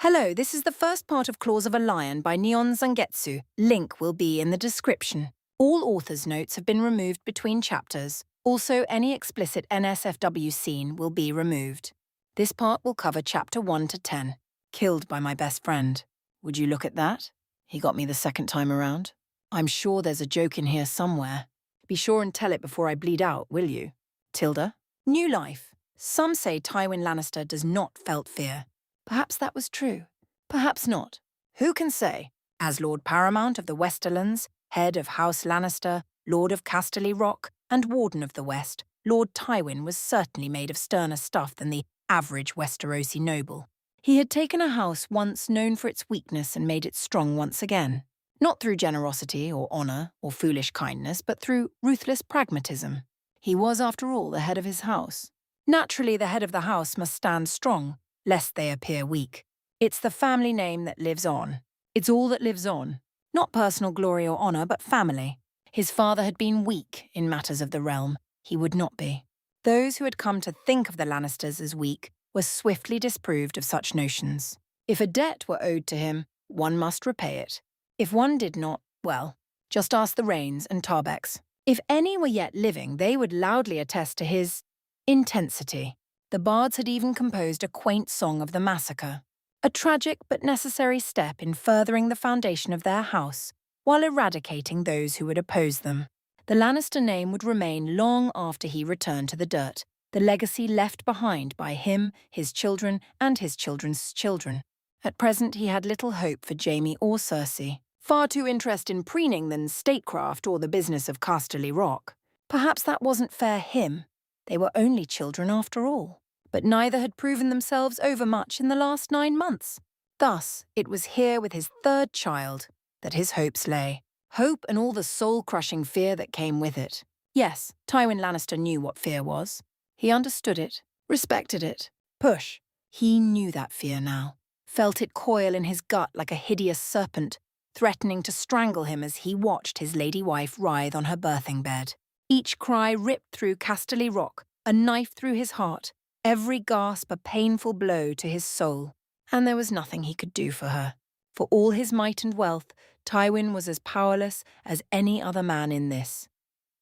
Hello, this is the first part of Claws of a Lion by Neon Zangetsu. Link will be in the description. All author's notes have been removed between chapters. Also, any explicit NSFW scene will be removed. This part will cover chapter 1 to 10. Killed by my best friend. Would you look at that? He got me the second time around. I'm sure there's a joke in here somewhere. Be sure and tell it before I bleed out, will you? Tilda? New life. Some say Tywin Lannister does not felt fear. Perhaps that was true. Perhaps not. Who can say? As Lord Paramount of the Westerlands, head of House Lannister, Lord of Casterly Rock, and Warden of the West, Lord Tywin was certainly made of sterner stuff than the average Westerosi noble. He had taken a house once known for its weakness and made it strong once again. Not through generosity or honour or foolish kindness, but through ruthless pragmatism. He was, after all, the head of his house. Naturally, the head of the house must stand strong, lest they appear weak. It's the family name that lives on. It's all that lives on. Not personal glory or honour, but family. His father had been weak in matters of the realm. He would not be. Those who had come to think of the Lannisters as weak were swiftly disproved of such notions. If a debt were owed to him, one must repay it. If one did not, well, just ask the Rains and Tarbex. If any were yet living, they would loudly attest to his intensity. The bards had even composed a quaint song of the massacre, a tragic but necessary step in furthering the foundation of their house, while eradicating those who would oppose them. The Lannister name would remain long after he returned to the dirt, the legacy left behind by him, his children, and his children's children. At present he had little hope for Jaime or Cersei, far too interested in preening than statecraft or the business of Casterly Rock. Perhaps that wasn't fair him. They were only children after all. But neither had proven themselves overmuch in the last 9 months. Thus, it was here with his third child that his hopes lay. Hope and all the soul-crushing fear that came with it. Yes, Tywin Lannister knew what fear was. He understood it, respected it. Push. He knew that fear now. Felt it coil in his gut like a hideous serpent, threatening to strangle him as he watched his lady wife writhe on her birthing bed. Each cry ripped through Casterly Rock, a knife through his heart, every gasp a painful blow to his soul. And there was nothing he could do for her. For all his might and wealth, Tywin was as powerless as any other man in this.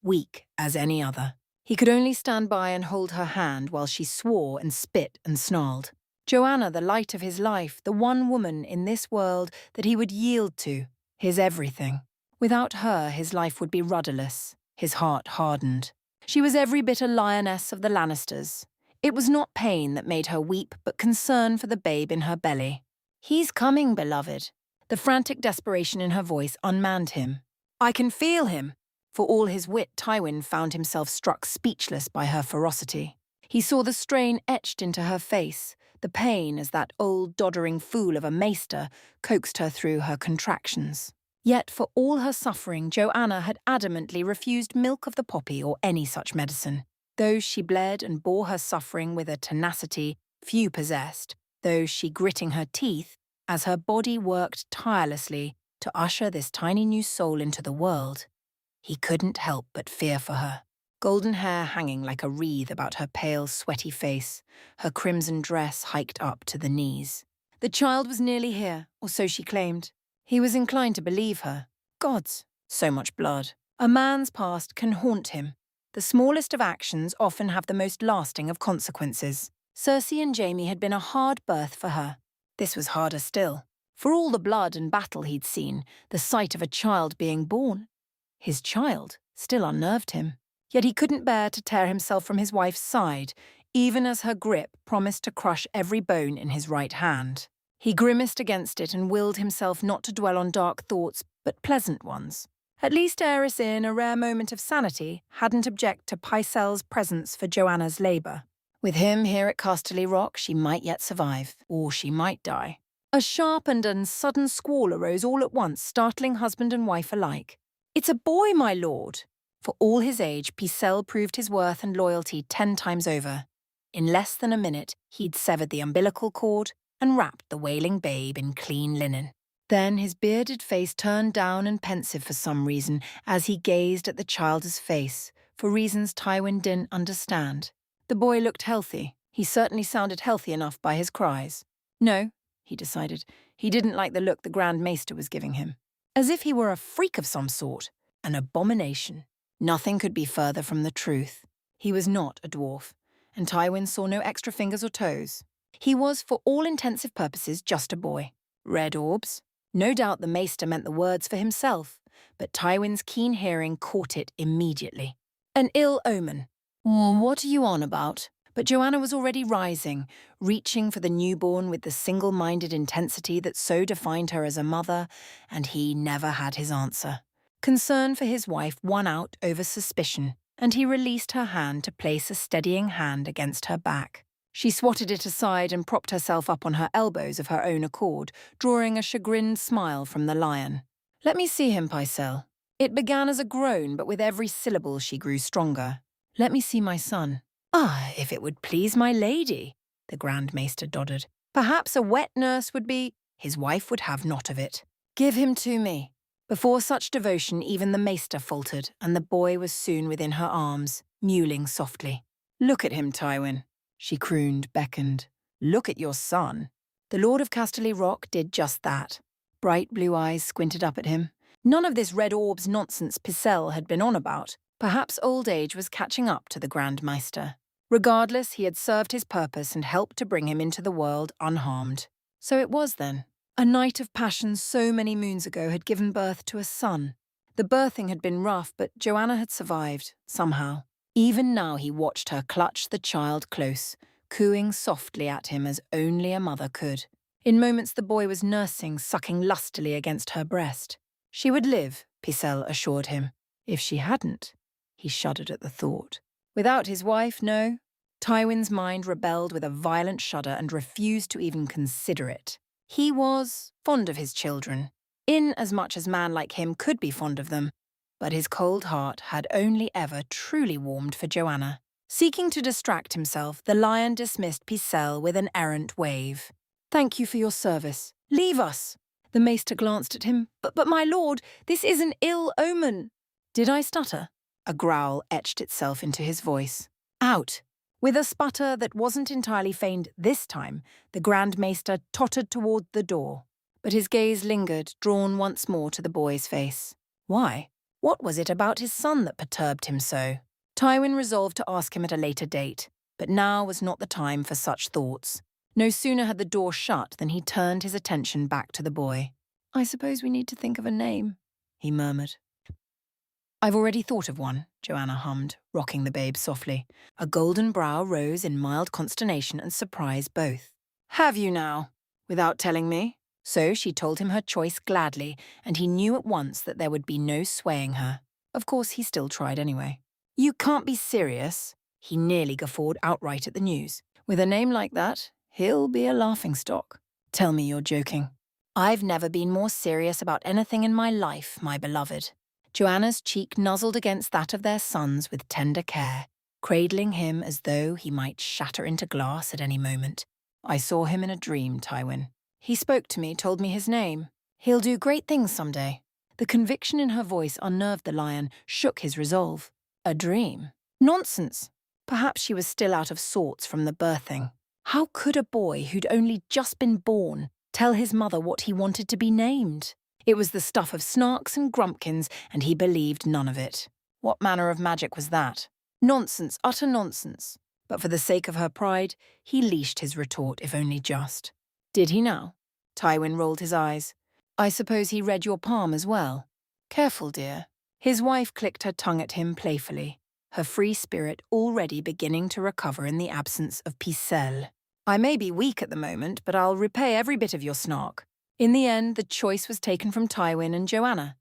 Weak as any other. He could only stand by and hold her hand while she swore and spit and snarled. Joanna, the light of his life, the one woman in this world that he would yield to, his everything. Without her, his life would be rudderless, his heart hardened. She was every bit a lioness of the Lannisters. It was not pain that made her weep, but concern for the babe in her belly. "He's coming, beloved." The frantic desperation in her voice unmanned him. "I can feel him." For all his wit, Tywin found himself struck speechless by her ferocity. He saw the strain etched into her face, the pain as that old doddering fool of a maester coaxed her through her contractions. Yet for all her suffering, Joanna had adamantly refused milk of the poppy or any such medicine. Though she bled and bore her suffering with a tenacity few possessed, though she gritting her teeth, as her body worked tirelessly to usher this tiny new soul into the world, he couldn't help but fear for her. Golden hair hanging like a wreath about her pale, sweaty face, her crimson dress hiked up to the knees. The child was nearly here, or so she claimed. He was inclined to believe her. Gods, so much blood. A man's past can haunt him. The smallest of actions often have the most lasting of consequences. Cersei and Jaime had been a hard birth for her. This was harder still. For all the blood and battle he'd seen, the sight of a child being born. His child still unnerved him. Yet he couldn't bear to tear himself from his wife's side, even as her grip promised to crush every bone in his right hand. He grimaced against it and willed himself not to dwell on dark thoughts, but pleasant ones. At least Eris, in a rare moment of sanity, hadn't objected to Pycelle's presence for Joanna's labour. With him here at Casterly Rock, she might yet survive, or she might die. A sharp and sudden squall arose all at once, startling husband and wife alike. "It's a boy, my lord!" For all his age, Pycelle proved his worth and loyalty 10 times over. In less than a minute, he'd severed the umbilical cord and wrapped the wailing babe in clean linen. Then his bearded face turned down and pensive for some reason as he gazed at the child's face, for reasons Tywin didn't understand. The boy looked healthy. He certainly sounded healthy enough by his cries. No, he decided. He didn't like the look the Grand Maester was giving him. As if he were a freak of some sort, an abomination. Nothing could be further from the truth. He was not a dwarf, and Tywin saw no extra fingers or toes. He was, for all intensive purposes, just a boy. Red orbs? No doubt the Maester meant the words for himself, but Tywin's keen hearing caught it immediately. An ill omen. What are you on about? But Joanna was already rising, reaching for the newborn with the single-minded intensity that so defined her as a mother, and he never had his answer. Concern for his wife won out over suspicion, and he released her hand to place a steadying hand against her back. She swatted it aside and propped herself up on her elbows of her own accord, drawing a chagrined smile from the lion. "Let me see him, Pycelle." It began as a groan, but with every syllable she grew stronger. "Let me see my son." "Ah, if it would please my lady," the Grand Maester doddered. "Perhaps a wet nurse would be—" His wife would have naught of it. "Give him to me." Before such devotion, even the Maester faltered, and the boy was soon within her arms, mewling softly. "Look at him, Tywin," she crooned, beckoned. "Look at your son." The Lord of Casterly Rock did just that. Bright blue eyes squinted up at him. None of this red orbs nonsense Pycelle had been on about. Perhaps old age was catching up to the Grand Maester. Regardless, he had served his purpose and helped to bring him into the world unharmed. So it was then. A night of passion so many moons ago had given birth to a son. The birthing had been rough, but Joanna had survived, somehow. Even now he watched her clutch the child close, cooing softly at him as only a mother could. In moments the boy was nursing, sucking lustily against her breast. She would live, Pycelle assured him. If she hadn't, he shuddered at the thought. Without his wife, no. Tywin's mind rebelled with a violent shudder and refused to even consider it. He was fond of his children, in as much as man like him could be fond of them, but his cold heart had only ever truly warmed for Joanna. Seeking to distract himself, the lion dismissed Pycelle with an errant wave. "Thank you for your service. Leave us." The Maester glanced at him. But my lord, this is an ill omen." Did I stutter? A growl etched itself into his voice. "Out." With a sputter that wasn't entirely feigned this time, the Grand Maester tottered toward the door. But his gaze lingered, drawn once more to the boy's face. Why? What was it about his son that perturbed him so? Tywin resolved to ask him at a later date, but now was not the time for such thoughts. No sooner had the door shut than he turned his attention back to the boy. "I suppose we need to think of a name," he murmured. "I've already thought of one," Joanna hummed, rocking the babe softly. A golden brow rose in mild consternation and surprise both. "Have you now? Without telling me?" So she told him her choice gladly, and he knew at once that there would be no swaying her. Of course, he still tried anyway. "You can't be serious." He nearly guffawed outright at the news. "With a name like that, he'll be a laughingstock." "Tell me you're joking." "I've never been more serious about anything in my life, my beloved." Joanna's cheek nuzzled against that of their son's with tender care, cradling him as though he might shatter into glass at any moment. "I saw him in a dream, Tywin. He spoke to me, told me his name. He'll do great things someday." The conviction in her voice unnerved the lion, shook his resolve. A dream? Nonsense! Perhaps she was still out of sorts from the birthing. How could a boy who'd only just been born tell his mother what he wanted to be named? It was the stuff of snarks and grumpkins, and he believed none of it. What manner of magic was that? Nonsense, utter nonsense. But for the sake of her pride, he leashed his retort, if only just. "Did he now?" Tywin rolled his eyes. "I suppose he read your palm as well." "Careful, dear." His wife clicked her tongue at him playfully, her free spirit already beginning to recover in the absence of Pycelle. "I may be weak at the moment, but I'll repay every bit of your snark." In the end, the choice was taken from Tywin and Joanna,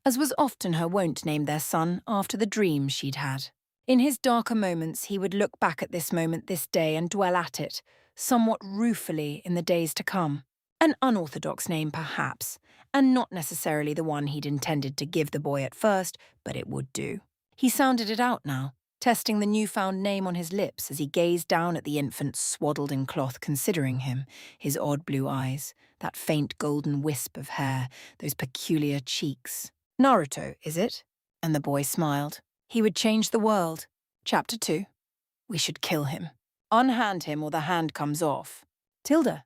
as was often her wont named their son after the dreams she'd had. In his darker moments, he would look back at this moment this day and dwell at it, somewhat ruefully in the days to come. An unorthodox name, perhaps, and not necessarily the one he'd intended to give the boy at first, but it would do. He sounded it out now, testing the newfound name on his lips as he gazed down at the infant swaddled in cloth considering him, his odd blue eyes, that faint golden wisp of hair, those peculiar cheeks. "Naruto, is it?" And the boy smiled. He would change the world. Chapter 2. We should kill him. Unhand him or the hand comes off. "Tilda."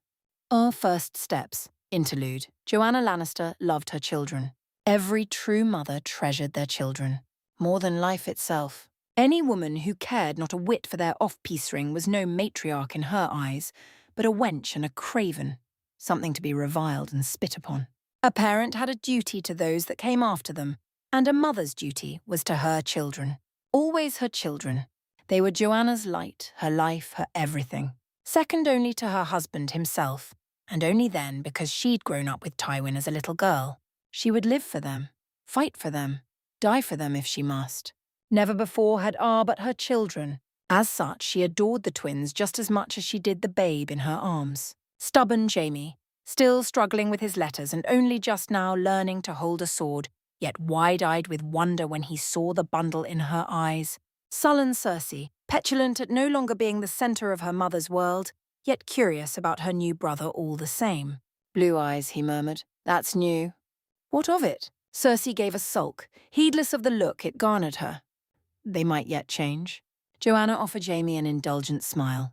Our First Steps, Interlude. Joanna Lannister loved her children. Every true mother treasured their children, more than life itself. Any woman who cared not a whit for their off-piece ring was no matriarch in her eyes, but a wench and a craven, something to be reviled and spit upon. A parent had a duty to those that came after them, and a mother's duty was to her children. Always her children. They were Joanna's light, her life, her everything. Second only to her husband himself, and only then because she'd grown up with Tywin as a little girl. She would live for them, fight for them, die for them if she must. Never before had but her children. As such, she adored the twins just as much as she did the babe in her arms. Stubborn Jaime, still struggling with his letters and only just now learning to hold a sword, yet wide-eyed with wonder when he saw the bundle in her eyes. Sullen Cersei, petulant at no longer being the centre of her mother's world, yet curious about her new brother all the same. Blue eyes, he murmured. That's new. What of it? Cersei gave a sulk, heedless of the look it garnered her. They might yet change. Joanna offered Jaime an indulgent smile.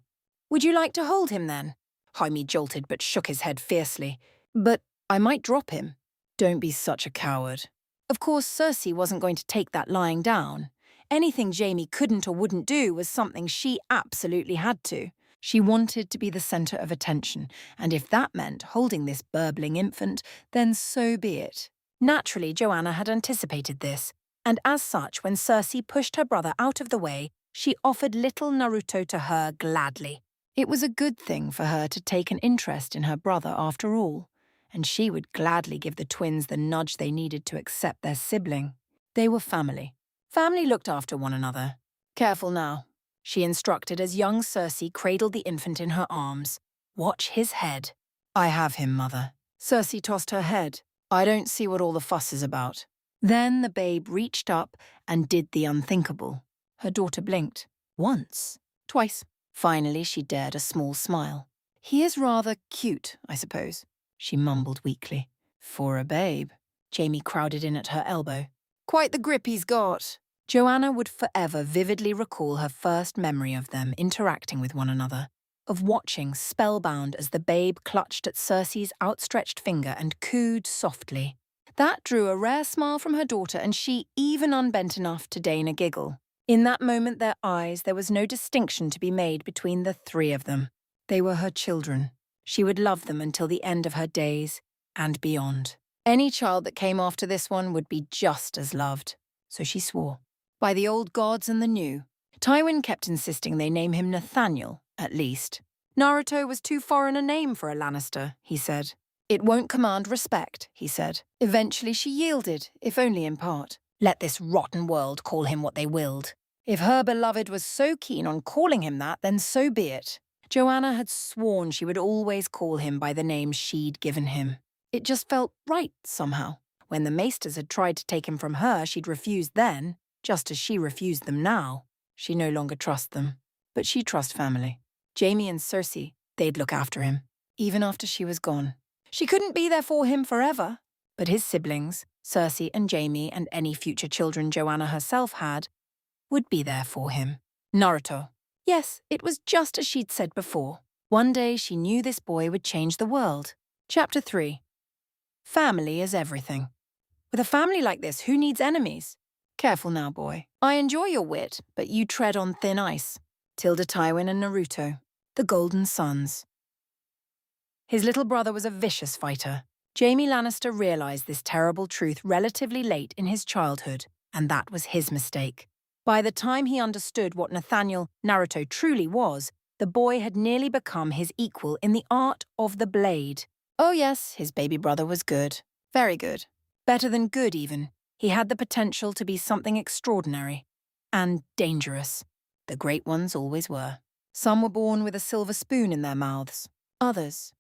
Would you like to hold him then? Jaime jolted but shook his head fiercely. But I might drop him. Don't be such a coward. Of course, Cersei wasn't going to take that lying down. Anything Jaime couldn't or wouldn't do was something she absolutely had to. She wanted to be the centre of attention, and if that meant holding this burbling infant, then so be it. Naturally, Joanna had anticipated this, and as such, when Cersei pushed her brother out of the way, she offered little Naruto to her gladly. It was a good thing for her to take an interest in her brother after all, and she would gladly give the twins the nudge they needed to accept their sibling. They were family. Family looked after one another. Careful now, she instructed as young Cersei cradled the infant in her arms. Watch his head. I have him, mother. Cersei tossed her head. I don't see what all the fuss is about. Then the babe reached up and did the unthinkable. Her daughter blinked. Once. Twice. Finally, she dared a small smile. He is rather cute, I suppose, she mumbled weakly. For a babe. Jaime crowded in at her elbow. Quite the grip he's got. Joanna would forever vividly recall her first memory of them interacting with one another, of watching spellbound as the babe clutched at Cersei's outstretched finger and cooed softly. That drew a rare smile from her daughter, and she even unbent enough to deign a giggle. In that moment, their eyes, there was no distinction to be made between the three of them. They were her children. She would love them until the end of her days, and beyond. Any child that came after this one would be just as loved. So she swore. By the old gods and the new. Tywin kept insisting they name him Nathaniel, at least. Naruto was too foreign a name for a Lannister, he said. It won't command respect, he said. Eventually she yielded, if only in part. Let this rotten world call him what they willed. If her beloved was so keen on calling him that, then so be it. Joanna had sworn she would always call him by the name she'd given him. It just felt right, somehow. When the Maesters had tried to take him from her, she'd refused then, just as she refused them now. She no longer trusts them. But she'd trust family. Jaime and Cersei, they'd look after him, even after she was gone. She couldn't be there for him forever, but his siblings, Cersei and Jaime and any future children Joanna herself had, would be there for him. Naruto. Yes, it was just as she'd said before. One day she knew this boy would change the world. Chapter 3. Family is everything. With a family like this, who needs enemies? Careful now, boy. I enjoy your wit, but you tread on thin ice. Tilda Tywin and Naruto, the Golden Sons. His little brother was a vicious fighter. Jaime Lannister realized this terrible truth relatively late in his childhood, and that was his mistake. By the time he understood what Nathaniel Naruto truly was, the boy had nearly become his equal in the art of the blade. Oh yes, his baby brother was good. Very good. Better than good, even. He had the potential to be something extraordinary. And dangerous. The great ones always were. Some were born with a silver spoon in their mouths. Others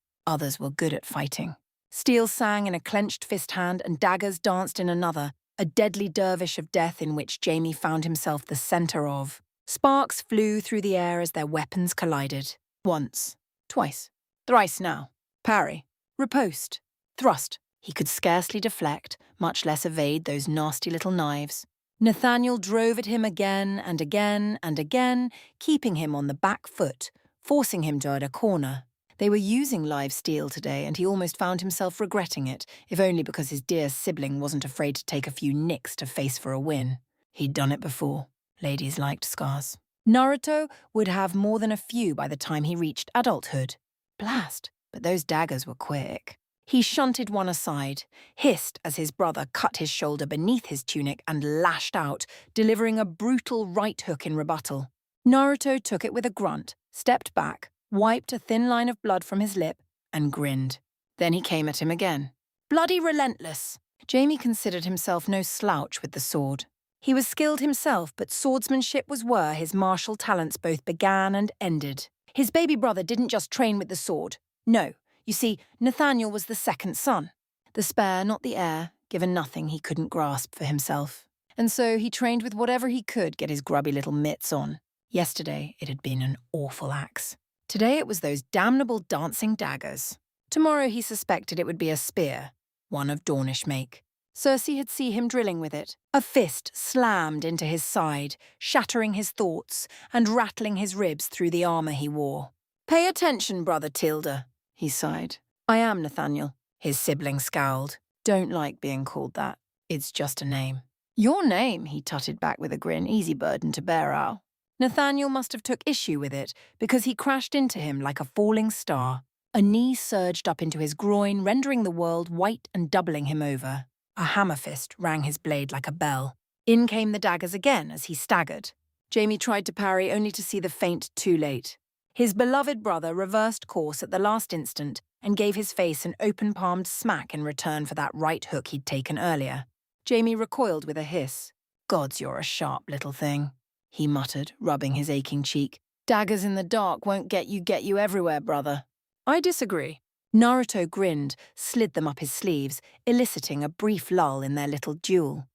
were good at fighting. Steel sang in a clenched fist hand and daggers danced in another, a deadly dervish of death in which Jaime found himself the centre of. Sparks flew through the air as their weapons collided. Once, twice, thrice now. Parry, riposte, thrust. He could scarcely deflect, much less evade those nasty little knives. Nathaniel drove at him again and again and again, keeping him on the back foot, forcing him toward a corner. They were using live steel today, and he almost found himself regretting it, if only because his dear sibling wasn't afraid to take a few nicks to face for a win. He'd done it before. Ladies liked scars. Naruto would have more than a few by the time he reached adulthood. Blast, but those daggers were quick. He shunted one aside, hissed as his brother cut his shoulder beneath his tunic and lashed out, delivering a brutal right hook in rebuttal. Naruto took it with a grunt, stepped back, wiped a thin line of blood from his lip, and grinned. Then he came at him again. Bloody relentless. Jamie considered himself no slouch with the sword. He was skilled himself, but swordsmanship was where his martial talents both began and ended. His baby brother didn't just train with the sword. No, you see, Nathaniel was the second son. The spare, not the heir, given nothing he couldn't grasp for himself. And so he trained with whatever he could get his grubby little mitts on. Yesterday, it had been an awful axe. Today it was those damnable dancing daggers. Tomorrow he suspected it would be a spear, one of Dornish make. Cersei had seen him drilling with it. A fist slammed into his side, shattering his thoughts and rattling his ribs through the armor he wore. Pay attention, brother Tilda, he sighed. I am Nathaniel, his sibling scowled. Don't like being called that. It's just a name. Your name, he tutted back with a grin, easy burden to bear, Al. Nathaniel must have took issue with it because he crashed into him like a falling star. A knee surged up into his groin, rendering the world white and doubling him over. A hammer fist rang his blade like a bell. In came the daggers again as he staggered. Jamie tried to parry only to see the feint too late. His beloved brother reversed course at the last instant and gave his face an open-palmed smack in return for that right hook he'd taken earlier. Jamie recoiled with a hiss. Gods, you're a sharp little thing, he muttered, rubbing his aching cheek. Daggers in the dark won't get you everywhere, brother. I disagree. Naruto grinned, slid them up his sleeves, eliciting a brief lull in their little duel.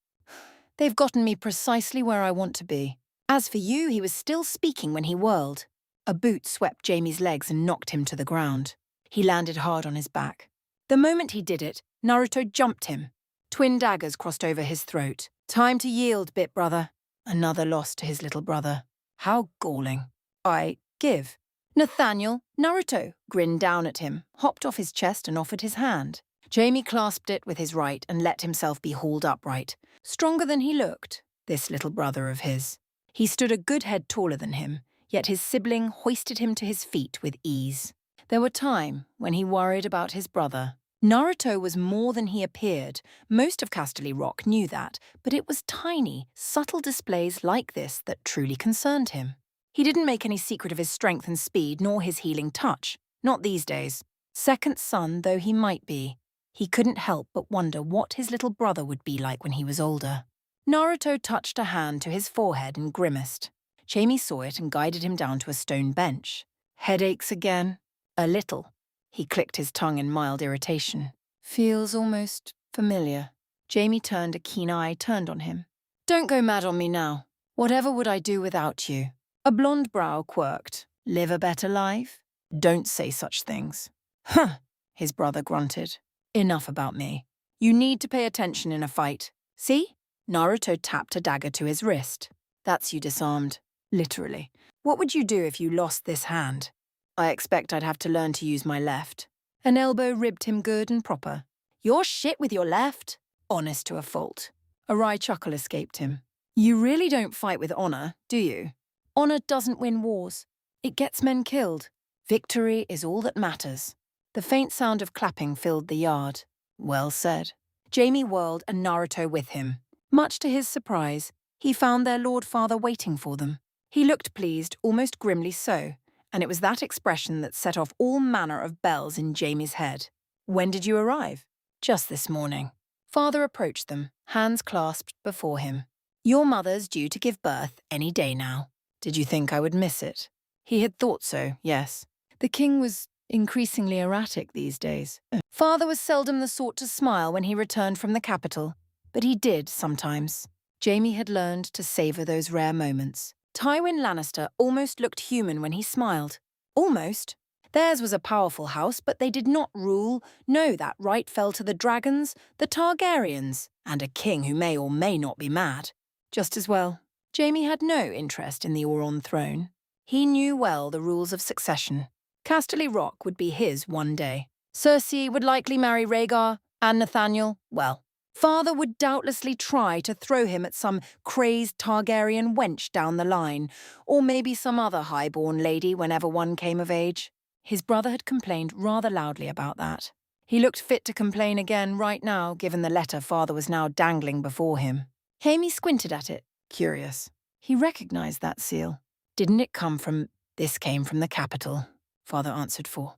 They've gotten me precisely where I want to be. As for you, he was still speaking when he whirled. A boot swept Jamie's legs and knocked him to the ground. He landed hard on his back. The moment he did it, Naruto jumped him. Twin daggers crossed over his throat. Time to yield, bit brother. Another loss to his little brother. How galling. I give. Nathaniel, Naruto, grinned down at him, hopped off his chest and offered his hand. Jamie clasped it with his right and let himself be hauled upright. Stronger than he looked, this little brother of his. He stood a good head taller than him, yet his sibling hoisted him to his feet with ease. There were times when he worried about his brother. Naruto was more than he appeared. Most of Casterly Rock knew that, but it was tiny, subtle displays like this that truly concerned him. He didn't make any secret of his strength and speed, nor his healing touch. Not these days. Second son though he might be, he couldn't help but wonder what his little brother would be like when he was older. Naruto touched a hand to his forehead and grimaced. Jamie saw it and guided him down to a stone bench. Headaches again? A little. He clicked his tongue in mild irritation. Feels almost familiar. Jamie turned a keen eye turned on him. Don't go mad on me now. Whatever would I do without you? A blonde brow quirked. Live a better life? Don't say such things. Huh, his brother grunted. Enough about me. You need to pay attention in a fight. See? Naruto tapped a dagger to his wrist. That's you disarmed. Literally. What would you do if you lost this hand? I expect I'd have to learn to use my left. An elbow ribbed him good and proper. You're shit with your left? Honest to a fault. A wry chuckle escaped him. You really don't fight with honor, do you? Honor doesn't win wars. It gets men killed. Victory is all that matters. The faint sound of clapping filled the yard. Well said. Jamie whirled and Naruto with him. Much to his surprise, he found their Lord Father waiting for them. He looked pleased, almost grimly so, and it was that expression that set off all manner of bells in Jamie's head. When did you arrive? Just this morning. Father approached them, hands clasped before him. Your mother's due to give birth any day now. Did you think I would miss it? He had thought so, yes. The king was increasingly erratic these days. Father was seldom the sort to smile when he returned from the capital, but he did sometimes. Jamie had learned to savour those rare moments. Tywin Lannister almost looked human when he smiled. Almost. Theirs was a powerful house, but they did not rule. No, that right fell to the dragons, the Targaryens, and a king who may or may not be mad. Just as well. Jamie had no interest in the Euron throne. He knew well the rules of succession. Casterly Rock would be his one day. Cersei would likely marry Rhaegar, and Nathaniel, well, father would doubtlessly try to throw him at some crazed Targaryen wench down the line, or maybe some other highborn lady whenever one came of age. His brother had complained rather loudly about that. He looked fit to complain again right now, given the letter father was now dangling before him. Jaime squinted at it, curious. He recognized that seal. Didn't it come from... This came from the capital, father answered for.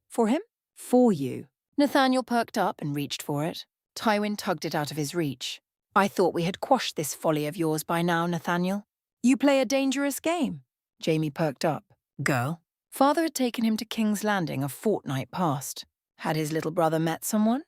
For him? For you. Nathaniel perked up and reached for it. Tywin tugged it out of his reach. I thought we had quashed this folly of yours by now, Nathaniel. You play a dangerous game. Jaime perked up. Girl? Father had taken him to King's Landing a fortnight past. Had his little brother met someone?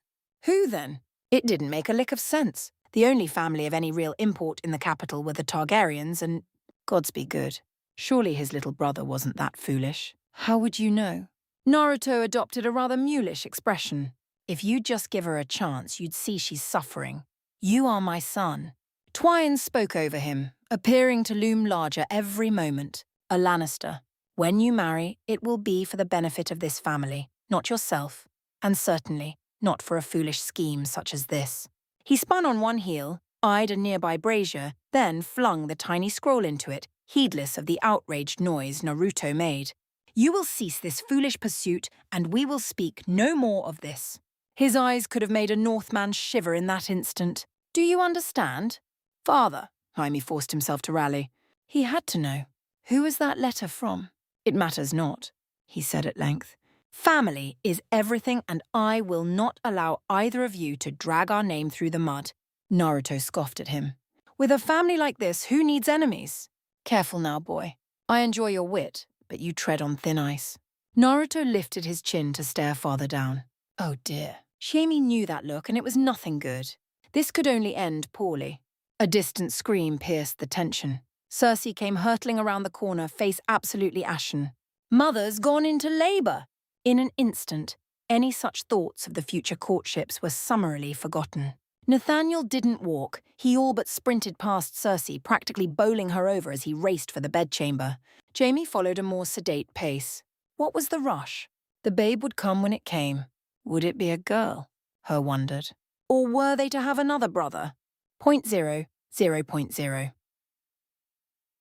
Who then? It didn't make a lick of sense. The only family of any real import in the capital were the Targaryens, and gods be good. Surely his little brother wasn't that foolish. How would you know? Naruto adopted a rather mulish expression. If you'd just give her a chance, you'd see she's suffering. You are my son. Tywin spoke over him, appearing to loom larger every moment. A Lannister. When you marry, it will be for the benefit of this family, not yourself, and certainly not for a foolish scheme such as this. He spun on one heel, eyed a nearby brazier, then flung the tiny scroll into it, heedless of the outraged noise Naruto made. You will cease this foolish pursuit, and we will speak no more of this. His eyes could have made a Northman shiver in that instant. Do you understand? Father, Jaime forced himself to rally. He had to know. Who is that letter from? It matters not, he said at length. Family is everything, and I will not allow either of you to drag our name through the mud. Naruto scoffed at him. With a family like this, who needs enemies? Careful now, boy. I enjoy your wit, but you tread on thin ice. Naruto lifted his chin to stare father down. Oh dear. Jaime knew that look, and it was nothing good. This could only end poorly. A distant scream pierced the tension. Cersei came hurtling around the corner, face absolutely ashen. Mother's gone into labour! In an instant, any such thoughts of the future courtships were summarily forgotten. Nathaniel didn't walk. He all but sprinted past Cersei, practically bowling her over as he raced for the bedchamber. Jaime followed a more sedate pace. What was the rush? The babe would come when it came. Would it be a girl? Her wondered. Or were they to have another brother? 0.0.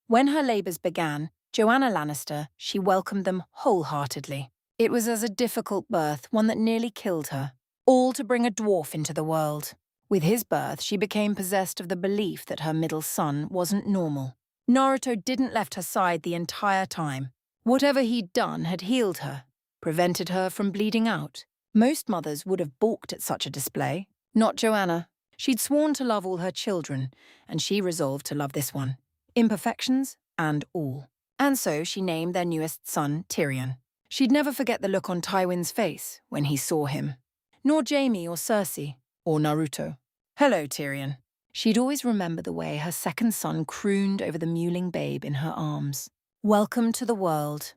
When her labours began, Joanna Lannister, she welcomed them wholeheartedly. It was as a difficult birth, one that nearly killed her. All to bring a dwarf into the world. With his birth, she became possessed of the belief that her middle son wasn't normal. Naruto didn't left her side the entire time. Whatever he'd done had healed her, prevented her from bleeding out. Most mothers would have balked at such a display. Not Joanna. She'd sworn to love all her children, and she resolved to love this one. Imperfections and all. And so she named their newest son Tyrion. She'd never forget the look on Tywin's face when he saw him. Nor Jaime or Cersei or Naruto. Hello, Tyrion. She'd always remember the way her second son crooned over the mewling babe in her arms. Welcome to the world.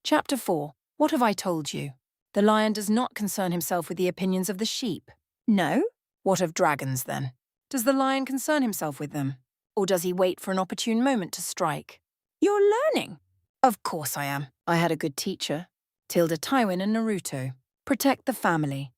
Chapter 4. What have I told you? The lion does not concern himself with the opinions of the sheep. No? What of dragons, then? Does the lion concern himself with them? Or does he wait for an opportune moment to strike? You're learning. Of course I am. I had a good teacher. Tilda Tywin and Naruto. Protect the family.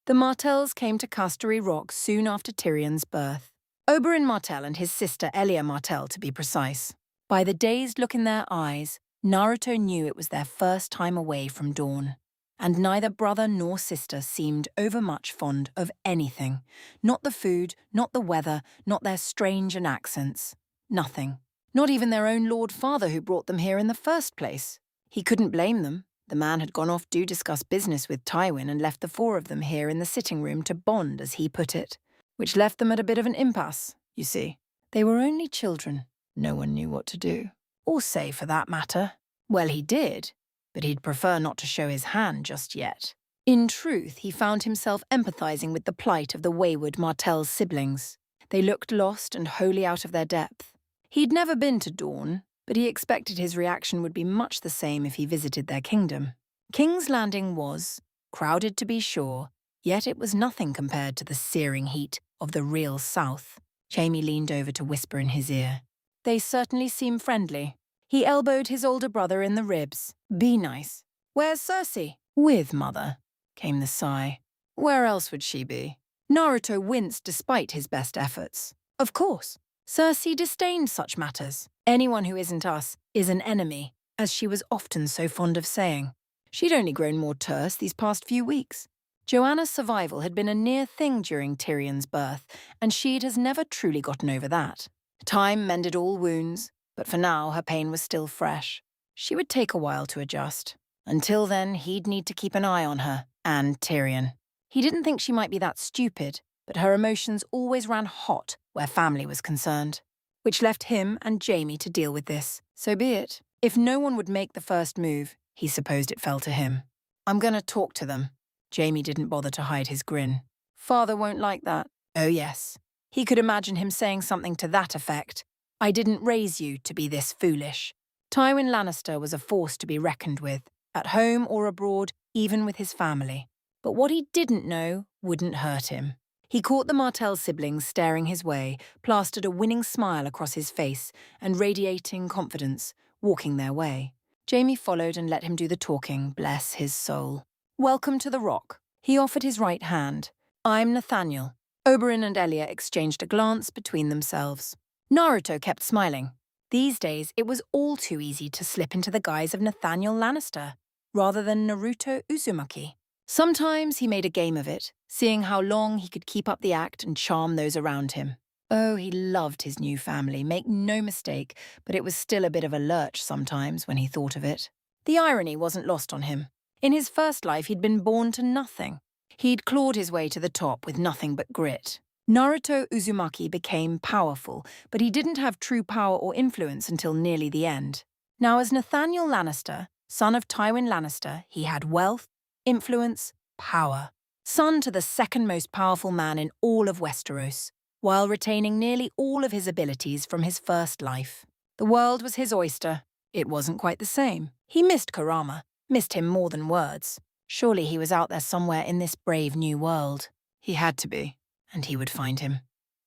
The Martells came to Casterly Rock soon after Tyrion's birth. Oberyn Martell and his sister Elia Martell, to be precise. By the dazed look in their eyes, Naruto knew it was their first time away from Dawn. And neither brother nor sister seemed overmuch fond of anything. Not the food, not the weather, not their strange accents. Nothing. Not even their own Lord Father who brought them here in the first place. He couldn't blame them. The man had gone off to discuss business with Tywin and left the four of them here in the sitting room to bond, as he put it. Which left them at a bit of an impasse, you see. They were only children. No one knew what to do. Or say, for that matter. Well, he did. But he'd prefer not to show his hand just yet. In truth, he found himself empathizing with the plight of the wayward Martell's siblings. They looked lost and wholly out of their depth. He'd never been to Dawn, but he expected his reaction would be much the same if he visited their kingdom. King's Landing was, crowded to be sure, yet it was nothing compared to the searing heat of the real South. Jaime leaned over to whisper in his ear. They certainly seem friendly. He elbowed his older brother in the ribs. Be nice. Where's Cersei? With Mother, came the sigh. Where else would she be? Naruto winced despite his best efforts. Of course. Cersei disdained such matters. Anyone who isn't us is an enemy, as she was often so fond of saying. She'd only grown more terse these past few weeks. Joanna's survival had been a near thing during Tyrion's birth, and she has never truly gotten over that. Time mended all wounds, but for now her pain was still fresh. She would take a while to adjust. Until then, he'd need to keep an eye on her, and Tyrion. He didn't think she might be that stupid, but her emotions always ran hot where family was concerned. Which left him and Jaime to deal with this. So be it. If no one would make the first move, he supposed it fell to him. I'm gonna talk to them. Jaime didn't bother to hide his grin. Father won't like that. Oh yes. He could imagine him saying something to that effect. I didn't raise you to be this foolish. Tywin Lannister was a force to be reckoned with, at home or abroad, even with his family. But what he didn't know wouldn't hurt him. He caught the Martell siblings staring his way, plastered a winning smile across his face, and radiating confidence, walking their way. Jaime followed and let him do the talking, bless his soul. Welcome to the Rock. He offered his right hand. I'm Nathaniel. Oberyn and Elia exchanged a glance between themselves. Naruto kept smiling. These days, it was all too easy to slip into the guise of Nathaniel Lannister, rather than Naruto Uzumaki. Sometimes he made a game of it, seeing how long he could keep up the act and charm those around him. Oh, he loved his new family, make no mistake, but it was still a bit of a lurch sometimes when he thought of it. The irony wasn't lost on him. In his first life, he'd been born to nothing. He'd clawed his way to the top with nothing but grit. Naruto Uzumaki became powerful, but he didn't have true power or influence until nearly the end. Now, as Nathaniel Lannister, son of Tywin Lannister, he had wealth, influence, power. Son to the second most powerful man in all of Westeros, while retaining nearly all of his abilities from his first life. The world was his oyster. It wasn't quite the same. He missed Kurama, missed him more than words. Surely he was out there somewhere in this brave new world. He had to be, and he would find him.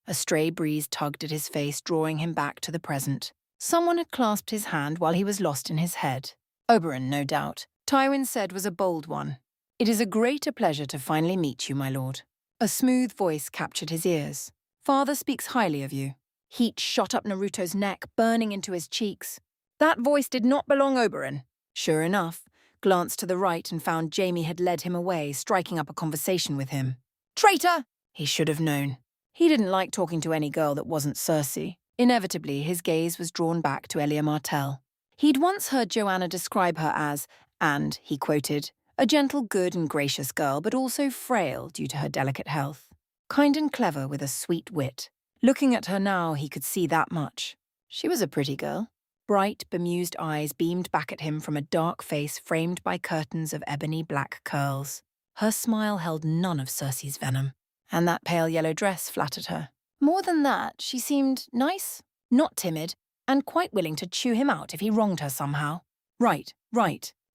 A stray breeze tugged at his face, drawing him back to the present. Someone had clasped his hand while he was lost in his head. Oberyn, no doubt. Tywin said was a bold one. It is a greater pleasure to finally meet you, my lord. A smooth voice captured his ears. Father speaks highly of you. Heat shot up Naruto's neck, burning into his cheeks. That voice did not belong Oberyn. Sure enough, glanced to the right and found Jaime had led him away, striking up a conversation with him. Traitor! He should have known. He didn't like talking to any girl that wasn't Cersei. Inevitably, his gaze was drawn back to Elia Martell. He'd once heard Joanna describe her as, and, he quoted, a gentle, good and gracious girl, but also frail due to her delicate health. Kind and clever with a sweet wit. Looking at her now, he could see that much. She was a pretty girl. Bright, bemused eyes beamed back at him from a dark face framed by curtains of ebony black curls. Her smile held none of Cersei's venom, and that pale yellow dress flattered her. More than that, she seemed nice, not timid, and quite willing to chew him out if he wronged her somehow. Right.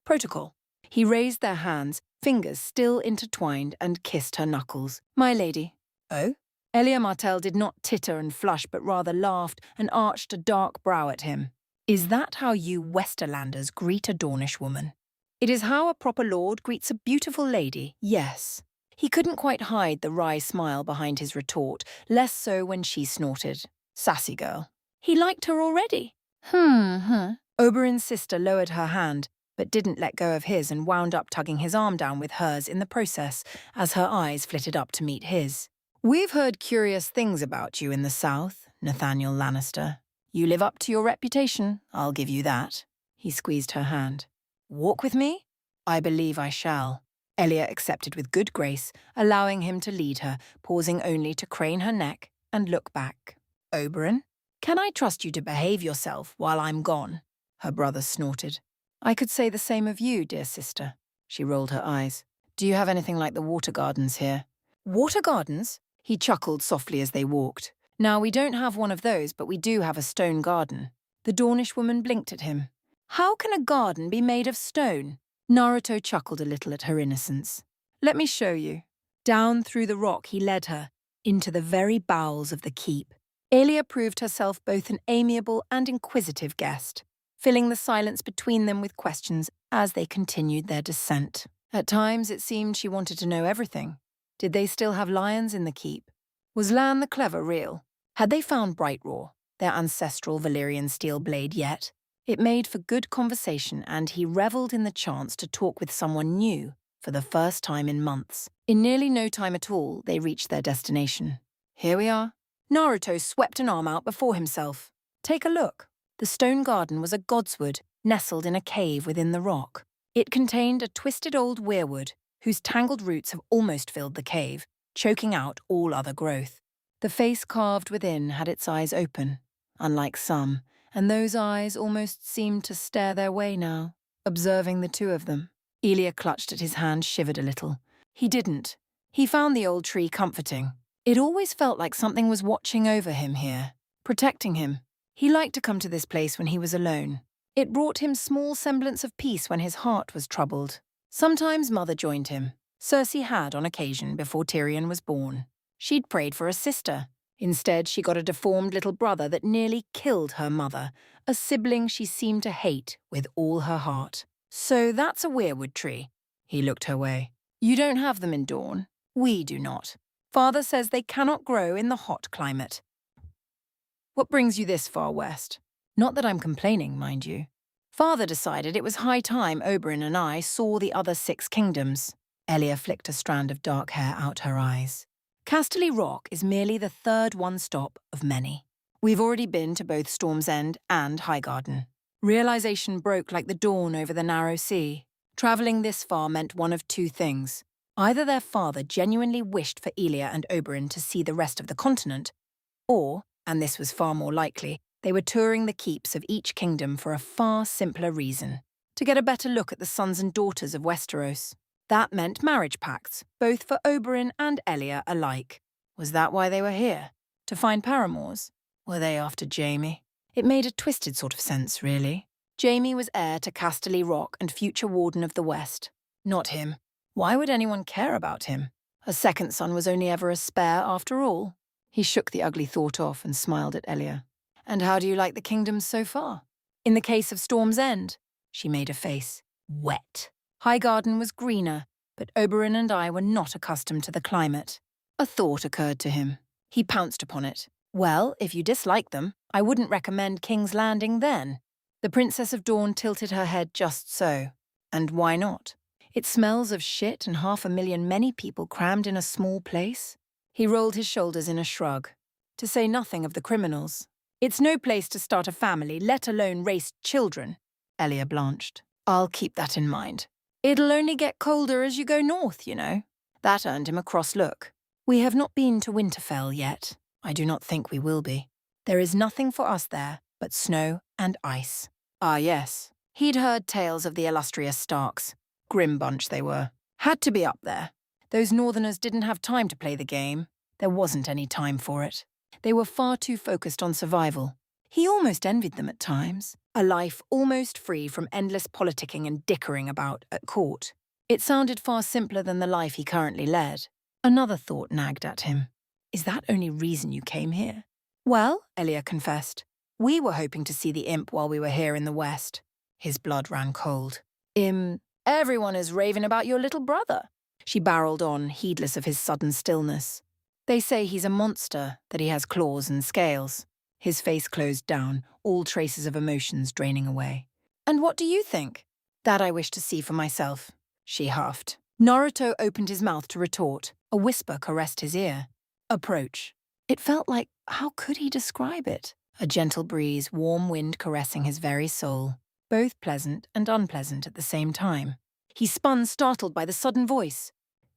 Protocol. He raised their hands, fingers still intertwined, and kissed her knuckles. My lady. Oh? Elia Martell did not titter and flush, but rather laughed and arched a dark brow at him. Is that how you Westerlanders greet a Dornish woman? It is how a proper lord greets a beautiful lady, yes. He couldn't quite hide the wry smile behind his retort, less so when she snorted. Sassy girl. He liked her already. Oberyn's sister lowered her hand, but didn't let go of his and wound up tugging his arm down with hers in the process, as her eyes flitted up to meet his. We've heard curious things about you in the South, Nathaniel Lannister. You live up to your reputation, I'll give you that. He squeezed her hand. Walk with me? I believe I shall. Elia accepted with good grace, allowing him to lead her, pausing only to crane her neck and look back. Oberyn, can I trust you to behave yourself while I'm gone? Her brother snorted. I could say the same of you, dear sister. She rolled her eyes. Do you have anything like the water gardens here? Water gardens? He chuckled softly as they walked. Now, we don't have one of those, but we do have a stone garden. The Dornish woman blinked at him. How can a garden be made of stone? Naruto chuckled a little at her innocence. Let me show you. Down through the rock he led her, into the very bowels of the keep. Elia proved herself both an amiable and inquisitive guest. filling the silence between them with questions as they continued their descent. At times, it seemed she wanted to know everything. Did they still have lions in the keep? Was Lan the Clever real? Had they found Brightroar, their ancestral Valyrian steel blade, yet? It made for good conversation, and he revelled in the chance to talk with someone new for the first time in months. In nearly no time at all, they reached their destination. Here we are. Naruto swept an arm out before himself. Take a look. The stone garden was a godswood nestled in a cave within the rock. It contained a twisted old weirwood whose tangled roots have almost filled the cave, choking out all other growth. The face carved within had its eyes open, unlike some, and those eyes almost seemed to stare their way now, observing the two of them. Elia clutched at his hand, shivered a little. He didn't. He found the old tree comforting. It always felt like something was watching over him here, protecting him. He liked to come to this place when he was alone. It brought him small semblance of peace when his heart was troubled. Sometimes Mother joined him. Cersei had on occasion before Tyrion was born. She'd prayed for a sister. Instead, she got a deformed little brother that nearly killed her mother, a sibling she seemed to hate with all her heart. So that's a weirwood tree. He looked her way. You don't have them in Dawn. We do not. Father says they cannot grow in the hot climate. What brings you this far west? Not that I'm complaining, mind you. Father decided it was high time Oberyn and I saw the other 6 kingdoms. Elia flicked a strand of dark hair out her eyes. Casterly Rock is merely the third one stop of many. We've already been to both Storm's End and Highgarden. Realization broke like the dawn over the narrow sea. Travelling this far meant one of 2 things. Either their father genuinely wished for Elia and Oberyn to see the rest of the continent, or, and this was far more likely, they were touring the keeps of each kingdom for a far simpler reason: to get a better look at the sons and daughters of Westeros. That meant marriage pacts, both for Oberyn and Elia alike. Was that why they were here? To find paramours? Were they after Jaime? It made a twisted sort of sense, really. Jaime was heir to Casterly Rock and future Warden of the West. Not him. Why would anyone care about him? A second son was only ever a spare after all. He shook the ugly thought off and smiled at Elia. And how do you like the kingdoms so far? In the case of Storm's End, she made a face. Wet. Highgarden was greener, but Oberyn and I were not accustomed to the climate. A thought occurred to him. He pounced upon it. Well, if you dislike them, I wouldn't recommend King's Landing then. The Princess of Dawn tilted her head just so. And why not? It smells of shit and 500,000 many people crammed in a small place. He rolled his shoulders in a shrug. To say nothing of the criminals. It's no place to start a family, let alone raise children. Elia blanched. I'll keep that in mind. It'll only get colder as you go north, you know. That earned him a cross look. We have not been to Winterfell yet. I do not think we will be. There is nothing for us there but snow and ice. Ah, yes. He'd heard tales of the illustrious Starks. Grim bunch they were. Had to be up there. Those Northerners didn't have time to play the game. There wasn't any time for it. They were far too focused on survival. He almost envied them at times. A life almost free from endless politicking and dickering about at court. It sounded far simpler than the life he currently led. Another thought nagged at him. Is that only reason you came here? Well, Elia confessed. We were hoping to see the imp while we were here in the West. His blood ran cold. Everyone is raving about your little brother. She barreled on, heedless of his sudden stillness. They say he's a monster, that he has claws and scales. His face closed down, all traces of emotions draining away. And what do you think? That I wish to see for myself, she huffed. Naruto opened his mouth to retort. A whisper caressed his ear. Approach. It felt like, how could he describe it? A gentle breeze, warm wind caressing his very soul. Both pleasant and unpleasant at the same time. He spun, startled by the sudden voice.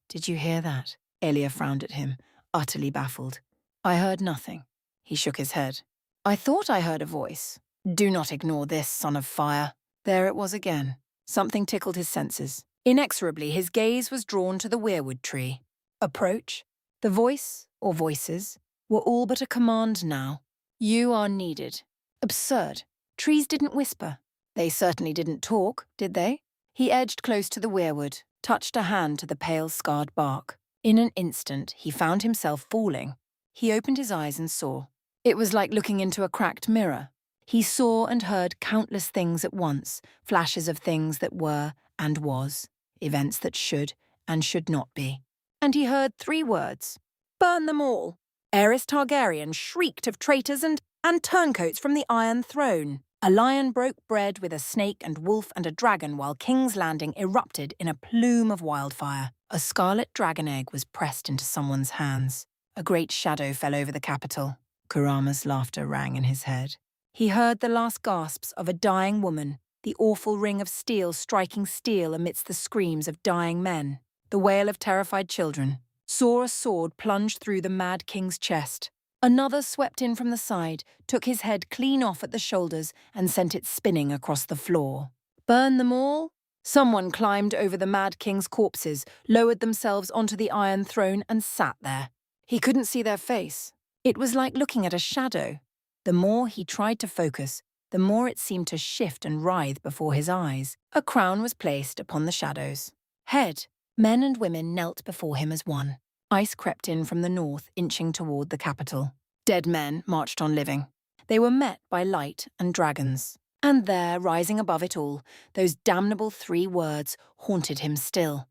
Did you hear that? Elia frowned at him, utterly baffled. I heard nothing. He shook his head. I thought I heard a voice. Do not ignore this, son of fire. There it was again. Something tickled his senses. Inexorably, his gaze was drawn to the weirwood tree. Approach. The voice, or voices, were all but a command now. You are needed. Absurd. Trees didn't whisper. They certainly didn't talk, did they? He edged close to the weirwood, touched a hand to the pale, scarred bark. In an instant, he found himself falling. He opened his eyes and saw. It was like looking into a cracked mirror. He saw and heard countless things at once, flashes of things that were and was, events that should and should not be. And he heard 3 words. Burn them all. Aerys Targaryen shrieked of traitors and turncoats from the Iron Throne. A lion broke bread with a snake and wolf and a dragon while King's Landing erupted in a plume of wildfire. A scarlet dragon egg was pressed into someone's hands. A great shadow fell over the capital. Kurama's laughter rang in his head. He heard the last gasps of a dying woman, the awful ring of steel striking steel amidst the screams of dying men, the wail of terrified children. Saw a sword plunge through the Mad King's chest. Another swept in from the side, took his head clean off at the shoulders and sent it spinning across the floor. Burn them all? Someone climbed over the Mad King's corpses, lowered themselves onto the Iron Throne and sat there. He couldn't see their face. It was like looking at a shadow. The more he tried to focus, the more it seemed to shift and writhe before his eyes. A crown was placed upon the shadows. Head. Men and women knelt before him as one. Ice crept in from the north, inching toward the capital. Dead men marched on living. They were met by light and dragons. And there, rising above it all, those damnable 3 words haunted him still.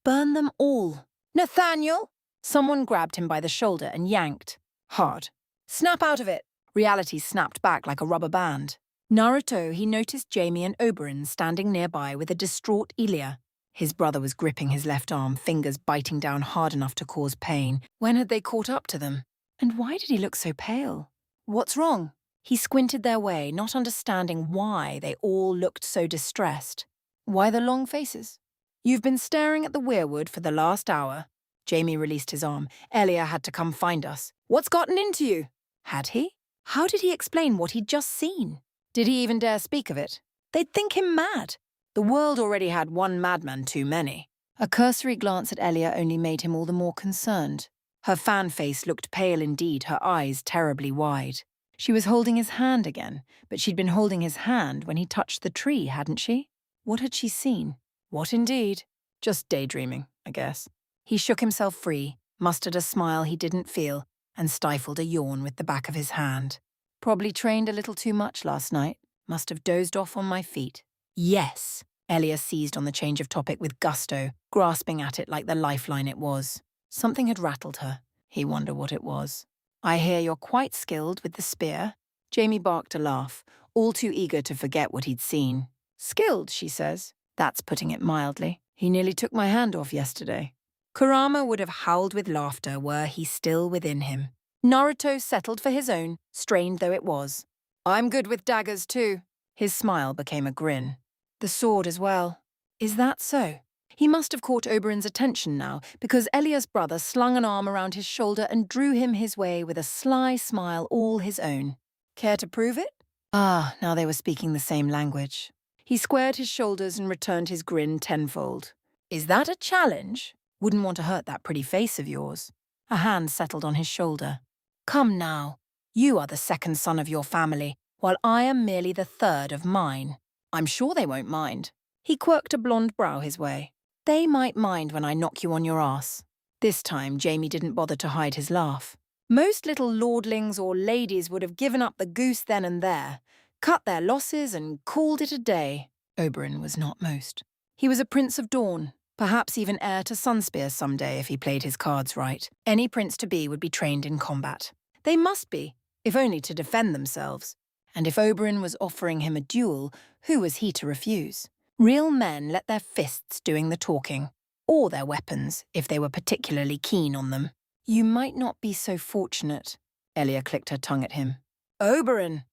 Burn them all. Nathaniel! Someone grabbed him by the shoulder and yanked. Hard. Snap out of it! Reality snapped back like a rubber band. Naruto, he noticed Jaime and Oberyn standing nearby with a distraught Elia. His brother was gripping his left arm, fingers biting down hard enough to cause pain. When had they caught up to them? And why did he look so pale? What's wrong? He squinted their way, not understanding why they all looked so distressed. Why the long faces? You've been staring at the weirwood for the last hour. Jaime released his arm. Elia had to come find us. What's gotten into you? Had he? How did he explain what he'd just seen? Did he even dare speak of it? They'd think him mad. The world already had one madman too many. A cursory glance at Elia only made him all the more concerned. Her fan face looked pale indeed, her eyes terribly wide. She was holding his hand again, but she'd been holding his hand when he touched the tree, hadn't she? What had she seen? What indeed? Just daydreaming, I guess. He shook himself free, mustered a smile he didn't feel, and stifled a yawn with the back of his hand. Probably trained a little too much last night. Must have dozed off on my feet. Yes. Elia seized on the change of topic with gusto, grasping at it like the lifeline it was. Something had rattled her. He wondered what it was. I hear you're quite skilled with the spear. Jaime barked a laugh, all too eager to forget what he'd seen. Skilled, she says. That's putting it mildly. He nearly took my hand off yesterday. Kurama would have howled with laughter were he still within him. Naruto settled for his own, strained though it was. I'm good with daggers too. His smile became a grin. The sword as well. Is that so? He must have caught Oberyn's attention now, because Elia's brother slung an arm around his shoulder and drew him his way with a sly smile all his own. Care to prove it? Ah, now they were speaking the same language. He squared his shoulders and returned his grin tenfold. Is that a challenge? Wouldn't want to hurt that pretty face of yours. A hand settled on his shoulder. Come now. You are the second son of your family, while I am merely the third of mine. I'm sure they won't mind. He quirked a blonde brow his way. They might mind when I knock you on your ass. This time, Jaime didn't bother to hide his laugh. Most little lordlings or ladies would have given up the goose then and there, cut their losses and called it a day. Oberyn was not most. He was a prince of dawn, perhaps even heir to Sunspear someday if he played his cards right. Any prince-to-be would be trained in combat. They must be, if only to defend themselves. And if Oberyn was offering him a duel, who was he to refuse? Real men let their fists doing the talking, or their weapons, if they were particularly keen on them. You might not be so fortunate. Elia clicked her tongue at him. Oberyn!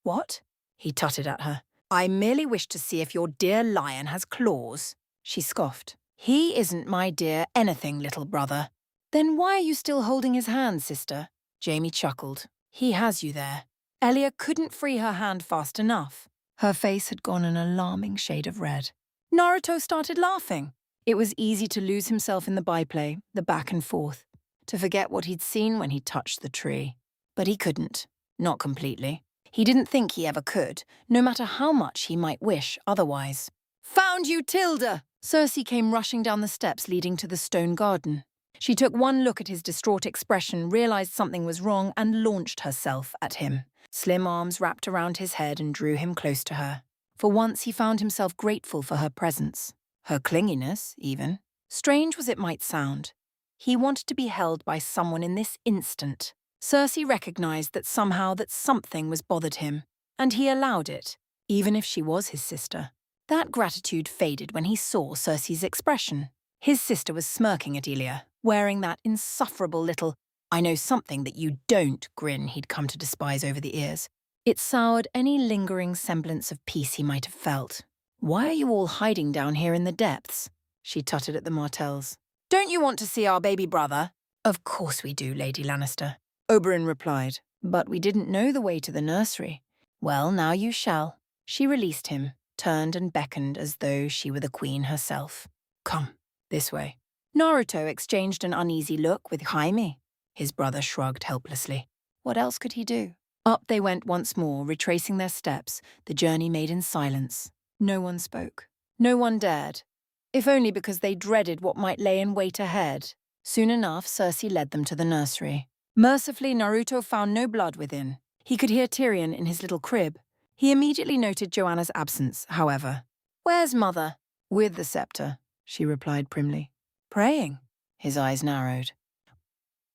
What? He tutted at her. I merely wish to see if your dear lion has claws. She scoffed. He isn't my dear anything, little brother. Then why are you still holding his hand, sister? Jaime chuckled. He has you there. Elia couldn't free her hand fast enough. Her face had gone an alarming shade of red. Naruto started laughing. It was easy to lose himself in the byplay, the back and forth, to forget what he'd seen when he touched the tree. But he couldn't. Not completely. He didn't think he ever could, no matter how much he might wish otherwise. Found you, Tilda! Cersei came rushing down the steps leading to the stone garden. She took one look at his distraught expression, realized something was wrong, and launched herself at him. Slim arms wrapped around his head and drew him close to her. For once he found himself grateful for her presence. Her clinginess, even. Strange as it might sound. He wanted to be held by someone in this instant. Cersei recognized that somehow that something was bothered him, and he allowed it, even if she was his sister. That gratitude faded when he saw Cersei's expression. His sister was smirking at Elia, wearing that insufferable little "I know something that you don't" grin he'd come to despise over the ears. It soured any lingering semblance of peace he might have felt. "Why are you all hiding down here in the depths?" she tutted at the Martells. "Don't you want to see our baby brother?" "Of course we do, Lady Lannister," Oberyn replied. "But we didn't know the way to the nursery." "Well, now you shall." She released him, turned and beckoned as though she were the queen herself. "Come, this way." Naruto exchanged an uneasy look with Jaime. His brother shrugged helplessly. What else could he do? Up they went once more, retracing their steps, the journey made in silence. No one spoke. No one dared. If only because they dreaded what might lay in wait ahead. Soon enough, Cersei led them to the nursery. Mercifully, Naruto found no blood within. He could hear Tyrion in his little crib. He immediately noted Joanna's absence, however. "Where's Mother?" "With the scepter," she replied primly. "Praying?" His eyes narrowed.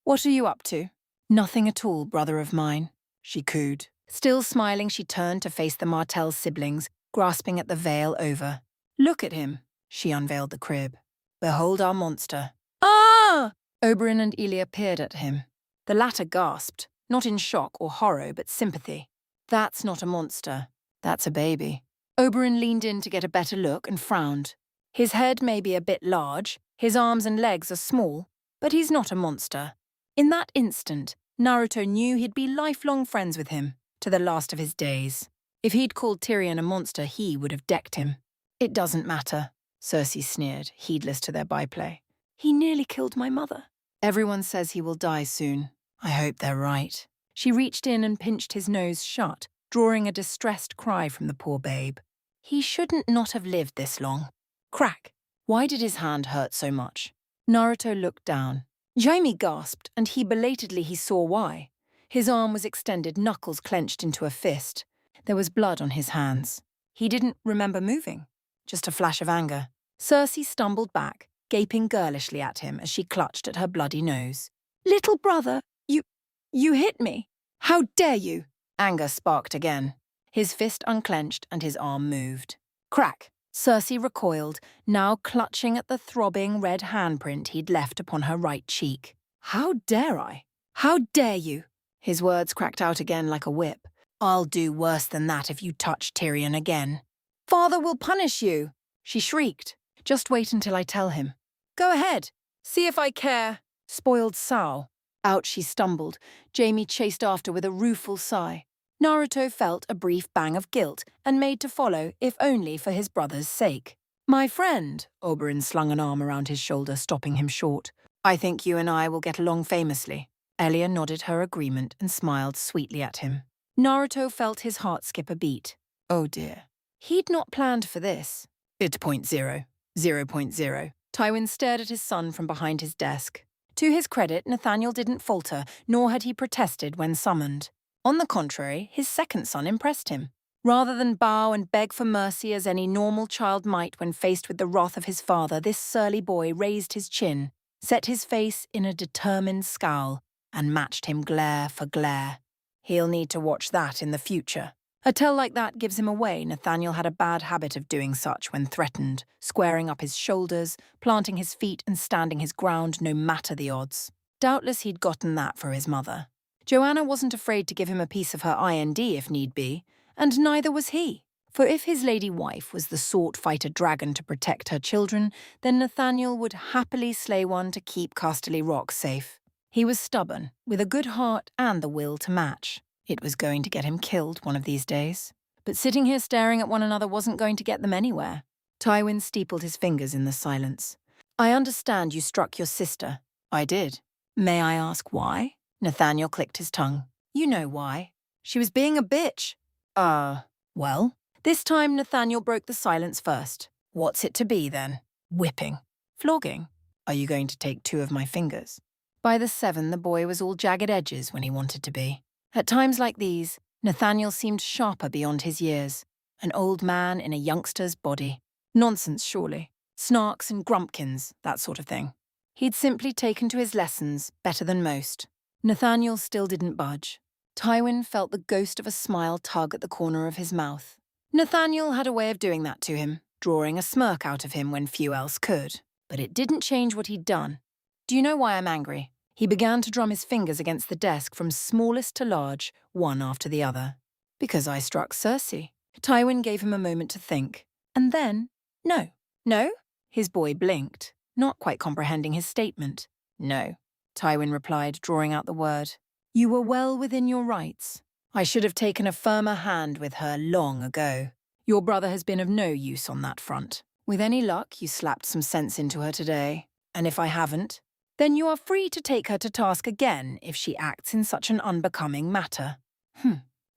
"What are you up to?" "Nothing at all, brother of mine," she cooed. Still smiling, she turned to face the Martell siblings, grasping at the veil over. "Look at him." She unveiled the crib. "Behold our monster." "Ah!" Oberyn and Elia peered at him. The latter gasped, not in shock or horror, but sympathy. "That's not a monster. That's a baby." Oberyn leaned in to get a better look and frowned. "His head may be a bit large, his arms and legs are small, but he's not a monster." In that instant, Naruto knew he'd be lifelong friends with him, to the last of his days. If he'd called Tyrion a monster, he would have decked him. "It doesn't matter," Cersei sneered, heedless to their byplay. "He nearly killed my mother." "Everyone says he will die soon. I hope they're right." She reached in and pinched his nose shut, drawing a distressed cry from the poor babe. He shouldn't not have lived this long. Crack! Why did his hand hurt so much? Naruto looked down. Jaime gasped, and he saw why. His arm was extended, knuckles clenched into a fist. There was blood on his hands. He didn't remember moving. Just a flash of anger. Cersei stumbled back, gaping girlishly at him as she clutched at her bloody nose. "Little brother, you hit me. How dare you?" Anger sparked again. His fist unclenched and his arm moved. Crack! Cersei recoiled, now clutching at the throbbing red handprint he'd left upon her right cheek. "How dare I? How dare you?" His words cracked out again like a whip. "I'll do worse than that if you touch Tyrion again." "Father will punish you!" she shrieked. "Just wait until I tell him." "Go ahead. See if I care." Spoiled sow. Out she stumbled, Jaime chased after with a rueful sigh. Naruto felt a brief bang of guilt and made to follow, if only for his brother's sake. "My friend," Oberyn slung an arm around his shoulder, stopping him short. "I think you and I will get along famously." Elia nodded her agreement and smiled sweetly at him. Naruto felt his heart skip a beat. Oh dear. He'd not planned for this. "It's 0.0. 0.0. Tywin stared at his son from behind his desk. To his credit, Nathaniel didn't falter, nor had he protested when summoned. On the contrary, his second son impressed him. Rather than bow and beg for mercy as any normal child might when faced with the wrath of his father, this surly boy raised his chin, set his face in a determined scowl, and matched him glare for glare. He'll need to watch that in the future. A tell like that gives him away. Nathaniel had a bad habit of doing such when threatened, squaring up his shoulders, planting his feet and standing his ground no matter the odds. Doubtless he'd gotten that for his mother. Joanna wasn't afraid to give him a piece of her IND if need be, and neither was he. For if his lady wife was the sort fight a dragon to protect her children, then Nathaniel would happily slay one to keep Casterly Rock safe. He was stubborn, with a good heart and the will to match. It was going to get him killed one of these days. But sitting here staring at one another wasn't going to get them anywhere. Tywin steepled his fingers in the silence. "I understand you struck your sister." "I did." "May I ask why?" Nathaniel clicked his tongue. "You know why. She was being a bitch." Well?" This time Nathaniel broke the silence first. "What's it to be, then?" "Whipping." "Flogging." "Are you going to take 2 of my fingers?" By the 7, the boy was all jagged edges when he wanted to be. At times like these, Nathaniel seemed sharper beyond his years, an old man in a youngster's body. Nonsense, surely. Snarks and grumpkins, that sort of thing. He'd simply taken to his lessons better than most. Nathaniel still didn't budge. Tywin felt the ghost of a smile tug at the corner of his mouth. Nathaniel had a way of doing that to him, drawing a smirk out of him when few else could. But it didn't change what he'd done. Do you know why I'm angry? He began to drum his fingers against the desk from smallest to large, one after the other. Because I struck Cersei. Tywin gave him a moment to think. And then, no. No? His boy blinked, not quite comprehending his statement. No, Tywin replied, drawing out the word. You were well within your rights. I should have taken a firmer hand with her long ago. Your brother has been of no use on that front. With any luck, you slapped some sense into her today. And if I haven't, then you are free to take her to task again if she acts in such an unbecoming matter.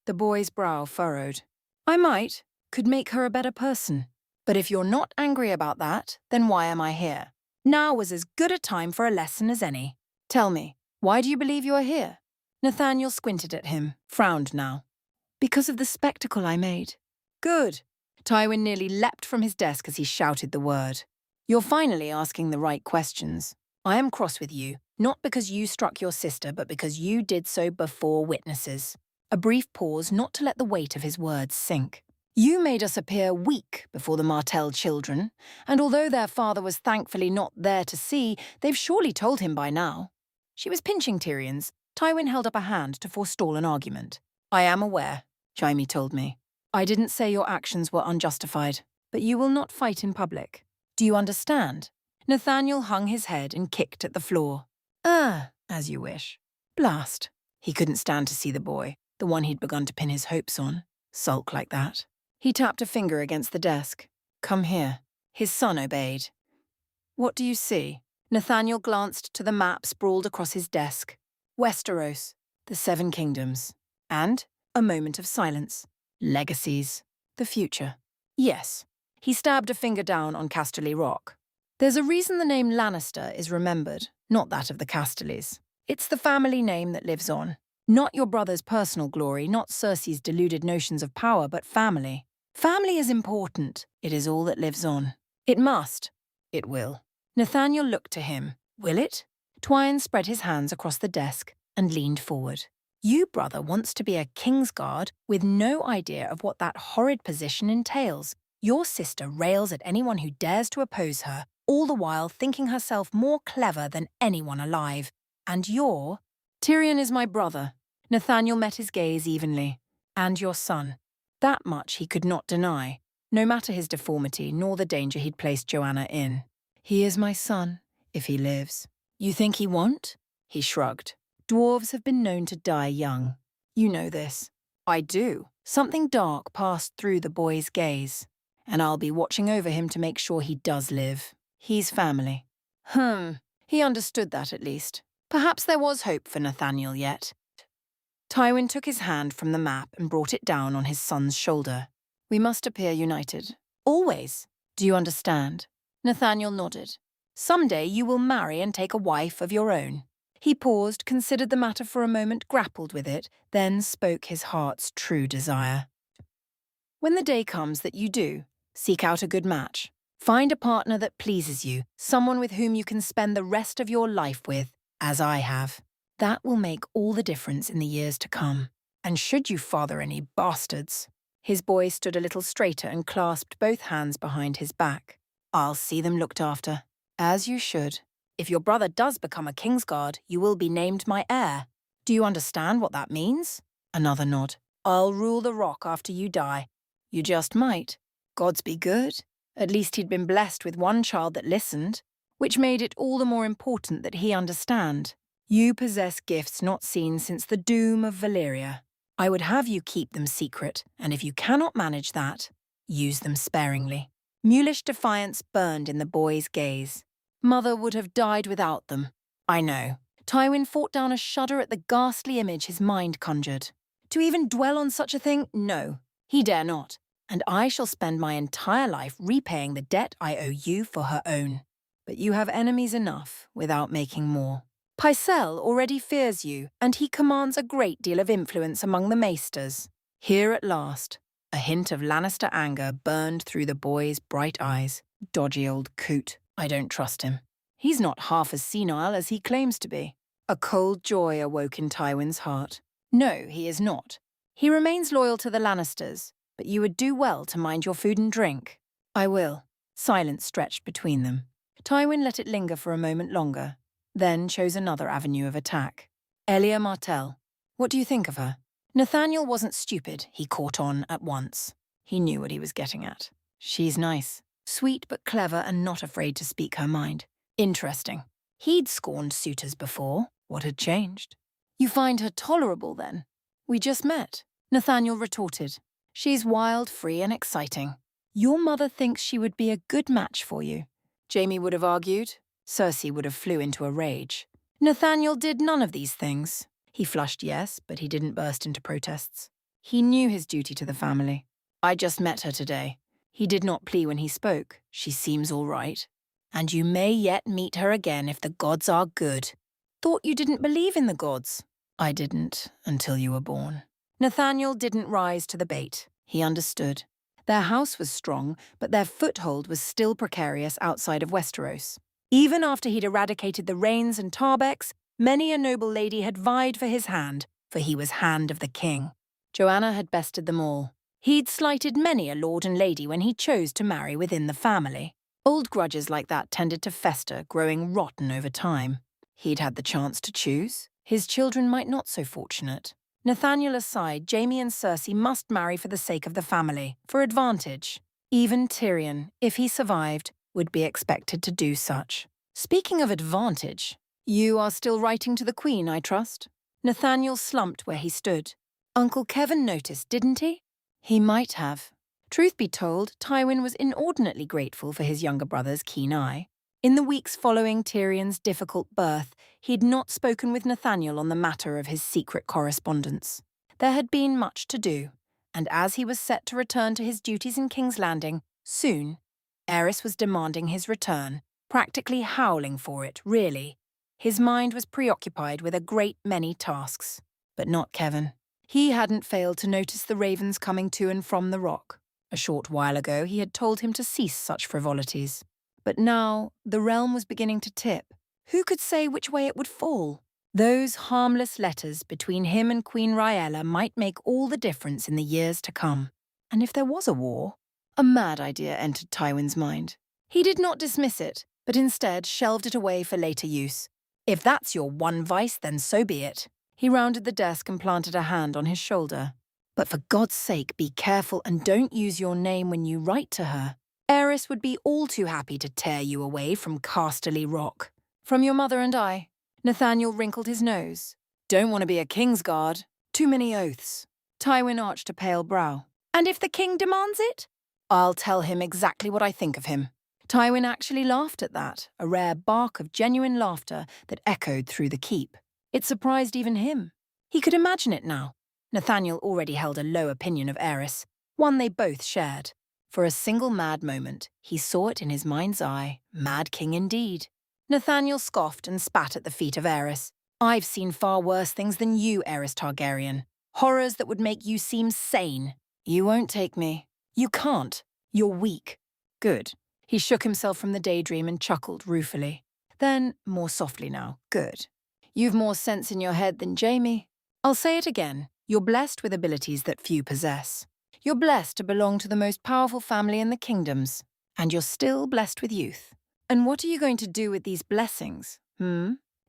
The boy's brow furrowed. I might, could make her a better person. But if you're not angry about that, then why am I here? Now was as good a time for a lesson as any. Tell me, why do you believe you are here? Nathaniel squinted at him, frowned now. Because of the spectacle I made. Good. Tywin nearly leapt from his desk as he shouted the word. You're finally asking the right questions. I am cross with you, not because you struck your sister, but because you did so before witnesses. A brief pause not to let the weight of his words sink. You made us appear weak before the Martell children, and although their father was thankfully not there to see, they've surely told him by now. She was pinching Tyrion's. Tywin held up a hand to forestall an argument. I am aware, Jaime told me. I didn't say your actions were unjustified, but you will not fight in public. Do you understand? Nathaniel hung his head and kicked at the floor. As you wish. Blast. He couldn't stand to see the boy, the one he'd begun to pin his hopes on, sulk like that. He tapped a finger against the desk. Come here. His son obeyed. What do you see? Nathaniel glanced to the map sprawled across his desk. Westeros, the Seven Kingdoms, and a moment of silence. Legacies, the future. Yes. He stabbed a finger down on Casterly Rock. There's a reason the name Lannister is remembered, not that of the Casterlys. It's the family name that lives on. Not your brother's personal glory, not Cersei's deluded notions of power, but family. Family is important. It is all that lives on. It must. It will. Nathaniel looked to him. Will it? Tywin spread his hands across the desk and leaned forward. You, brother, wants to be a Kingsguard with no idea of what that horrid position entails. Your sister rails at anyone who dares to oppose her, all the while thinking herself more clever than anyone alive. And you're... Tyrion is my brother. Nathaniel met his gaze evenly. And your son. That much he could not deny, no matter his deformity nor the danger he'd placed Joanna in. He is my son, if he lives. You think he won't? He shrugged. Dwarves have been known to die young. You know this. I do. Something dark passed through the boy's gaze. And I'll be watching over him to make sure he does live. He's family. He understood that at least. Perhaps there was hope for Nathaniel yet. Tywin took his hand from the map and brought it down on his son's shoulder. We must appear united. Always. Do you understand? Nathaniel nodded. Someday you will marry and take a wife of your own. He paused, considered the matter for a moment, grappled with it, then spoke his heart's true desire. When the day comes that you do, seek out a good match. Find a partner that pleases you, someone with whom you can spend the rest of your life with, as I have. That will make all the difference in the years to come. And should you father any bastards? His boy stood a little straighter and clasped both hands behind his back. I'll see them looked after. As you should. If your brother does become a Kingsguard, you will be named my heir. Do you understand what that means? Another nod. I'll rule the rock after you die. You just might. Gods be good. At least he'd been blessed with one child that listened, which made it all the more important that he understand. You possess gifts not seen since the doom of Valyria. I would have you keep them secret, and if you cannot manage that, use them sparingly. Mulish defiance burned in the boy's gaze. Mother would have died without them. I know. Tywin fought down a shudder at the ghastly image his mind conjured. To even dwell on such a thing? No, he dare not. And I shall spend my entire life repaying the debt I owe you for her own. But you have enemies enough without making more. Pycelle already fears you, and he commands a great deal of influence among the maesters. Here at last, a hint of Lannister anger burned through the boy's bright eyes. Dodgy old coot. I don't trust him. He's not half as senile as he claims to be. A cold joy awoke in Tywin's heart. No, he is not. He remains loyal to the Lannisters, but you would do well to mind your food and drink. I will. Silence stretched between them. Tywin let it linger for a moment longer, then chose another avenue of attack. Elia Martell. What do you think of her? Nathaniel wasn't stupid, he caught on at once. He knew what he was getting at. She's nice. Sweet but clever and not afraid to speak her mind. Interesting. He'd scorned suitors before. What had changed? You find her tolerable, then? We just met. Nathaniel retorted. She's wild, free, and exciting. Your mother thinks she would be a good match for you. Jaime would have argued. Cersei would have flew into a rage. Nathaniel did none of these things. He flushed yes, but he didn't burst into protests. He knew his duty to the family. I just met her today. He did not plea when he spoke. She seems all right. And you may yet meet her again if the gods are good. Thought you didn't believe in the gods. I didn't, until you were born. Nathaniel didn't rise to the bait. He understood. Their house was strong, but their foothold was still precarious outside of Westeros. Even after he'd eradicated the Rains and Tarbecks, many a noble lady had vied for his hand, for he was Hand of the King. Joanna had bested them all. He'd slighted many a lord and lady when he chose to marry within the family. Old grudges like that tended to fester, growing rotten over time. He'd had the chance to choose. His children might not so fortunate. Nathaniel aside, Jaime and Cersei must marry for the sake of the family, for advantage. Even Tyrion, if he survived, would be expected to do such. Speaking of advantage, you are still writing to the Queen, I trust? Nathaniel slumped where he stood. Uncle Kevin noticed, didn't he? He might have. Truth be told, Tywin was inordinately grateful for his younger brother's keen eye. In the weeks following Tyrion's difficult birth, he'd not spoken with Nathaniel on the matter of his secret correspondence. There had been much to do, and as he was set to return to his duties in King's Landing, soon, Aerys was demanding his return, practically howling for it, really. His mind was preoccupied with a great many tasks. But not Kevin. He hadn't failed to notice the ravens coming to and from the rock. A short while ago he had told him to cease such frivolities. But now the realm was beginning to tip. Who could say which way it would fall? Those harmless letters between him and Queen Rhaella might make all the difference in the years to come. And if there was a war? A mad idea entered Tywin's mind. He did not dismiss it, but instead shelved it away for later use. If that's your one vice, then so be it. He rounded the desk and planted a hand on his shoulder. But for God's sake, be careful and don't use your name when you write to her. Aerys would be all too happy to tear you away from Casterly Rock. From your mother and I. Nathaniel wrinkled his nose. Don't want to be a Kingsguard. Too many oaths. Tywin arched a pale brow. And if the king demands it? I'll tell him exactly what I think of him. Tywin actually laughed at that, a rare bark of genuine laughter that echoed through the keep. It surprised even him. He could imagine it now. Nathaniel already held a low opinion of Aerys, one they both shared. For a single mad moment, he saw it in his mind's eye, Mad King indeed. Nathaniel scoffed and spat at the feet of Aerys. I've seen far worse things than you, Aerys Targaryen. Horrors that would make you seem sane. You won't take me. You can't. You're weak. Good. He shook himself from the daydream and chuckled ruefully. Then, more softly now, good. You've more sense in your head than Jaime. I'll say it again. You're blessed with abilities that few possess. You're blessed to belong to the most powerful family in the kingdoms. And you're still blessed with youth. And what are you going to do with these blessings,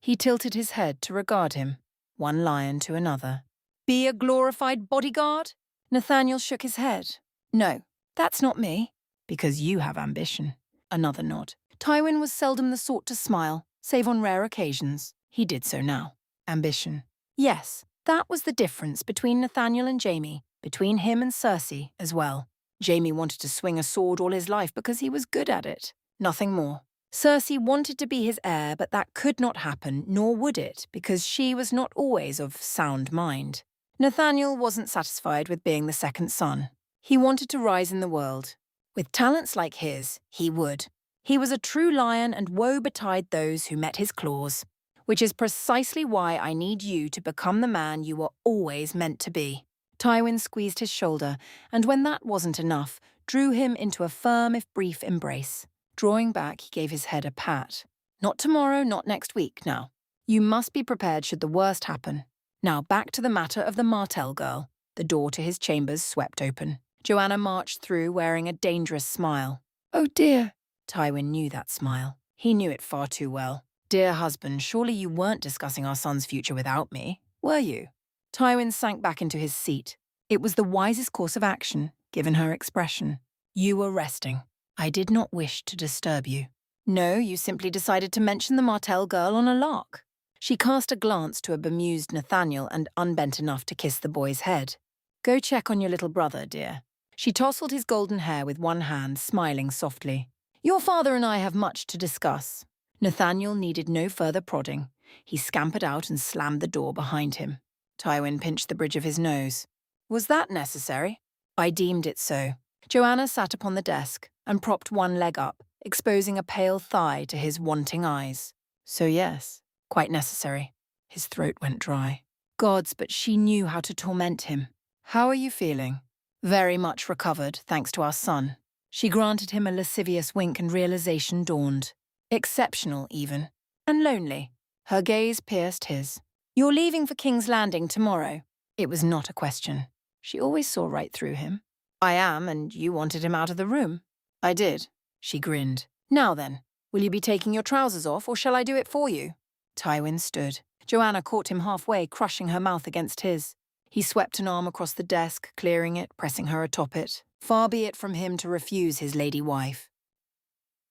He tilted his head to regard him, one lion to another. Be a glorified bodyguard? Nathaniel shook his head. No, that's not me. Because you have ambition. Another nod. Tywin was seldom the sort to smile, save on rare occasions. He did so now. Ambition. Yes, that was the difference between Nathaniel and Jaime, between him and Cersei as well. Jaime wanted to swing a sword all his life because he was good at it. Nothing more. Cersei wanted to be his heir, but that could not happen, nor would it, because she was not always of sound mind. Nathaniel wasn't satisfied with being the second son. He wanted to rise in the world. With talents like his, he would. He was a true lion, and woe betide those who met his claws. Which is precisely why I need you to become the man you were always meant to be. Tywin squeezed his shoulder, and when that wasn't enough, drew him into a firm if brief embrace. Drawing back, he gave his head a pat. Not tomorrow, not next week, now. You must be prepared should the worst happen. Now back to the matter of the Martell girl. The door to his chambers swept open. Joanna marched through wearing a dangerous smile. Oh dear. Tywin knew that smile. He knew it far too well. Dear husband, surely you weren't discussing our son's future without me, were you? Tywin sank back into his seat. It was the wisest course of action, given her expression. You were resting. I did not wish to disturb you. No, you simply decided to mention the Martell girl on a lark. She cast a glance to a bemused Nathaniel and unbent enough to kiss the boy's head. Go check on your little brother, dear. She tousled his golden hair with one hand, smiling softly. Your father and I have much to discuss. Nathaniel needed no further prodding. He scampered out and slammed the door behind him. Tywin pinched the bridge of his nose. Was that necessary? I deemed it so. Joanna sat upon the desk and propped one leg up, exposing a pale thigh to his wanting eyes. So yes, quite necessary. His throat went dry. Gods, but she knew how to torment him. How are you feeling? Very much recovered, thanks to our son. She granted him a lascivious wink and realization dawned. Exceptional, even. And lonely. Her gaze pierced his. You're leaving for King's Landing tomorrow. It was not a question. She always saw right through him. I am, and you wanted him out of the room. I did. She grinned. Now then, will you be taking your trousers off, or shall I do it for you? Tywin stood. Joanna caught him halfway, crushing her mouth against his. He swept an arm across the desk, clearing it, pressing her atop it. Far be it from him to refuse his lady wife.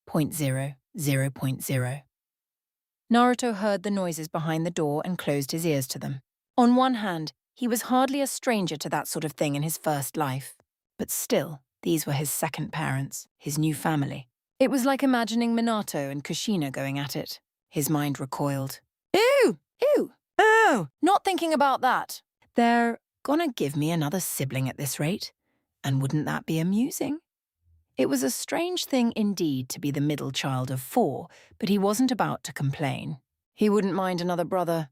0.0. Naruto heard the noises behind the door and closed his ears to them. On one hand, he was hardly a stranger to that sort of thing in his first life. But still, these were his second parents, his new family. It was like imagining Minato and Kushina going at it. His mind recoiled. Ew! Ew! Oh! Not thinking about that. They're gonna give me another sibling at this rate. And wouldn't that be amusing? It was a strange thing indeed to be the middle child of 4, but he wasn't about to complain. He wouldn't mind another brother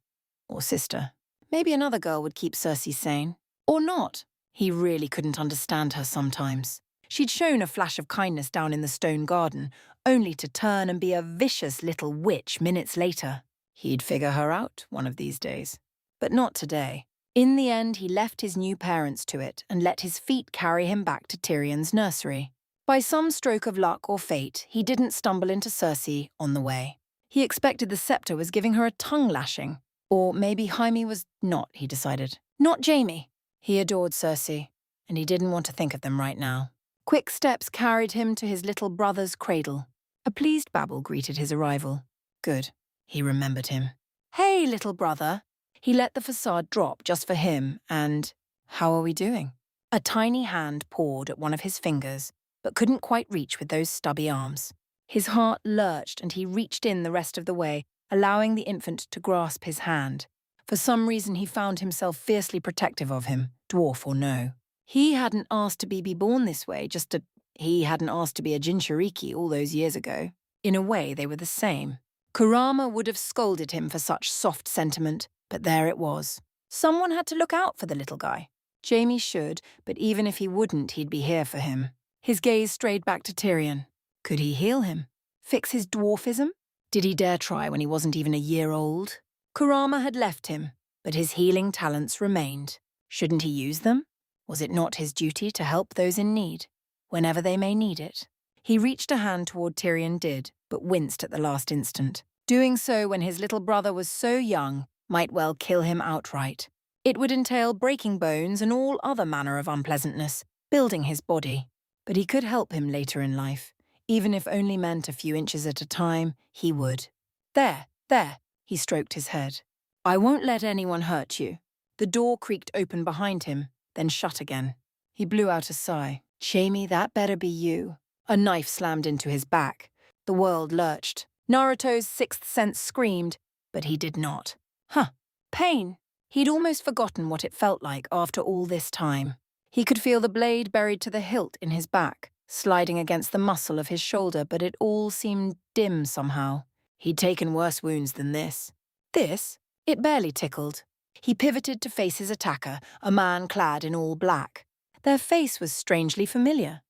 or sister. Maybe another girl would keep Cersei sane. Or not. He really couldn't understand her sometimes. She'd shown a flash of kindness down in the stone garden, only to turn and be a vicious little witch minutes later. He'd figure her out one of these days. But not today. In the end, he left his new parents to it and let his feet carry him back to Tyrion's nursery. By some stroke of luck or fate, he didn't stumble into Cersei on the way. He expected the scepter was giving her a tongue lashing. Or maybe Jaime was not, he decided. Not Jaime. He adored Cersei, and he didn't want to think of them right now. Quick steps carried him to his little brother's cradle. A pleased babble greeted his arrival. Good. He remembered him. Hey, little brother. He let the facade drop just for him, and how are we doing? A tiny hand pawed at one of his fingers, but couldn't quite reach with those stubby arms. His heart lurched and he reached in the rest of the way, allowing the infant to grasp his hand. For some reason he found himself fiercely protective of him, dwarf or no. He hadn't asked to be born this way, he hadn't asked to be a Jinchuriki all those years ago. In a way, they were the same. Kurama would have scolded him for such soft sentiment, but there it was. Someone had to look out for the little guy. Jaime should, but even if he wouldn't, he'd be here for him. His gaze strayed back to Tyrion. Could he heal him? Fix his dwarfism? Did he dare try when he wasn't even a year old? Kurama had left him, but his healing talents remained. Shouldn't he use them? Was it not his duty to help those in need, whenever they may need it? He reached a hand toward Tyrion did, but winced at the last instant. Doing so when his little brother was so young might well kill him outright. It would entail breaking bones and all other manner of unpleasantness, building his body. But he could help him later in life. Even if only meant a few inches at a time, he would. There, he stroked his head. I won't let anyone hurt you. The door creaked open behind him, then shut again. He blew out a sigh. Jaime, that better be you. A knife slammed into his back. The world lurched. Naruto's sixth sense screamed, but he did not. Pain. He'd almost forgotten what it felt like after all this time. He could feel the blade buried to the hilt in his back, sliding against the muscle of his shoulder, but it all seemed dim somehow. He'd taken worse wounds than this. This? It barely tickled. He pivoted to face his attacker, a man clad in all black. Their face was strangely familiar.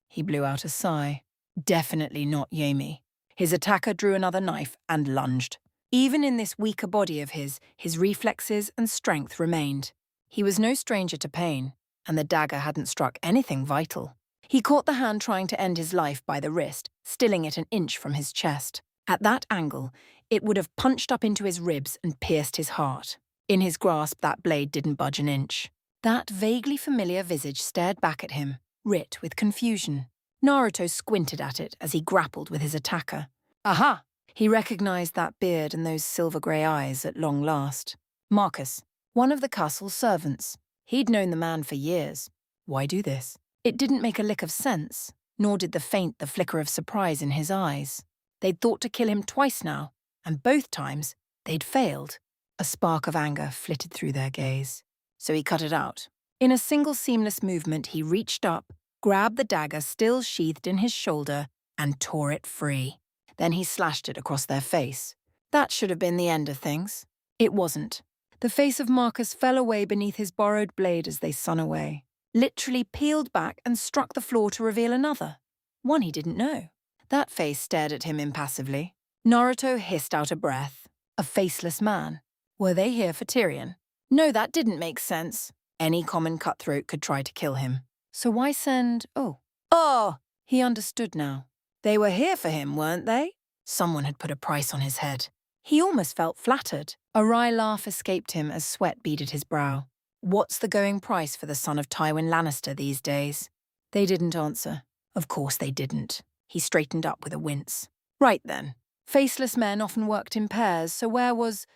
He blew out a sigh. Definitely not Yami. His attacker drew another knife and lunged. Even in this weaker body of his reflexes and strength remained. He was no stranger to pain, and the dagger hadn't struck anything vital. He caught the hand trying to end his life by the wrist, stilling it an inch from his chest. At that angle, it would have punched up into his ribs and pierced his heart. In his grasp, that blade didn't budge an inch. That vaguely familiar visage stared back at him, writ with confusion. Naruto squinted at it as he grappled with his attacker. Aha! He recognized that beard and those silver-grey eyes at long last. Marcus, one of the castle's servants. He'd known the man for years. Why do this? It didn't make a lick of sense, nor did the flicker of surprise in his eyes. They'd thought to kill him twice now, and both times they'd failed. A spark of anger flitted through their gaze. So he cut it out. In a single seamless movement, he reached up, grabbed the dagger still sheathed in his shoulder, and tore it free. Then he slashed it across their face. That should have been the end of things. It wasn't. The face of Marcus fell away beneath his borrowed blade as they spun away, literally peeled back and struck the floor to reveal another. One he didn't know. That face stared at him impassively. Naruto hissed out a breath. A faceless man. Were they here for Tyrion? No, that didn't make sense. Any common cutthroat could try to kill him. So why send... Oh! He understood now. They were here for him, weren't they? Someone had put a price on his head. He almost felt flattered. A wry laugh escaped him as sweat beaded his brow. What's the going price for the son of Tywin Lannister these days? They didn't answer. Of course they didn't. He straightened up with a wince. Right then. Faceless men often worked in pairs, so where was...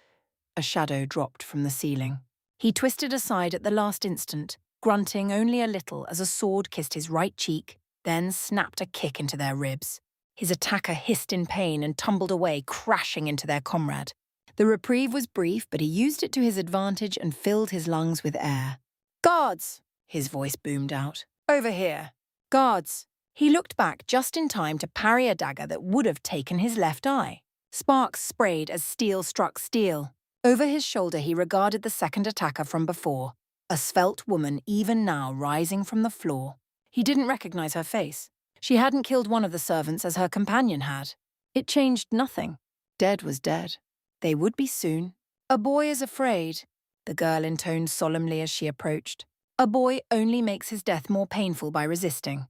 A shadow dropped from the ceiling. He twisted aside at the last instant, grunting only a little as a sword kissed his right cheek, then snapped a kick into their ribs. His attacker hissed in pain and tumbled away, crashing into their comrade. The reprieve was brief, but he used it to his advantage and filled his lungs with air. Guards! His voice boomed out. Over here. Guards! He looked back just in time to parry a dagger that would have taken his left eye. Sparks sprayed as steel struck steel. Over his shoulder he regarded the second attacker from before, a svelte woman even now rising from the floor. He didn't recognize her face. She hadn't killed one of the servants as her companion had. It changed nothing. Dead was dead. They would be soon. A boy is afraid, the girl intoned solemnly as she approached. A boy only makes his death more painful by resisting.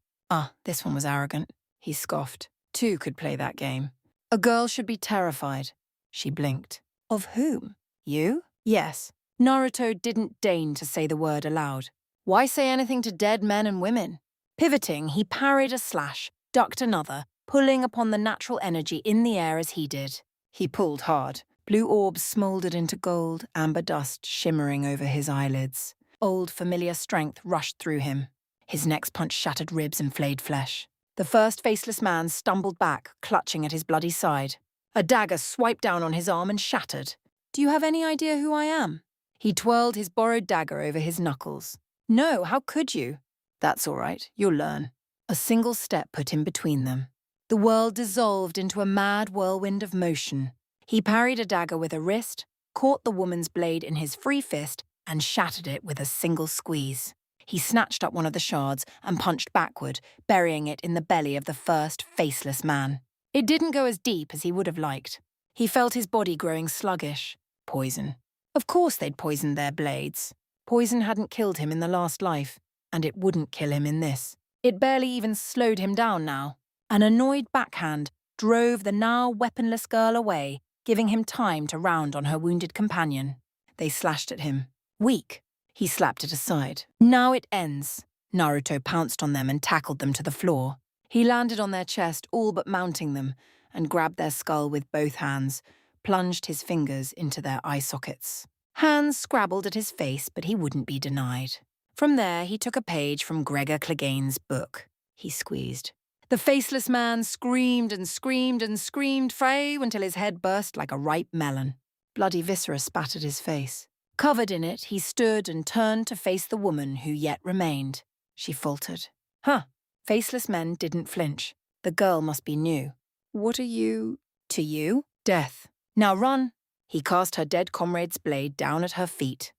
This one was arrogant. He scoffed. Two could play that game. A girl should be terrified. She blinked. Of whom? You? Yes. Naruto didn't deign to say the word aloud. Why say anything to dead men and women? Pivoting, he parried a slash, ducked another, pulling upon the natural energy in the air as he did. He pulled hard. Blue orbs smoldered into gold, amber dust shimmering over his eyelids. Old familiar strength rushed through him. His next punch shattered ribs and flayed flesh. The first faceless man stumbled back, clutching at his bloody side. A dagger swiped down on his arm and shattered. Do you have any idea who I am? He twirled his borrowed dagger over his knuckles. No, how could you? That's all right, you'll learn. A single step put him between them. The world dissolved into a mad whirlwind of motion. He parried a dagger with a wrist, caught the woman's blade in his free fist, and shattered it with a single squeeze. He snatched up one of the shards and punched backward, burying it in the belly of the first faceless man. It didn't go as deep as he would have liked. He felt his body growing sluggish. Poison. Of course they'd poisoned their blades. Poison hadn't killed him in the last life, and it wouldn't kill him in this. It barely even slowed him down now. An annoyed backhand drove the now weaponless girl away, giving him time to round on her wounded companion. They slashed at him. Weak. He slapped it aside. Now it ends. Naruto pounced on them and tackled them to the floor. He landed on their chest, all but mounting them, and grabbed their skull with both hands, plunged his fingers into their eye sockets. Hands scrabbled at his face, but he wouldn't be denied. From there, he took a page from Gregor Clegane's book. He squeezed. The faceless man screamed and screamed and screamed Frey until his head burst like a ripe melon. Bloody viscera spattered his face. Covered in it, he stood and turned to face the woman who yet remained. She faltered. Faceless men didn't flinch. The girl must be new. What are you? To you? Death. Now run. He cast her dead comrade's blade down at her feet.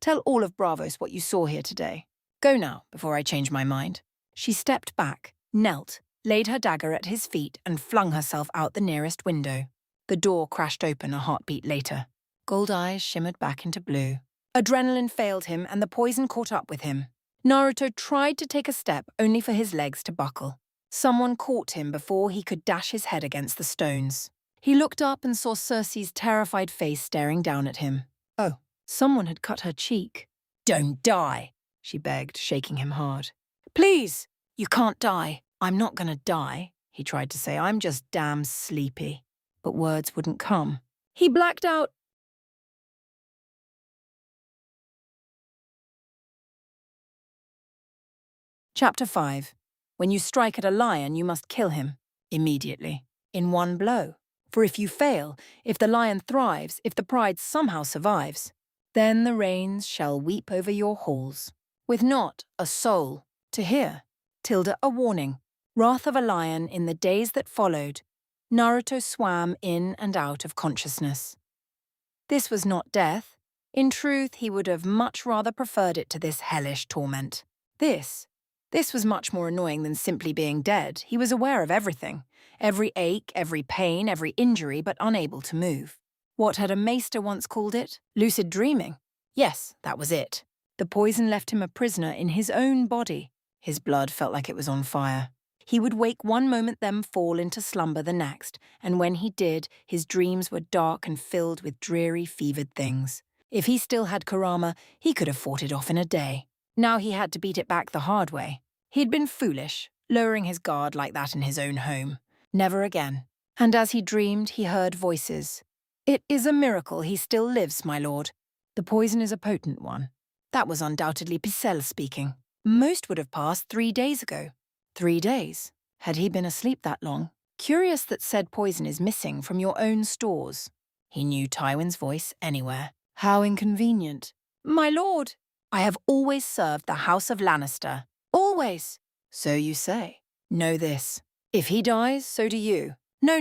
"Tell all of Bravos what you saw here today. Go now, before I change my mind." She stepped back, knelt, laid her dagger at his feet and flung herself out the nearest window. The door crashed open a heartbeat later. Gold eyes shimmered back into blue. Adrenaline failed him and the poison caught up with him. Naruto tried to take a step only for his legs to buckle. Someone caught him before he could dash his head against the stones. He looked up and saw Circe's terrified face staring down at him. Oh, someone had cut her cheek. "Don't die," she begged, shaking him hard. "Please!" "You can't die." "I'm not gonna die," he tried to say. "I'm just damn sleepy." But words wouldn't come. He blacked out. Chapter 5. When you strike at a lion, you must kill him. Immediately. In one blow. For if you fail, if the lion thrives, if the pride somehow survives, then the rains shall weep over your halls. With not a soul to hear. Tilda a warning. Wrath of a lion in the days that followed. Naruto swam in and out of consciousness. This was not death. In truth, he would have much rather preferred it to this hellish torment. This was much more annoying than simply being dead. He was aware of everything. Every ache, every pain, every injury, but unable to move. What had a maester once called it? Lucid dreaming. Yes, that was it. The poison left him a prisoner in his own body. His blood felt like it was on fire. He would wake one moment, then fall into slumber the next, and when he did, his dreams were dark and filled with dreary, fevered things. If he still had Kurama, he could have fought it off in a day. Now he had to beat it back the hard way. He'd been foolish, lowering his guard like that in his own home. Never again. And as he dreamed, he heard voices. "It is a miracle he still lives, my lord. The poison is a potent one." That was undoubtedly Picel speaking. Most would have passed 3 days ago. 3 days? Had he been asleep that long? Curious that said poison is missing from your own stores. He knew Tywin's voice anywhere. How inconvenient. "My lord, I have always served the House of Lannister. Always." "So you say. Know this. If he dies, so do you." No.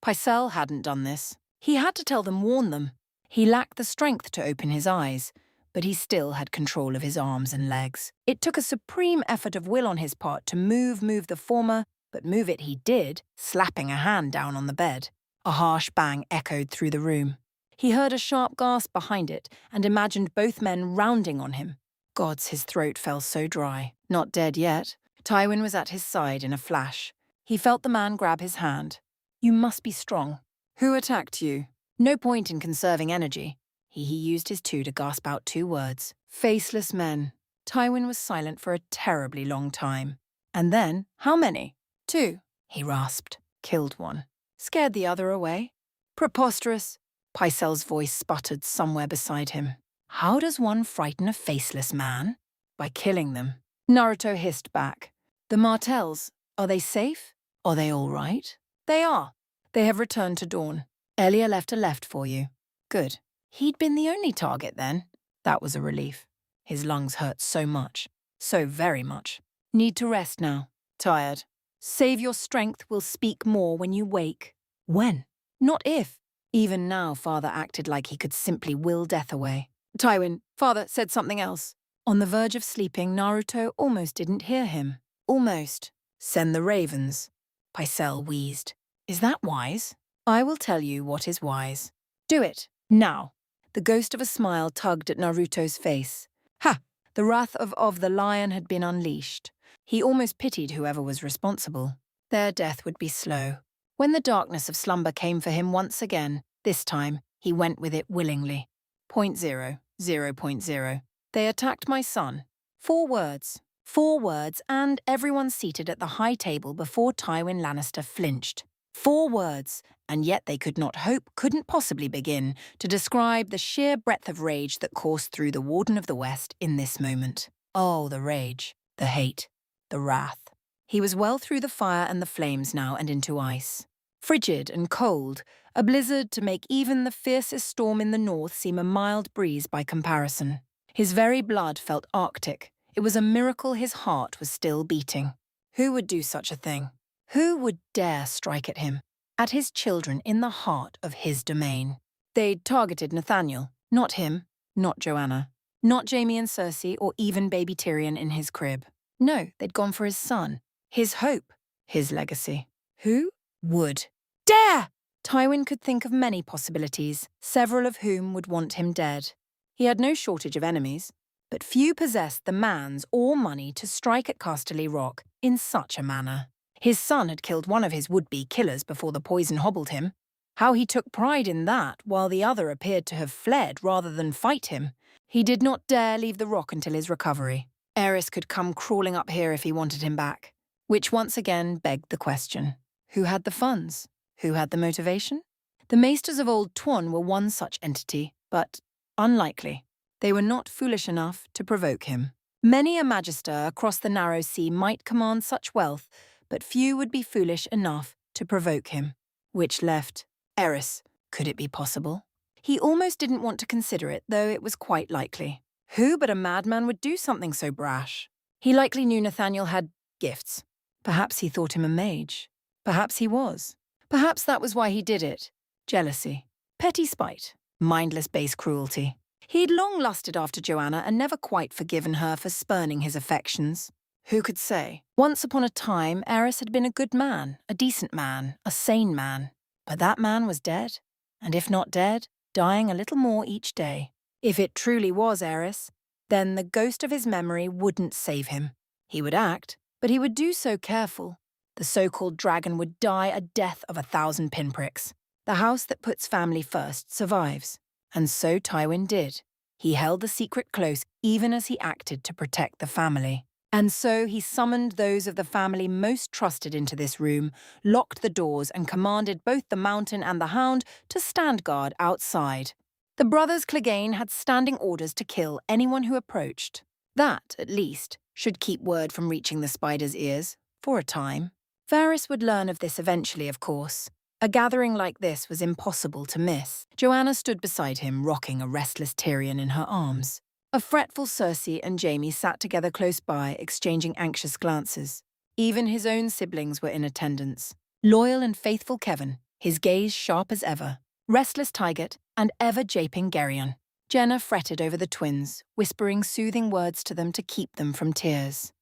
Pycelle hadn't done this. He had to tell them, warn them. He lacked the strength to open his eyes, but he still had control of his arms and legs. It took a supreme effort of will on his part to move the former, but move it he did, slapping a hand down on the bed. A harsh bang echoed through the room. He heard a sharp gasp behind it and imagined both men rounding on him. Gods, his throat fell so dry. Not dead yet. Tywin was at his side in a flash. He felt the man grab his hand. "You must be strong." "Who attacked you?" No point in conserving energy. He used his two to gasp out 2 words. "Faceless men." Tywin was silent for a terribly long time. "And then, how many?" "2, he rasped. "Killed one. Scared the other away." "Preposterous." Pycelle's voice sputtered somewhere beside him. "How does one frighten a faceless man?" "By killing them." Naruto hissed back. "The Martells, are they safe? Are they all right?" "They are. They have returned to Dawn. Elia left a left for you." "Good. He'd been the only target then." That was a relief. His lungs hurt so much. So very much. "Need to rest now. Tired. Save your strength will speak more when you wake." When? Not if. Even now, Father acted like he could simply will death away. "Tywin, Father said something else." On the verge of sleeping, Naruto almost didn't hear him. Almost. "Send the ravens." Pycelle wheezed. "Is that wise?" "I will tell you what is wise." "Do it. Now." The ghost of a smile tugged at Naruto's face. Ha! The wrath of the lion had been unleashed. He almost pitied whoever was responsible. Their death would be slow. When the darkness of slumber came for him once again, this time he went with it willingly. 0.0. They attacked my son. 4 words. 4 words, and everyone seated at the high table before Tywin Lannister flinched. 4 words, and yet they could not hope, couldn't possibly begin, to describe the sheer breadth of rage that coursed through the Warden of the West in this moment. Oh, the rage, the hate, the wrath. He was well through the fire and the flames now and into ice. Frigid and cold, a blizzard to make even the fiercest storm in the north seem a mild breeze by comparison. His very blood felt arctic. It was a miracle his heart was still beating. Who would do such a thing? Who would dare strike at him? At his children in the heart of his domain? They'd targeted Nathaniel, not him, not Joanna, not Jaime and Cersei, or even baby Tyrion in his crib. No, they'd gone for his son, his hope, his legacy. Who would dare? Tywin could think of many possibilities, several of whom would want him dead. He had no shortage of enemies, but few possessed the man's or money to strike at Casterly Rock in such a manner. His son had killed one of his would-be killers before the poison hobbled him. How he took pride in that, while the other appeared to have fled rather than fight him. He did not dare leave the rock until his recovery. Aerys could come crawling up here if he wanted him back, which once again begged the question. Who had the funds? Who had the motivation? The maesters of Old Tuon were one such entity, but unlikely. They were not foolish enough to provoke him. Many a magister across the narrow sea might command such wealth, but few would be foolish enough to provoke him. Which left Aerys. Could it be possible? He almost didn't want to consider it, though it was quite likely. Who but a madman would do something so brash? He likely knew Nathaniel had gifts. Perhaps he thought him a mage. Perhaps he was. Perhaps that was why he did it. Jealousy. Petty spite. Mindless base cruelty. He'd long lusted after Joanna and never quite forgiven her for spurning his affections. Who could say? Once upon a time, Aerys had been a good man, a decent man, a sane man. But that man was dead. And if not dead, dying a little more each day. If it truly was Aerys, then the ghost of his memory wouldn't save him. He would act, but he would do so careful. The so-called dragon would die a death of 1,000 pinpricks. The house that puts family first survives. And so Tywin did. He held the secret close even as he acted to protect the family. And so he summoned those of the family most trusted into this room, locked the doors and commanded both the Mountain and the Hound to stand guard outside. The brothers Clegane had standing orders to kill anyone who approached. That, at least, should keep word from reaching the spider's ears, for a time. Varys would learn of this eventually, of course. A gathering like this was impossible to miss. Joanna stood beside him, rocking a restless Tyrion in her arms. A fretful Cersei and Jaime sat together close by, exchanging anxious glances. Even his own siblings were in attendance. Loyal and faithful Kevan, his gaze sharp as ever. Restless Tygart, and ever-japing Geryon. Jenna fretted over the twins, whispering soothing words to them to keep them from tears.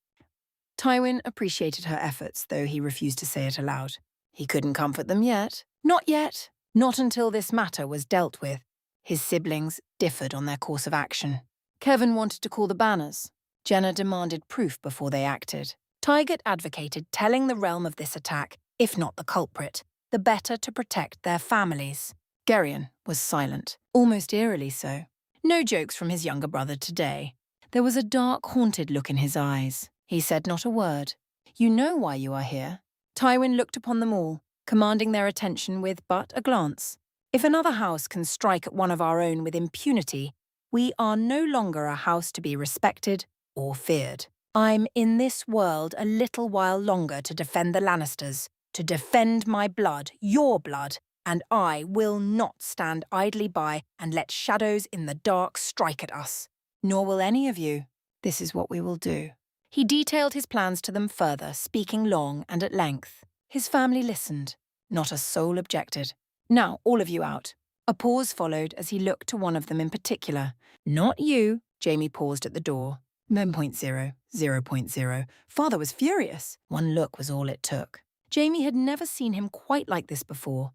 Tywin appreciated her efforts, though he refused to say it aloud. He couldn't comfort them yet. Not yet. Not until this matter was dealt with. His siblings differed on their course of action. Kevan wanted to call the banners. Jenna demanded proof before they acted. Tygart advocated telling the realm of this attack, if not the culprit, the better to protect their families. Geryon was silent, almost eerily so. No jokes from his younger brother today. There was a dark, haunted look in his eyes. He said not a word. You know why you are here. Tywin looked upon them all, commanding their attention with but a glance. If another house can strike at one of our own with impunity, we are no longer a house to be respected or feared. I'm in this world a little while longer to defend the Lannisters, to defend my blood, your blood, and I will not stand idly by and let shadows in the dark strike at us. Nor will any of you. This is what we will do. He detailed his plans to them further, speaking long and at length. His family listened. Not a soul objected. Now, all of you out. A pause followed as he looked to one of them in particular. Not you. Jaime paused at the door. 0.0, 0.0. Father was furious. One look was all it took. Jaime had never seen him quite like this before.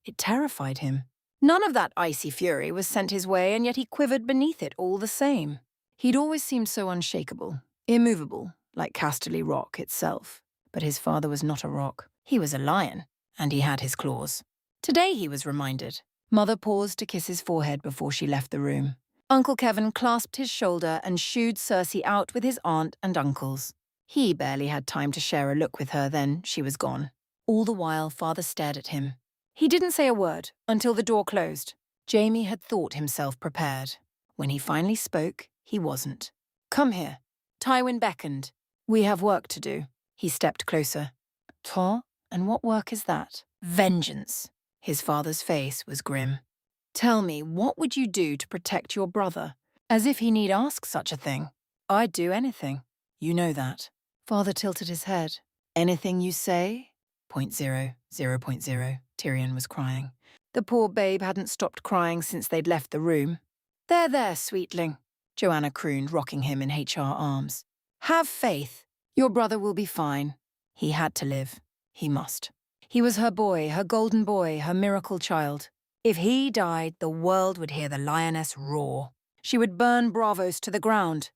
It terrified him. None of that icy fury was sent his way, and yet he quivered beneath it all the same. He'd always seemed so unshakable, immovable, like Casterly Rock itself. But his father was not a rock. He was a lion, and he had his claws. Today he was reminded. Mother paused to kiss his forehead before she left the room. Uncle Kevan clasped his shoulder and shooed Cersei out with his aunt and uncles. He barely had time to share a look with her, then she was gone. All the while, Father stared at him. He didn't say a word until the door closed. Jaime had thought himself prepared. When he finally spoke, he wasn't. Come here. Tywin beckoned. We have work to do. He stepped closer. Tor, and what work is that? Vengeance. His father's face was grim. Tell me, what would you do to protect your brother? As if he need ask such a thing. I'd do anything. You know that. Father tilted his head. Anything you say? 0.0, 0.0, Tyrion was crying. The poor babe hadn't stopped crying since they'd left the room. There, sweetling, Joanna crooned, rocking him in HR arms. Have faith. Your brother will be fine. He had to live. He must. He was her boy, her golden boy, her miracle child. If he died, the world would hear the lioness roar. She would burn Bravos to the ground.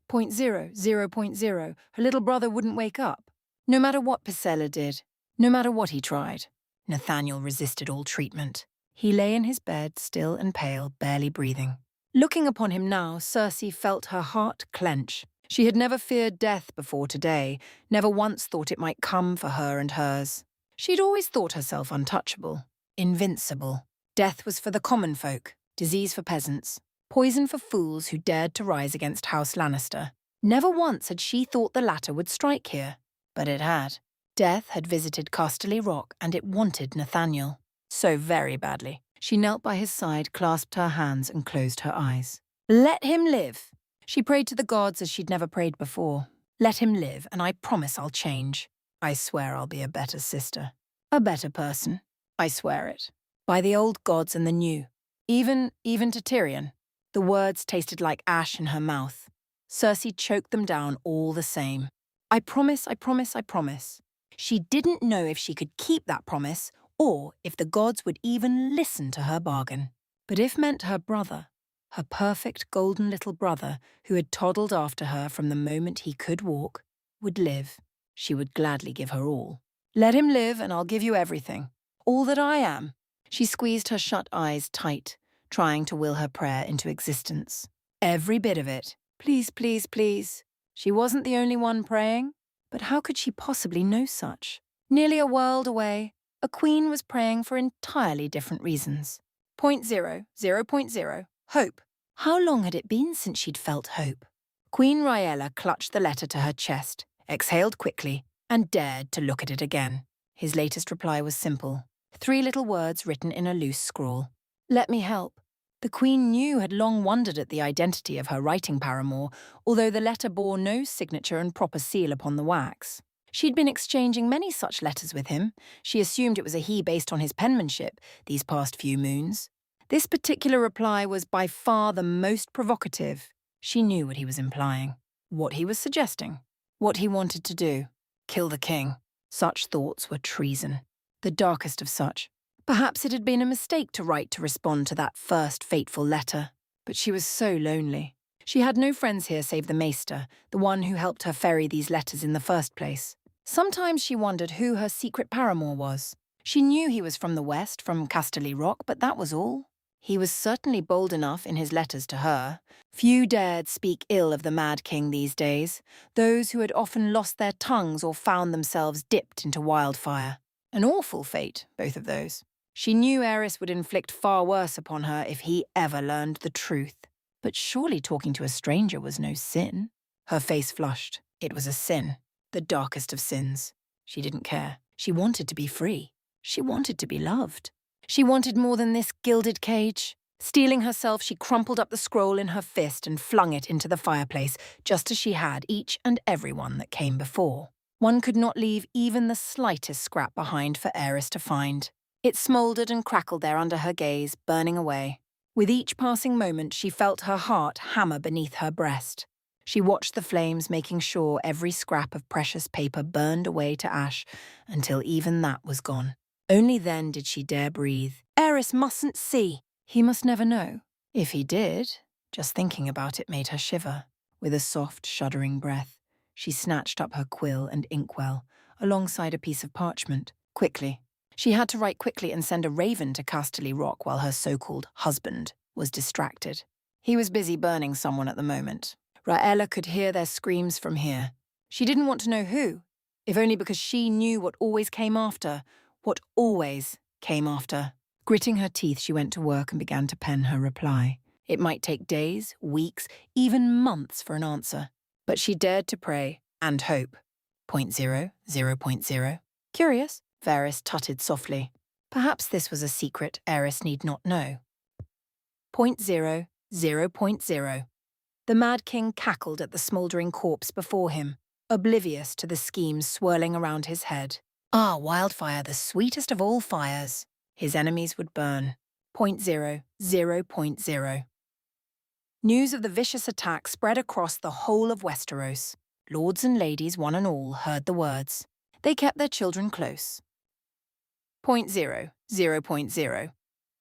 0.0, her little brother wouldn't wake up. No matter what Priscilla did, no matter what he tried. Nathaniel resisted all treatment. He lay in his bed, still and pale, barely breathing. Looking upon him now, Circe felt her heart clench. She had never feared death before today, never once thought it might come for her and hers. She'd always thought herself untouchable, invincible. Death was for the common folk, disease for peasants, poison for fools who dared to rise against House Lannister. Never once had she thought the latter would strike here, but it had. Death had visited Casterly Rock, and it wanted Nathaniel. So very badly. She knelt by his side, clasped her hands, and closed her eyes. Let him live. She prayed to the gods as she'd never prayed before. Let him live, and I promise I'll change. I swear I'll be a better sister. A better person. I swear it. By the old gods and the new. Even to Tyrion. The words tasted like ash in her mouth. Circe choked them down all the same. I promise, I promise, I promise. She didn't know if she could keep that promise or if the gods would even listen to her bargain. But if meant her brother, her perfect golden little brother who had toddled after her from the moment he could walk, would live, she would gladly give her all. Let him live and I'll give you everything. All that I am. She squeezed her shut eyes tight, trying to will her prayer into existence. Every bit of it. Please, please, please. She wasn't the only one praying. But how could she possibly know such? Nearly a world away, a queen was praying for entirely different reasons. 0.0, hope. How long had it been since she'd felt hope? Queen Rhaella clutched the letter to her chest, exhaled quickly, and dared to look at it again. His latest reply was simple. 3 little words written in a loose scrawl. Let me help. The Queen knew had long wondered at the identity of her writing paramour, although the letter bore no signature and proper seal upon the wax. She'd been exchanging many such letters with him. She assumed it was a he based on his penmanship these past few moons. This particular reply was by far the most provocative. She knew what he was implying, what he was suggesting, what he wanted to do. Kill the king. Such thoughts were treason, the darkest of such. Perhaps it had been a mistake to write to respond to that first fateful letter. But she was so lonely. She had no friends here save the maester, the one who helped her ferry these letters in the first place. Sometimes she wondered who her secret paramour was. She knew he was from the west, from Casterly Rock, but that was all. He was certainly bold enough in his letters to her. Few dared speak ill of the Mad King these days, those who had often lost their tongues or found themselves dipped into wildfire. An awful fate, both of those. She knew Aerys would inflict far worse upon her if he ever learned the truth. But surely talking to a stranger was no sin. Her face flushed. It was a sin, the darkest of sins. She didn't care. She wanted to be free. She wanted to be loved. She wanted more than this gilded cage. Steeling herself, she crumpled up the scroll in her fist and flung it into the fireplace, just as she had each and every one that came before. One could not leave even the slightest scrap behind for Aerys to find. It smouldered and crackled there under her gaze, burning away. With each passing moment, she felt her heart hammer beneath her breast. She watched the flames, making sure every scrap of precious paper burned away to ash until even that was gone. Only then did she dare breathe. Aerys mustn't see. He must never know. If he did, just thinking about it made her shiver. With a soft, shuddering breath, she snatched up her quill and inkwell, alongside a piece of parchment, quickly. She had to write quickly and send a raven to Casterly Rock while her so-called husband was distracted. He was busy burning someone at the moment. Rhaella could hear their screams from here. She didn't want to know who, if only because she knew what always came after. Gritting her teeth, she went to work and began to pen her reply. It might take days, weeks, even months for an answer. But she dared to pray and hope. 0.0. Curious? Varys tutted softly. Perhaps this was a secret Aerys need not know. 0.0. The Mad King cackled at the smouldering corpse before him, oblivious to the schemes swirling around his head. Ah, wildfire, the sweetest of all fires. His enemies would burn. 0.0. News of the vicious attack spread across the whole of Westeros. Lords and ladies, one and all, heard the words. They kept their children close. 0.0.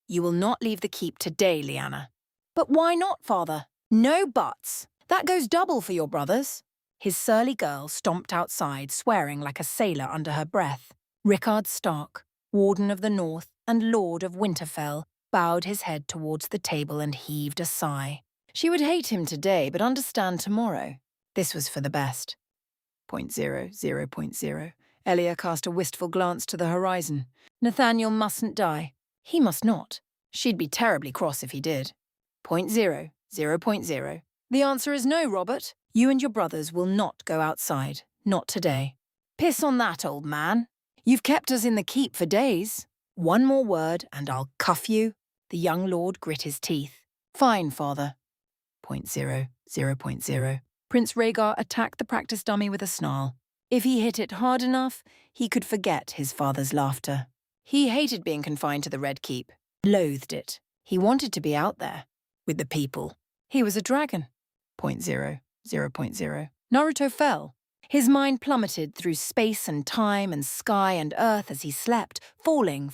You will not leave the keep today, Lyanna. But why not, father? No buts. That goes double for your brothers. His surly girl stomped outside, swearing like a sailor under her breath. Rickard Stark, Warden of the North and Lord of Winterfell, bowed his head towards the table and heaved a sigh. She would hate him today, but understand tomorrow. This was for the best. 0.0. Elia cast a wistful glance to the horizon. Nathaniel mustn't die. He must not. She'd be terribly cross if he did. 0.0. The answer is no, Robert. You and your brothers will not go outside. Not today. Piss on that, old man. You've kept us in the keep for days. One more word and I'll cuff you. The young lord grit his teeth. Fine, father. 0.0. Prince Rhaegar attacked the practice dummy with a snarl. If he hit it hard enough, he could forget his father's laughter. He hated being confined to the Red Keep. Loathed it. He wanted to be out there. With the people. He was a dragon. 0.0. Naruto fell. His mind plummeted through space and time and sky and earth as he slept, falling.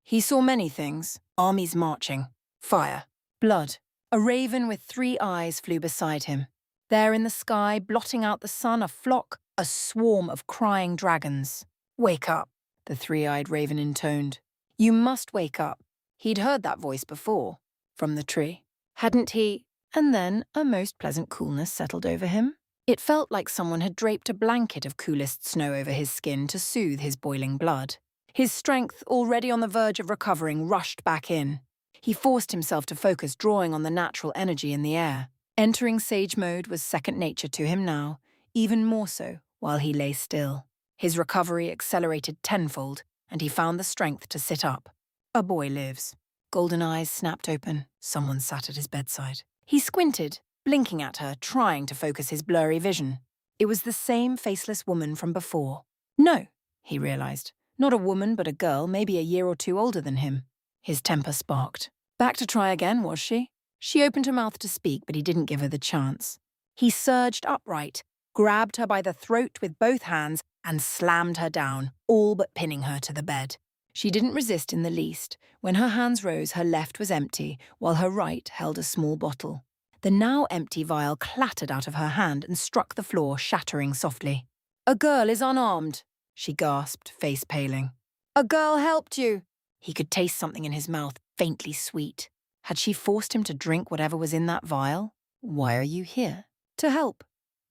He saw many things. Armies marching. Fire. Blood. A raven with 3 eyes flew beside him. There in the sky, blotting out the sun, a swarm of crying dragons. Wake up, the 3-eyed raven intoned. You must wake up. He'd heard that voice before, from the tree. Hadn't he? And then a most pleasant coolness settled over him. It felt like someone had draped a blanket of coolest snow over his skin to soothe his boiling blood. His strength, already on the verge of recovering, rushed back in. He forced himself to focus, drawing on the natural energy in the air. Entering sage mode was second nature to him now, even more so while he lay still. His recovery accelerated tenfold, and he found the strength to sit up. A boy lives. Golden eyes snapped open. Someone sat at his bedside. He squinted, blinking at her, trying to focus his blurry vision. It was the same faceless woman from before. No, he realized. Not a woman, but a girl, maybe a year or 2 older than him. His temper sparked. Back to try again, was she? She opened her mouth to speak, but he didn't give her the chance. He surged upright, grabbed her by the throat with both hands, and slammed her down, all but pinning her to the bed. She didn't resist in the least. When her hands rose, her left was empty, while her right held a small bottle. The now empty vial clattered out of her hand and struck the floor, shattering softly. "A girl is unarmed," she gasped, face paling. "A girl helped you." He could taste something in his mouth, faintly sweet. Had she forced him to drink whatever was in that vial? "Why are you here?" "To help."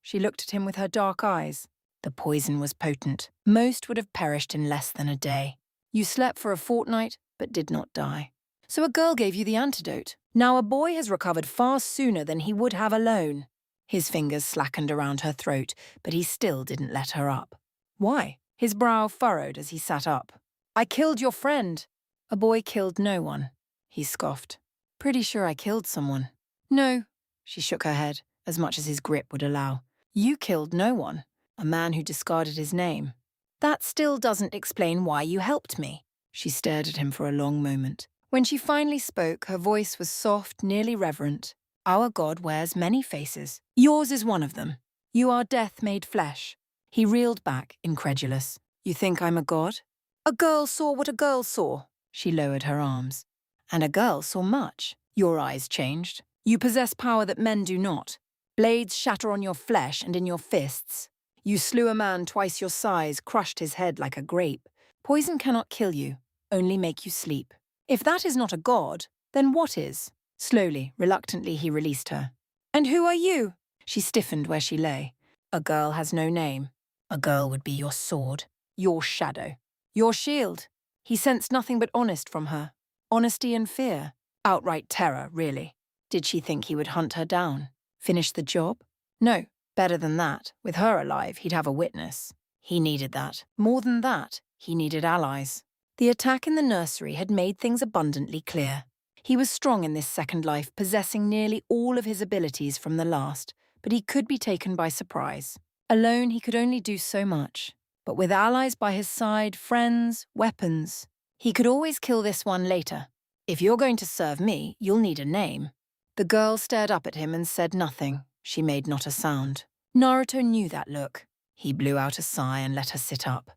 She looked at him with her dark eyes. The poison was potent. Most would have perished in less than a day. You slept for a fortnight, but did not die. So a girl gave you the antidote. Now a boy has recovered far sooner than he would have alone. His fingers slackened around her throat, but he still didn't let her up. Why? His brow furrowed as he sat up. "I killed your friend." "A boy killed no one," he scoffed. "Pretty sure I killed someone." "No," she shook her head, as much as his grip would allow. "You killed no one. A man who discarded his name. That still doesn't explain why you helped me." She stared at him for a long moment. When she finally spoke, her voice was soft, nearly reverent. "Our God wears many faces. Yours is one of them. You are death made flesh." He reeled back, incredulous. "You think I'm a god?" "A girl saw what a girl saw." She lowered her arms. "And a girl saw much. Your eyes changed. You possess power that men do not. Blades shatter on your flesh and in your fists. You slew a man twice your size, crushed his head like a grape. Poison cannot kill you, only make you sleep. If that is not a god, then what is?" Slowly, reluctantly, he released her. "And who are you?" She stiffened where she lay. "A girl has no name. A girl would be your sword, your shadow, your shield." He sensed nothing but honest from her. Honesty and fear. Outright terror, really. Did she think he would hunt her down? Finish the job? No. Better than that. With her alive, he'd have a witness. He needed that. More than that, he needed allies. The attack in the nursery had made things abundantly clear. He was strong in this second life, possessing nearly all of his abilities from the last, but he could be taken by surprise. Alone, he could only do so much. But with allies by his side, friends, weapons, He could always kill this one later. If you're going to serve me, you'll need a name. The girl stared up at him and said nothing. She made not a sound. Naruto knew that look. He blew out a sigh and let her sit up.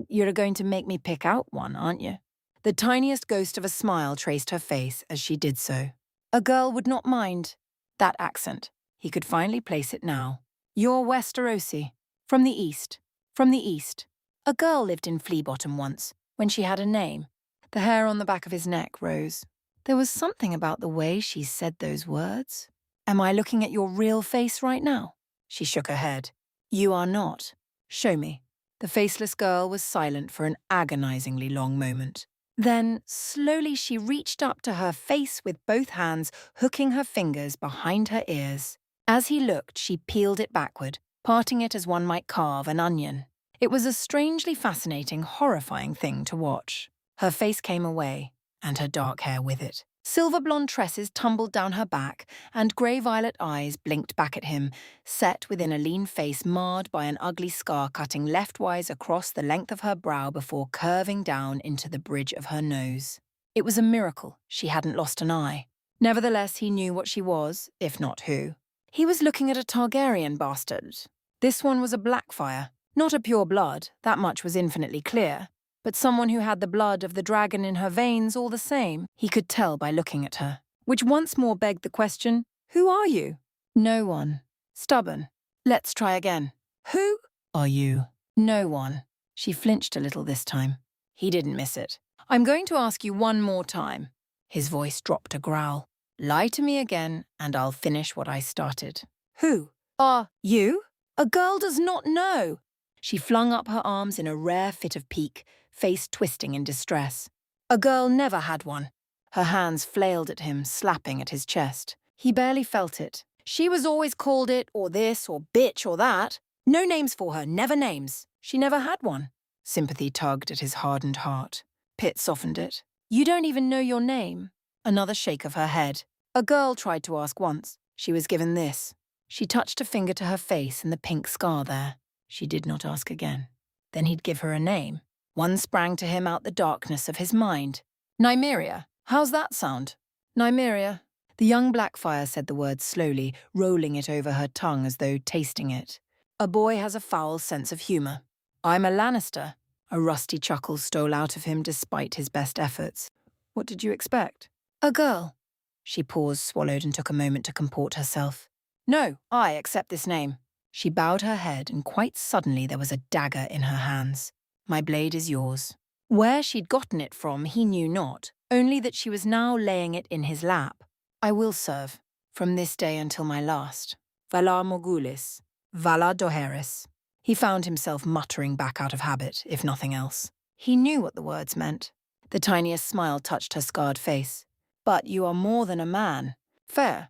You're going to make me pick out one, aren't you? The tiniest ghost of a smile traced her face as she did so. A girl would not mind. That accent. He could finally place it now. You're Westerosi. From the east. From the east. A girl lived in Flea Bottom once, when she had a name. The hair on the back of his neck rose. There was something about the way she said those words. Am I looking at your real face right now? She shook her head. You are not. Show me. The faceless girl was silent for an agonizingly long moment. Then, slowly she reached up to her face with both hands, hooking her fingers behind her ears. As he looked, she peeled it backward, parting it as one might carve an onion. It was a strangely fascinating, horrifying thing to watch. Her face came away, and her dark hair with it. Silver blonde tresses tumbled down her back, and grey-violet eyes blinked back at him, set within a lean face marred by an ugly scar cutting leftwise across the length of her brow before curving down into the bridge of her nose. It was a miracle she hadn't lost an eye. Nevertheless, he knew what she was, if not who. He was looking at a Targaryen bastard. This one was a Blackfire. Not a pure blood, that much was infinitely clear. But someone who had the blood of the dragon in her veins all the same, he could tell by looking at her. Which once more begged the question, who are you? No one. Stubborn. Let's try again. Who are you? No one. She flinched a little this time. He didn't miss it. I'm going to ask you one more time. His voice dropped a growl. Lie to me again, and I'll finish what I started. Who are you? A girl does not know. She flung up her arms in a rare fit of pique, face twisting in distress. A girl never had one. Her hands flailed at him, slapping at his chest. He barely felt it. She was always called it, or this, or bitch, or that. No names for her, never names. She never had one. Sympathy tugged at his hardened heart. Pitt softened it. You don't even know your name. Another shake of her head. A girl tried to ask once. She was given this. She touched a finger to her face and the pink scar there. She did not ask again. Then he'd give her a name. One sprang to him out the darkness of his mind. Nymeria. How's that sound? Nymeria. The young Blackfire said the word slowly, rolling it over her tongue as though tasting it. A boy has a foul sense of humour. I'm a Lannister. A rusty chuckle stole out of him despite his best efforts. What did you expect? A girl. She paused, swallowed, and took a moment to comport herself. No, I accept this name. She bowed her head, and quite suddenly there was a dagger in her hands. My blade is yours. Where she'd gotten it from, he knew not, only that she was now laying it in his lap. I will serve, from this day until my last. Valar Morghulis, Valar Dohaeris. He found himself muttering back out of habit, if nothing else. He knew what the words meant. The tiniest smile touched her scarred face. But you are more than a man. Fair.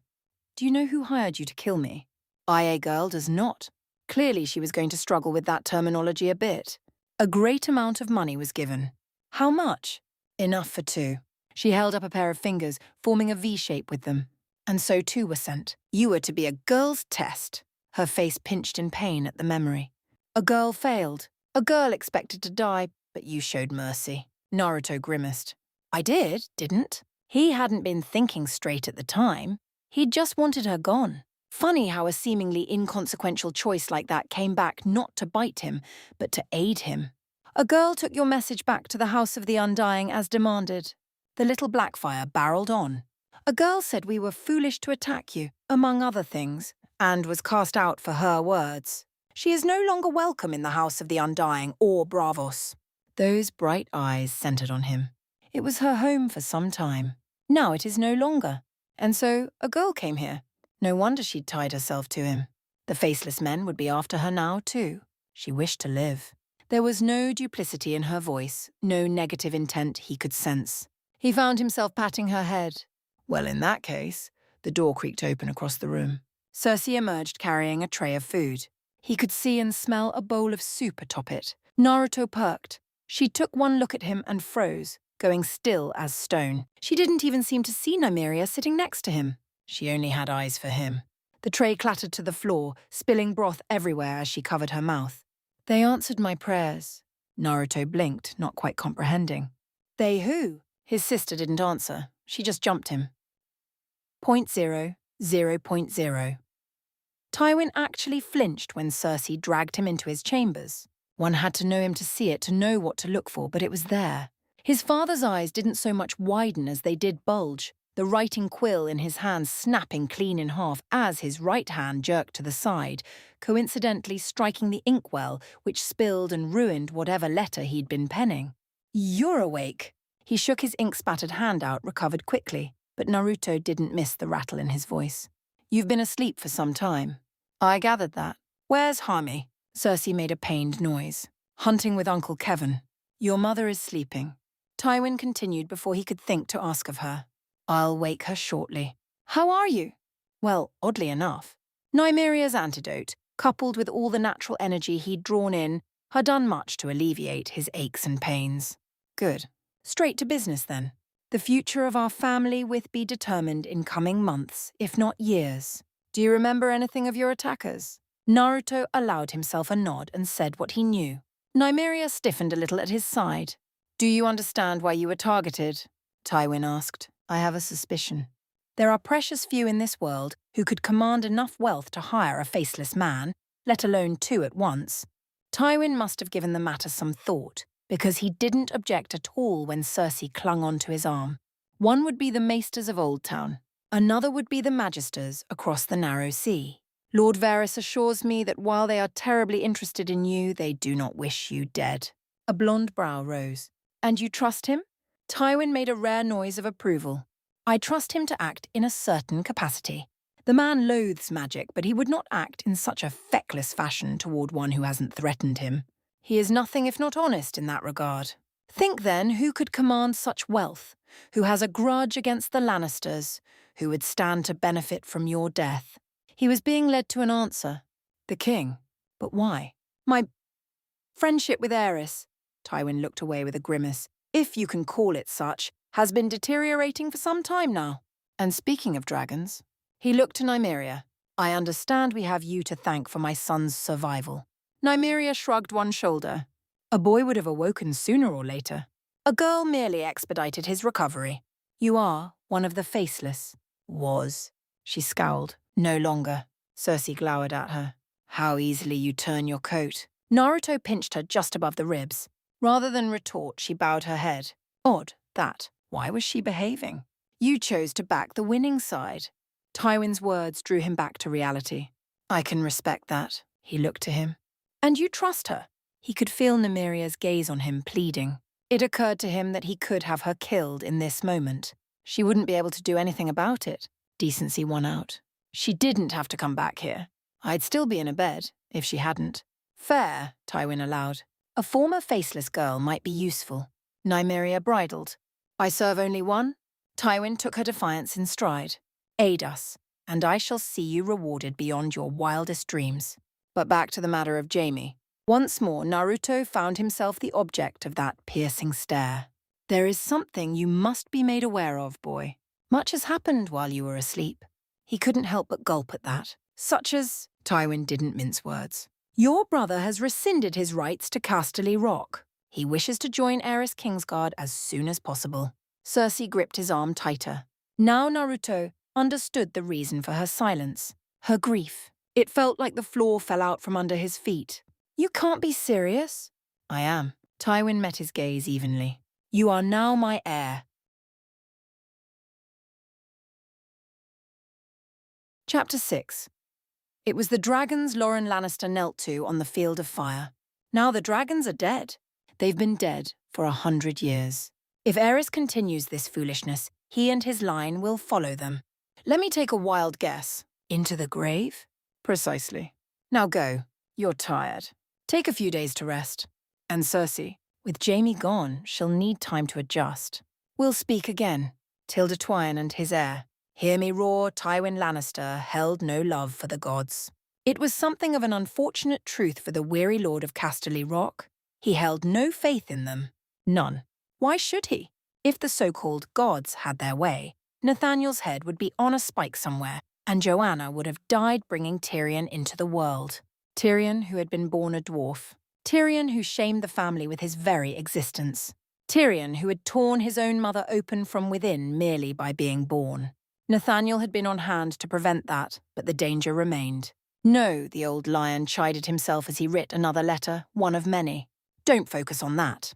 Do you know who hired you to kill me? IA girl does not. Clearly she was going to struggle with that terminology a bit. A great amount of money was given. How much? Enough for two. She held up a pair of fingers, forming a V shape with them. And so two were sent. You were to be a girl's test. Her face pinched in pain at the memory. A girl failed. A girl expected to die, but you showed mercy. Naruto grimaced. I didn't? He hadn't been thinking straight at the time. He'd just wanted her gone. Funny how a seemingly inconsequential choice like that came back not to bite him, but to aid him. A girl took your message back to the House of the Undying as demanded. The little Blackfire barreled on. A girl said we were foolish to attack you, among other things, and was cast out for her words. She is no longer welcome in the House of the Undying or Bravos. Those bright eyes centered on him. It was her home for some time. Now it is no longer. And so a girl came here. No wonder she'd tied herself to him. The faceless men would be after her now, too. She wished to live. There was no duplicity in her voice, no negative intent he could sense. He found himself patting her head. Well, in that case, the door creaked open across the room. Cersei emerged carrying a tray of food. He could see and smell a bowl of soup atop it. Naruto perked. She took one look at him and froze, going still as stone. She didn't even seem to see Nymeria sitting next to him. She only had eyes for him. The tray clattered to the floor, spilling broth everywhere as she covered her mouth. They answered my prayers. Naruto blinked, not quite comprehending. They who? His sister didn't answer. She just jumped him. 0.0. Tywin actually flinched when Cersei dragged him into his chambers. One had to know him to see it, to know what to look for, but it was there. His father's eyes didn't so much widen as they did bulge, the writing quill in his hand snapping clean in half as his right hand jerked to the side, coincidentally striking the inkwell, which spilled and ruined whatever letter he'd been penning. "You're awake." He shook his ink-spattered hand out, recovered quickly, but Naruto didn't miss the rattle in his voice. "You've been asleep for some time." "I gathered that. Where's Hami?" Cersei made a pained noise. "Hunting with Uncle Kevin. Your mother is sleeping." Tywin continued before he could think to ask of her. "I'll wake her shortly." "How are you?" Well, oddly enough, Nymeria's antidote, coupled with all the natural energy he'd drawn in, had done much to alleviate his aches and pains. Good. Straight to business, then. The future of our family with be determined in coming months, if not years. Do you remember anything of your attackers? Naruto allowed himself a nod and said what he knew. Nymeria stiffened a little at his side. "Do you understand why you were targeted?" Tywin asked. "I have a suspicion. There are precious few in this world who could command enough wealth to hire a faceless man, let alone two at once." Tywin must have given the matter some thought, because he didn't object at all when Cersei clung onto his arm. One would be the maesters of Old Town. Another would be the magisters across the narrow sea. "Lord Varys assures me that while they are terribly interested in you, they do not wish you dead." A blonde brow rose. "And you trust him?" Tywin made a rare noise of approval. "I trust him to act in a certain capacity. The man loathes magic, but he would not act in such a feckless fashion toward one who hasn't threatened him. He is nothing if not honest in that regard. Think then who could command such wealth, who has a grudge against the Lannisters, who would stand to benefit from your death." He was being led to an answer. "The king. But why?" "My friendship with Aerys," Tywin looked away with a grimace, "if you can call it such, has been deteriorating for some time now. And speaking of dragons," he looked to Nymeria, "I understand we have you to thank for my son's survival." Nymeria shrugged one shoulder. "A boy would have awoken sooner or later. A girl merely expedited his recovery. You are one of the faceless." "Was." She scowled. "No longer." Cersei glowered at her. "How easily you turn your coat." Naruto pinched her just above the ribs. Rather than retort, she bowed her head. Odd, that. Why was she behaving? "You chose to back the winning side." Tywin's words drew him back to reality. "I can respect that." He looked to him. "And you trust her?" He could feel Nymeria's gaze on him, pleading. It occurred to him that he could have her killed in this moment. She wouldn't be able to do anything about it. Decency won out. "She didn't have to come back here. I'd still be in a bed, if she hadn't." "Fair," Tywin allowed. "A former faceless girl might be useful." Nymeria bridled. "I serve only one?" Tywin took her defiance in stride. "Aid us, and I shall see you rewarded beyond your wildest dreams." But back to the matter of Jaime. Once more, Naruto found himself the object of that piercing stare. "There is something you must be made aware of, boy. Much has happened while you were asleep." He couldn't help but gulp at that. "Such as—" Tywin didn't mince words. "Your brother has rescinded his rights to Casterly Rock. He wishes to join Aerys Kingsguard as soon as possible." Cersei gripped his arm tighter. Now Naruto understood the reason for her silence. Her grief. It felt like the floor fell out from under his feet. "You can't be serious." "I am." Tywin met his gaze evenly. "You are now my heir." Chapter 6. It was the dragons Lauren Lannister knelt to on the field of fire. Now the dragons are dead. They've been dead for 100 years. If Aerys continues this foolishness, he and his line will follow them. Let me take a wild guess. Into the grave? Precisely. Now go. You're tired. Take a few days to rest. And Cersei, with Jaime gone, she'll need time to adjust. We'll speak again. Tilda Twine and his heir. Hear me roar, Tywin Lannister held no love for the gods. It was something of an unfortunate truth for the weary lord of Casterly Rock. He held no faith in them. None. Why should he? If the so-called gods had their way, Nathaniel's head would be on a spike somewhere, and Joanna would have died bringing Tyrion into the world. Tyrion, who had been born a dwarf. Tyrion, who shamed the family with his very existence. Tyrion, who had torn his own mother open from within merely by being born. Nathaniel had been on hand to prevent that, but the danger remained. No, the old lion chided himself as he writ another letter, one of many. Don't focus on that.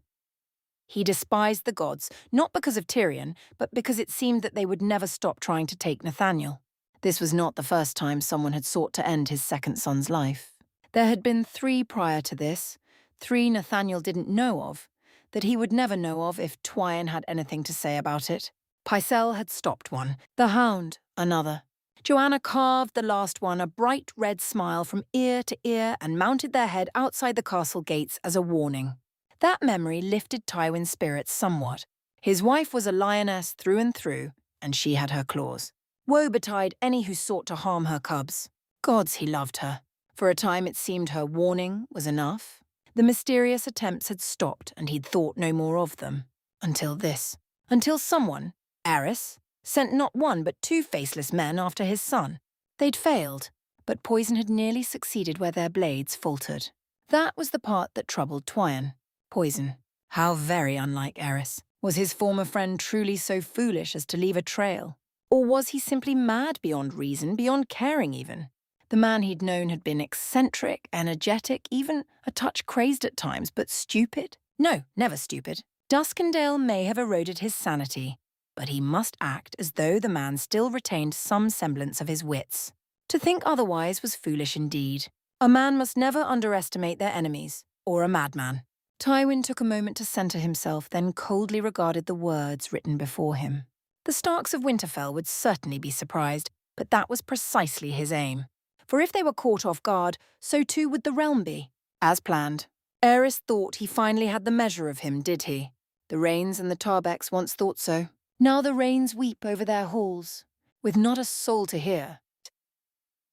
He despised the gods, not because of Tyrion, but because it seemed that they would never stop trying to take Nathaniel. This was not the first time someone had sought to end his second son's life. There had been 3 prior to this, 3 Nathaniel didn't know of, that he would never know of if Tywin had anything to say about it. Pycelle had stopped one, the Hound another. Joanna carved the last one a bright red smile from ear to ear and mounted their head outside the castle gates as a warning. That memory lifted Tywin's spirits somewhat. His wife was a lioness through and through, and she had her claws. Woe betide any who sought to harm her cubs. Gods, he loved her. For a time it seemed her warning was enough. The mysterious attempts had stopped and he'd thought no more of them. Until this. Until someone, Aerys, sent not 1 but 2 faceless men after his son. They'd failed, but poison had nearly succeeded where their blades faltered. That was the part that troubled Tywin. Poison. How very unlike Aerys. Was his former friend truly so foolish as to leave a trail? Or was he simply mad beyond reason, beyond caring even? The man he'd known had been eccentric, energetic, even a touch crazed at times, but stupid? No, never stupid. Duskendale may have eroded his sanity, but he must act as though the man still retained some semblance of his wits. To think otherwise was foolish indeed. A man must never underestimate their enemies, or a madman. Tywin took a moment to centre himself, then coldly regarded the words written before him. The Starks of Winterfell would certainly be surprised, but that was precisely his aim. For if they were caught off guard, so too would the realm be. As planned. Aerys thought he finally had the measure of him, did he? The Rains and the Tarbecks once thought so. Now the Rains weep over their halls, with not a soul to hear.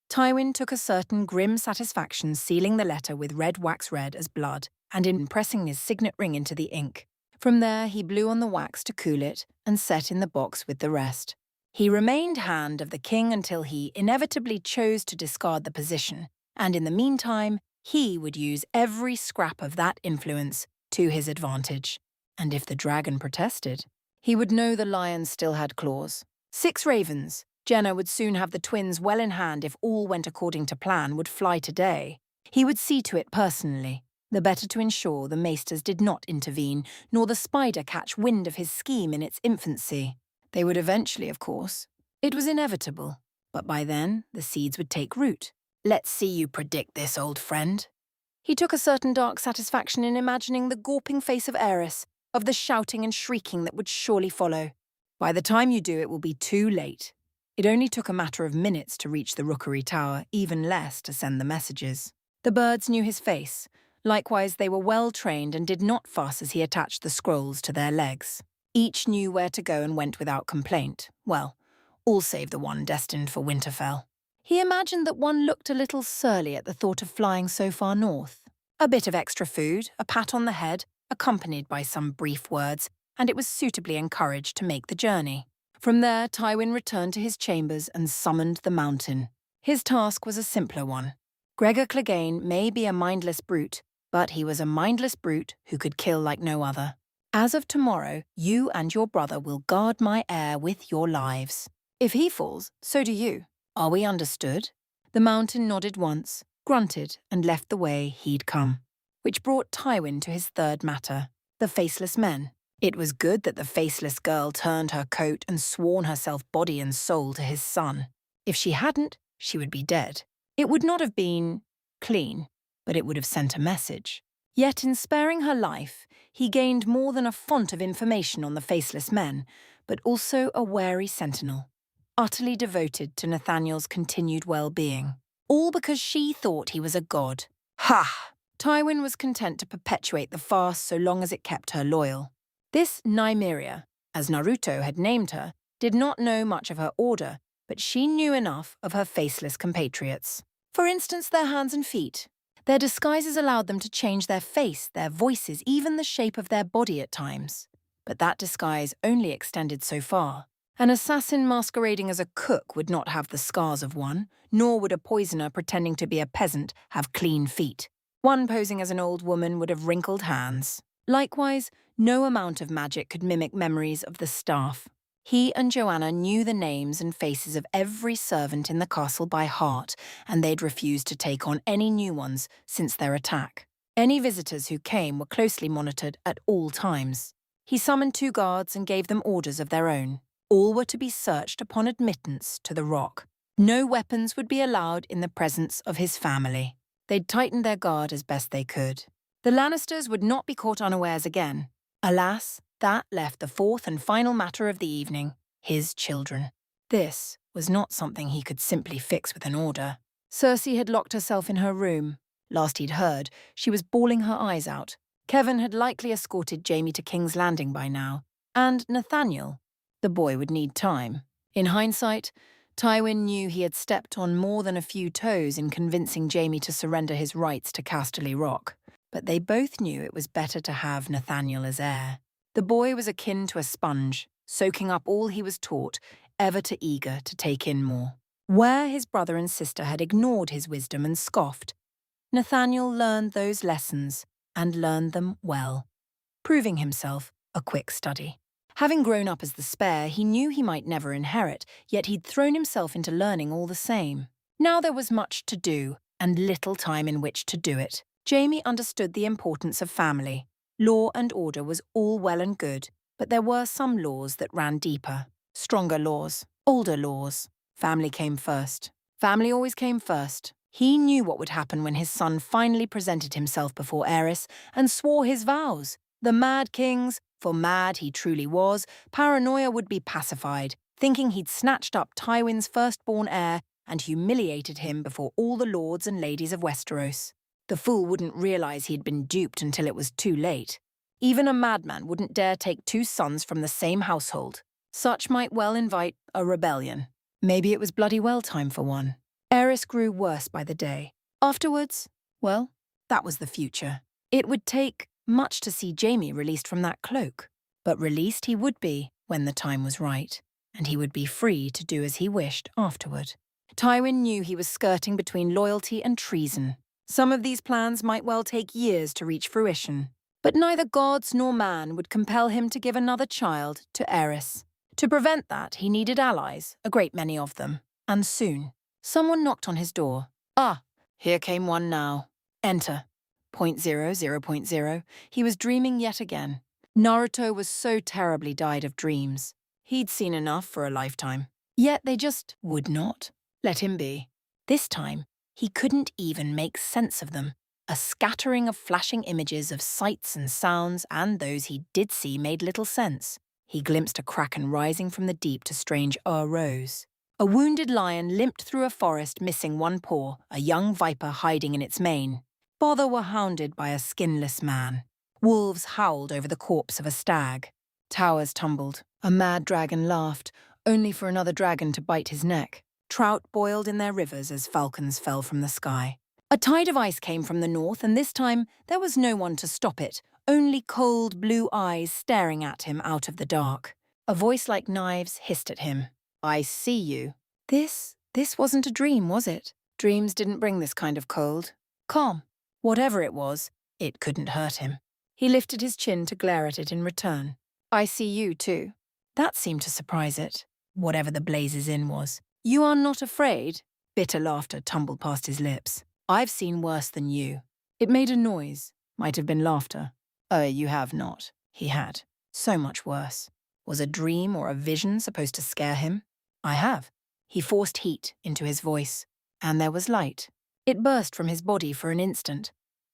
Tywin took a certain grim satisfaction sealing the letter with red wax red as blood, and in pressing his signet ring into the ink. From there he blew on the wax to cool it and set in the box with the rest. He remained hand of the king until he inevitably chose to discard the position, and in the meantime he would use every scrap of that influence to his advantage. And if the dragon protested, he would know the lion still had claws. 6 ravens, Jenna would soon have the twins well in hand if all went according to plan, would fly today. He would see to it personally, the better to ensure the maesters did not intervene, nor the spider catch wind of his scheme in its infancy. They would eventually, of course. It was inevitable, but by then the seeds would take root. Let's see you predict this, old friend. He took a certain dark satisfaction in imagining the gawping face of Aerys, of the shouting and shrieking that would surely follow. By the time you do, it will be too late. It only took a matter of minutes to reach the Rookery Tower, even less to send the messages. The birds knew his face. Likewise, they were well trained and did not fuss as he attached the scrolls to their legs. Each knew where to go and went without complaint. Well, all save the one destined for Winterfell. He imagined that one looked a little surly at the thought of flying so far north. A bit of extra food, a pat on the head, accompanied by some brief words, and it was suitably encouraged to make the journey. From there, Tywin returned to his chambers and summoned the mountain. His task was a simpler one. Gregor Clegane may be a mindless brute, but he was a mindless brute who could kill like no other. As of tomorrow, you and your brother will guard my heir with your lives. If he falls, so do you. Are we understood? The mountain nodded once, grunted, and left the way he'd come. Which brought Tywin to his third matter, the faceless men. It was good that the faceless girl turned her coat and sworn herself body and soul to his son. If she hadn't, she would be dead. It would not have been clean, but it would have sent a message. Yet in sparing her life, he gained more than a font of information on the faceless men, but also a wary sentinel, utterly devoted to Nathaniel's continued well-being. All because she thought he was a god. Ha! Tywin was content to perpetuate the farce so long as it kept her loyal. This Nymeria, as Naruto had named her, did not know much of her order, but she knew enough of her faceless compatriots. For instance, their hands and feet. Their disguises allowed them to change their face, their voices, even the shape of their body at times. But that disguise only extended so far. An assassin masquerading as a cook would not have the scars of one, nor would a poisoner pretending to be a peasant have clean feet. One posing as an old woman would have wrinkled hands. Likewise, no amount of magic could mimic memories of the staff. He and Joanna knew the names and faces of every servant in the castle by heart, and they'd refused to take on any new ones since their attack. Any visitors who came were closely monitored at all times. He summoned 2 guards and gave them orders of their own. All were to be searched upon admittance to the rock. No weapons would be allowed in the presence of his family. They'd tightened their guard as best they could. The Lannisters would not be caught unawares again. Alas, that left the 4th and final matter of the evening, his children. This was not something he could simply fix with an order. Cersei had locked herself in her room. Last he'd heard, she was bawling her eyes out. Kevin had likely escorted Jaime to King's Landing by now. And Nathaniel, the boy would need time. In hindsight, Tywin knew he had stepped on more than a few toes in convincing Jaime to surrender his rights to Casterly Rock. But they both knew it was better to have Nathaniel as heir. The boy was akin to a sponge, soaking up all he was taught, ever too eager to take in more. Where his brother and sister had ignored his wisdom and scoffed, Nathaniel learned those lessons, and learned them well, proving himself a quick study. Having grown up as the spare, he knew he might never inherit, yet he'd thrown himself into learning all the same. Now there was much to do, and little time in which to do it. Jaime understood the importance of family. Law and order was all well and good, but there were some laws that ran deeper. Stronger laws, older laws. Family came first. Family always came first. He knew what would happen when his son finally presented himself before Aerys and swore his vows. The Mad King's, for mad he truly was, paranoia would be pacified, thinking he'd snatched up Tywin's firstborn heir and humiliated him before all the lords and ladies of Westeros. The fool wouldn't realize he'd been duped until it was too late. Even a madman wouldn't dare take 2 sons from the same household. Such might well invite a rebellion. Maybe it was bloody well time for one. Aerys grew worse by the day. Afterwards, well, that was the future. It would take much to see Jaime released from that cloak. But released he would be when the time was right, and he would be free to do as he wished afterward. Tywin knew he was skirting between loyalty and treason. Some of these plans might well take years to reach fruition, but neither gods nor man would compel him to give another child to Aerys. To prevent that, he needed allies, a great many of them, and soon. Someone knocked on his door. Ah, here came one now. Enter. 0.0. He was dreaming yet again. Naruto was so terribly died of dreams. He'd seen enough for a lifetime. Yet they just would not let him be. This time, he couldn't even make sense of them. A scattering of flashing images of sights and sounds, and those he did see made little sense. He glimpsed a kraken rising from the deep to strange rows. A wounded lion limped through a forest missing one paw, a young viper hiding in its mane. Bother were hounded by a skinless man. Wolves howled over the corpse of a stag. Towers tumbled. A mad dragon laughed, only for another dragon to bite his neck. Trout boiled in their rivers as falcons fell from the sky. A tide of ice came from the north, and this time there was no one to stop it, only cold blue eyes staring at him out of the dark. A voice like knives hissed at him. I see you. This wasn't a dream, was it? Dreams didn't bring this kind of cold. Calm. Whatever it was, it couldn't hurt him. He lifted his chin to glare at it in return. I see you, too. That seemed to surprise it, whatever the blazes in was. You are not afraid? Bitter laughter tumbled past his lips. I've seen worse than you. It made a noise. Might have been laughter. You have not. He had. So much worse. Was a dream or a vision supposed to scare him? I have. He forced heat into his voice. And there was light. It burst from his body for an instant.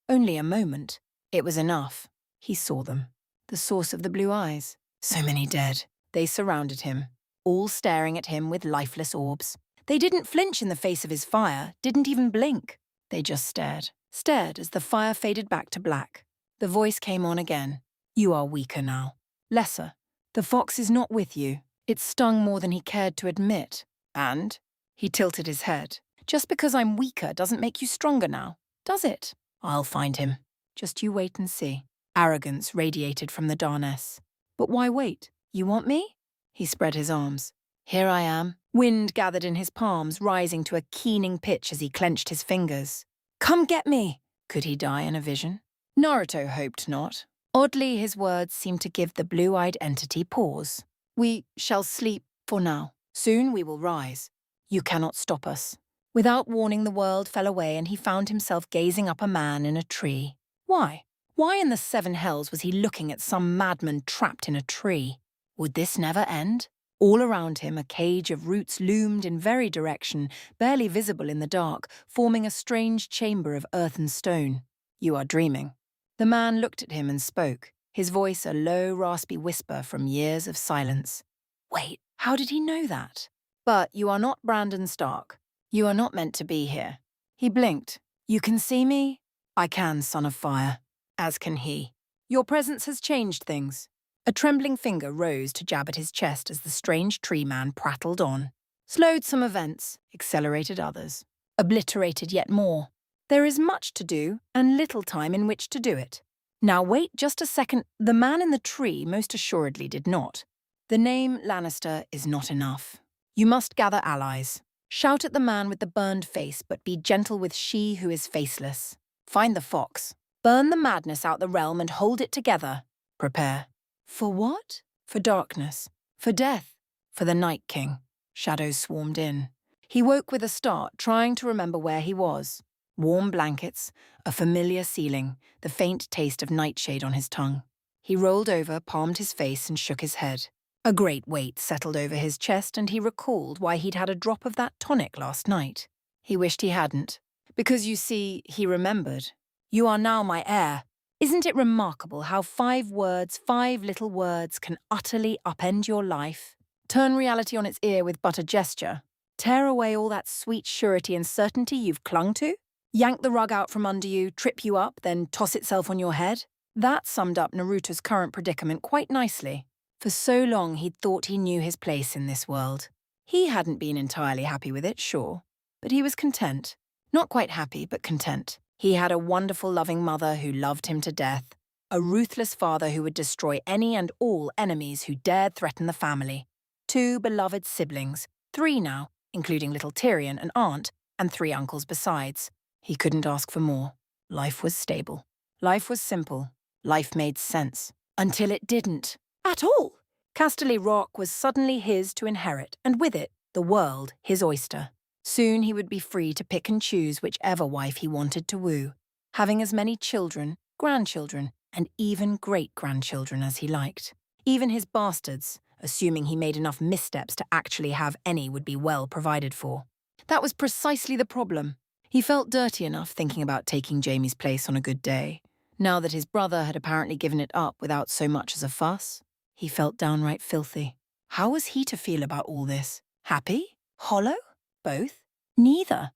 Only a moment. It was enough. He saw them. The source of the blue eyes. So many dead. They surrounded him, all staring at him with lifeless orbs. They didn't flinch in the face of his fire, didn't even blink. They just stared. Stared as the fire faded back to black. The voice came on again. You are weaker now. Lesser. The fox is not with you. It stung more than he cared to admit. And? He tilted his head. Just because I'm weaker doesn't make you stronger now, does it? I'll find him. Just you wait and see. Arrogance radiated from the Darness. But why wait? You want me? He spread his arms. Here I am. Wind gathered in his palms, rising to a keening pitch as he clenched his fingers. Come get me! Could he die in a vision? Naruto hoped not. Oddly, his words seemed to give the blue-eyed entity pause. We shall sleep for now. Soon we will rise. You cannot stop us. Without warning, the world fell away and he found himself gazing up a man in a tree. Why? Why in the seven hells was he looking at some madman trapped in a tree? Would this never end? All around him, a cage of roots loomed in very direction, barely visible in the dark, forming a strange chamber of earth and stone. You are dreaming. The man looked at him and spoke, his voice a low, raspy whisper from years of silence. Wait, how did he know that? But you are not Brandon Stark. You are not meant to be here. He blinked. You can see me? I can, son of fire. As can he. Your presence has changed things. A trembling finger rose to jab at his chest as the strange tree man prattled on. Slowed some events, accelerated others. Obliterated yet more. There is much to do and little time in which to do it. Now wait just a second. The man in the tree most assuredly did not. The name Lannister is not enough. You must gather allies. Shout at the man with the burned face, but be gentle with she who is faceless. Find the fox. Burn the madness out the realm and hold it together. Prepare. For what? For darkness. For death. For the Night King. Shadows swarmed in. He woke with a start, trying to remember where he was. Warm blankets, a familiar ceiling, the faint taste of nightshade on his tongue. He rolled over, palmed his face, and shook his head. A great weight settled over his chest, and he recalled why he'd had a drop of that tonic last night. He wished he hadn't. Because, you see, he remembered. You are now my heir. Isn't it remarkable how 5 words, 5 little words, can utterly upend your life? Turn reality on its ear with but a gesture. Tear away all that sweet surety and certainty you've clung to? Yank the rug out from under you, trip you up, then toss itself on your head? That summed up Naruto's current predicament quite nicely. For so long he'd thought he knew his place in this world. He hadn't been entirely happy with it, sure, but he was content. Not quite happy, but content. He had a wonderful, loving mother who loved him to death, a ruthless father who would destroy any and all enemies who dared threaten the family, 2 beloved siblings, 3 now, including little Tyrion, an aunt, and 3 uncles besides. He couldn't ask for more. Life was stable. Life was simple. Life made sense. Until it didn't. At all. Casterly Rock was suddenly his to inherit, and with it, the world his oyster. Soon he would be free to pick and choose whichever wife he wanted to woo, having as many children, grandchildren, and even great-grandchildren as he liked. Even his bastards, assuming he made enough missteps to actually have any, would be well provided for. That was precisely the problem. He felt dirty enough thinking about taking Jaime's place on a good day. Now that his brother had apparently given it up without so much as a fuss, he felt downright filthy. How was he to feel about all this? Happy? Hollow? Both? Neither.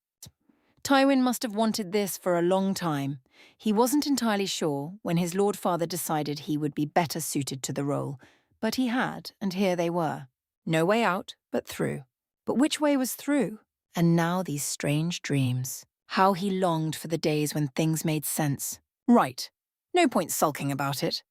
Tywin must have wanted this for a long time. He wasn't entirely sure when his Lord Father decided he would be better suited to the role, but he had, and here they were. No way out, but through. But which way was through? And now these strange dreams. How he longed for the days when things made sense. Right. No point sulking about it.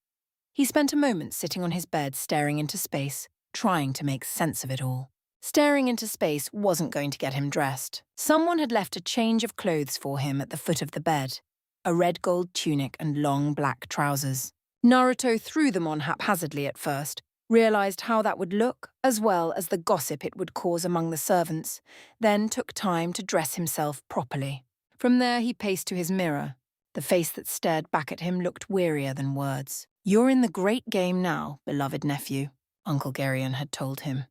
He spent a moment sitting on his bed staring into space, trying to make sense of it all. Staring into space wasn't going to get him dressed. Someone had left a change of clothes for him at the foot of the bed. A red gold tunic and long black trousers. Naruto threw them on haphazardly at first, realized how that would look, as well as the gossip it would cause among the servants, then took time to dress himself properly. From there he paced to his mirror. The face that stared back at him looked wearier than words. "You're in the great game now, beloved nephew," Uncle Geryon had told him.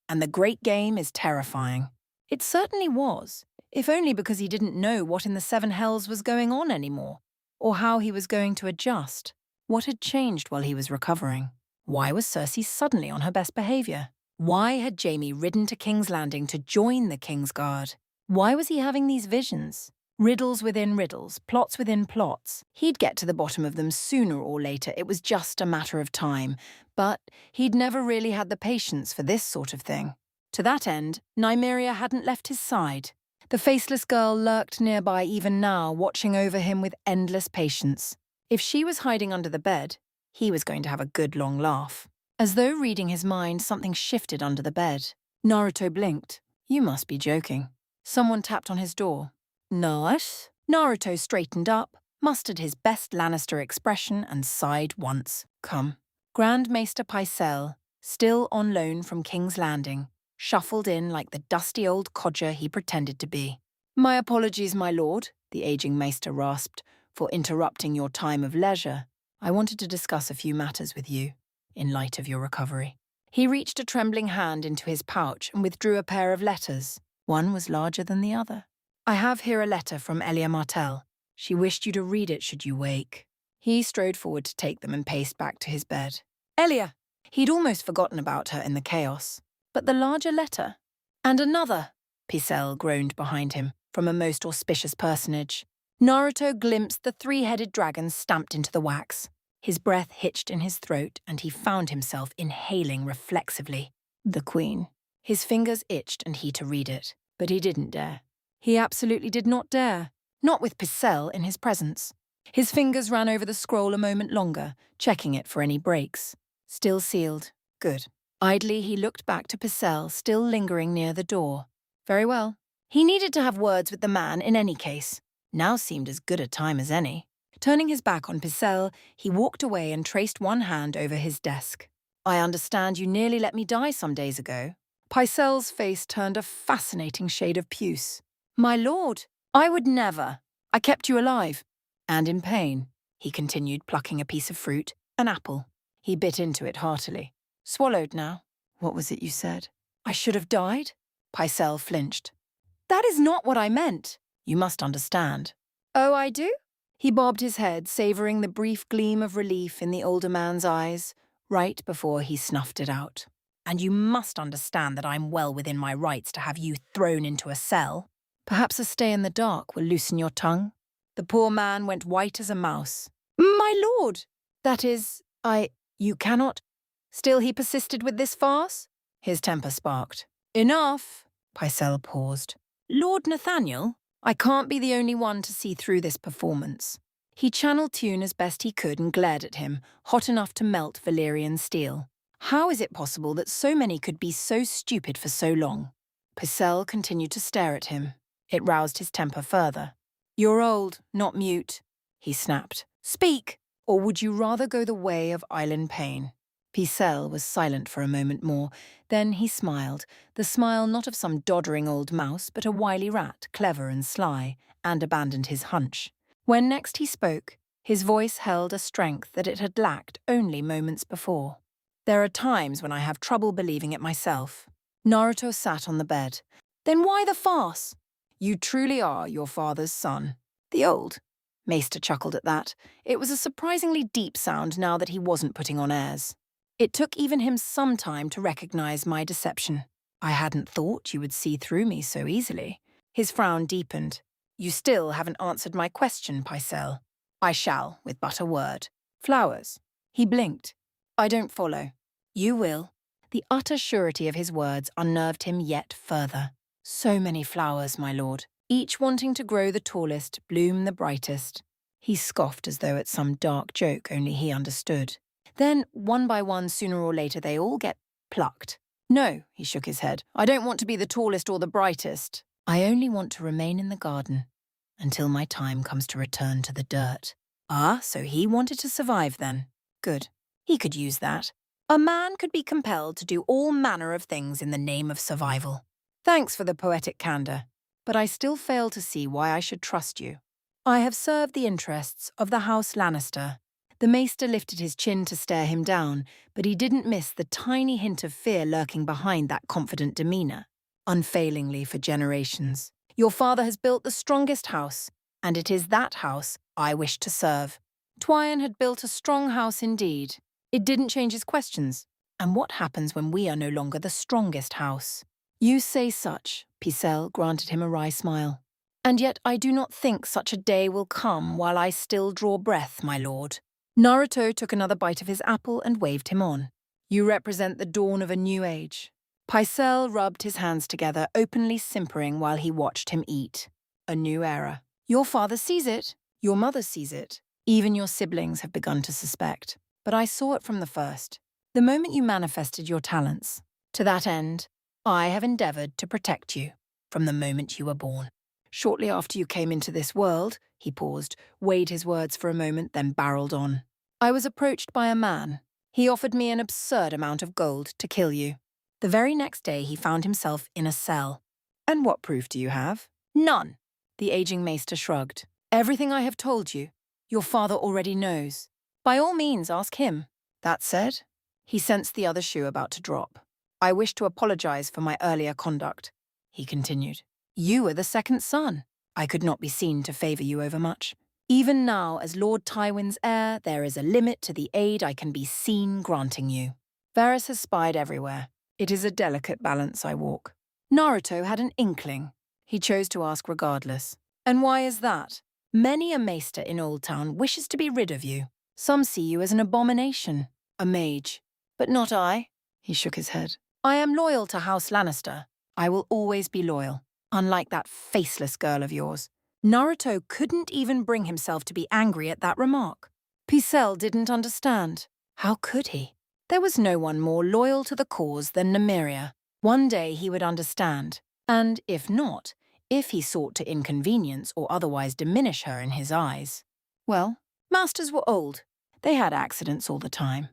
And the great game is terrifying. It certainly was, if only because he didn't know what in the 7 hells was going on anymore, or how he was going to adjust. What had changed while he was recovering? Why was Cersei suddenly on her best behavior? Why had Jaime ridden to King's Landing to join the King's Guard? Why was he having these visions? Riddles within riddles, plots within plots. He'd get to the bottom of them sooner or later, it was just a matter of time. But he'd never really had the patience for this sort of thing. To that end, Nymeria hadn't left his side. The faceless girl lurked nearby even now, watching over him with endless patience. If she was hiding under the bed, he was going to have a good long laugh. As though reading his mind, something shifted under the bed. Naruto blinked. You must be joking. Someone tapped on his door. Nice. Naruto straightened up, mustered his best Lannister expression and sighed once. Come. Grand Maester Pycelle, still on loan from King's Landing, shuffled in like the dusty old codger he pretended to be. My apologies, my lord, the aging Maester rasped, for interrupting your time of leisure. I wanted to discuss a few matters with you, in light of your recovery. He reached a trembling hand into his pouch and withdrew a pair of letters. One was larger than the other. I have here a letter from Elia Martell. She wished you to read it should you wake. He strode forward to take them and paced back to his bed. Elia! He'd almost forgotten about her in the chaos. But the larger letter? And another, Pycelle groaned behind him, from a most auspicious personage. Naruto glimpsed the three-headed dragon stamped into the wax. His breath hitched in his throat, and he found himself inhaling reflexively. The Queen. His fingers itched and he to read it, but he didn't dare. He absolutely did not dare, not with Pycelle in his presence. His fingers ran over the scroll a moment longer, checking it for any breaks. Still sealed. Good. Idly he looked back to Pycelle, still lingering near the door. Very well. He needed to have words with the man in any case. Now seemed as good a time as any. Turning his back on Pycelle, he walked away and traced one hand over his desk. I understand you nearly let me die some days ago. Pycelle's face turned a fascinating shade of puce. My lord, I would never. I kept you alive. And in pain, he continued, plucking a piece of fruit, an apple. He bit into it heartily. Swallowed now. What was it you said? I should have died? Pycelle flinched. That is not what I meant. You must understand. Oh, I do? He bobbed his head, savouring the brief gleam of relief in the older man's eyes, right before he snuffed it out. And you must understand that I'm well within my rights to have you thrown into a cell. Perhaps a stay in the dark will loosen your tongue. The poor man went white as a mouse. My lord! That is, you cannot. Still he persisted with this farce? His temper sparked. Enough! Pycelle paused. Lord Nathaniel? I can't be the only one to see through this performance. He channeled Tune as best he could and glared at him, hot enough to melt Valyrian steel. How is it possible that so many could be so stupid for so long? Pycelle continued to stare at him. It roused his temper further. You're old, not mute, he snapped. Speak! Or would you rather go the way of Eileen Payne? Pycelle was silent for a moment more. Then he smiled, the smile not of some doddering old mouse, but a wily rat, clever and sly, and abandoned his hunch. When next he spoke, his voice held a strength that it had lacked only moments before. There are times when I have trouble believing it myself. Naruto sat on the bed. Then why the farce? You truly are your father's son. The old. Maester chuckled at that. It was a surprisingly deep sound now that he wasn't putting on airs. It took even him some time to recognize my deception. I hadn't thought you would see through me so easily. His frown deepened. You still haven't answered my question, Pycelle. I shall, with but a word. Flowers. He blinked. I don't follow. You will. The utter surety of his words unnerved him yet further. So many flowers, my lord, each wanting to grow the tallest, bloom the brightest. He scoffed as though at some dark joke only he understood. Then, one by one, sooner or later, they all get plucked. No, he shook his head. I don't want to be the tallest or the brightest. I only want to remain in the garden until my time comes to return to the dirt. Ah, so he wanted to survive then. Good. He could use that. A man could be compelled to do all manner of things in the name of survival. Thanks for the poetic candour, but I still fail to see why I should trust you. I have served the interests of the House Lannister. The Maester lifted his chin to stare him down, but he didn't miss the tiny hint of fear lurking behind that confident demeanour. Unfailingly for generations. Your father has built the strongest house, and it is that house I wish to serve. Tywin had built a strong house indeed. It didn't change his questions. And what happens when we are no longer the strongest house? You say such, Pycelle granted him a wry smile. And yet I do not think such a day will come while I still draw breath, my lord. Naruto took another bite of his apple and waved him on. You represent the dawn of a new age. Pycelle rubbed his hands together, openly simpering while he watched him eat. A new era. Your father sees it. Your mother sees it. Even your siblings have begun to suspect. But I saw it from the first. The moment you manifested your talents. To that end, I have endeavoured to protect you from the moment you were born. Shortly after you came into this world, he paused, weighed his words for a moment, then barreled on. I was approached by a man. He offered me an absurd amount of gold to kill you. The very next day he found himself in a cell. And what proof do you have? None. The aging maester shrugged. Everything I have told you, your father already knows. By all means, ask him. That said, he sensed the other shoe about to drop. I wish to apologize for my earlier conduct, he continued. You are the second son. I could not be seen to favor you overmuch. Even now, as Lord Tywin's heir, there is a limit to the aid I can be seen granting you. Varys has spied everywhere. It is a delicate balance I walk. Naruto had an inkling. He chose to ask regardless. And why is that? Many a maester in Old Town wishes to be rid of you. Some see you as an abomination, a mage. But not I. He shook his head. I am loyal to House Lannister. I will always be loyal. Unlike that faceless girl of yours. Naruto couldn't even bring himself to be angry at that remark. Pycelle didn't understand. How could he? There was no one more loyal to the cause than Nymeria. One day he would understand. And if not, if he sought to inconvenience or otherwise diminish her in his eyes. Well, masters were old. They had accidents all the time.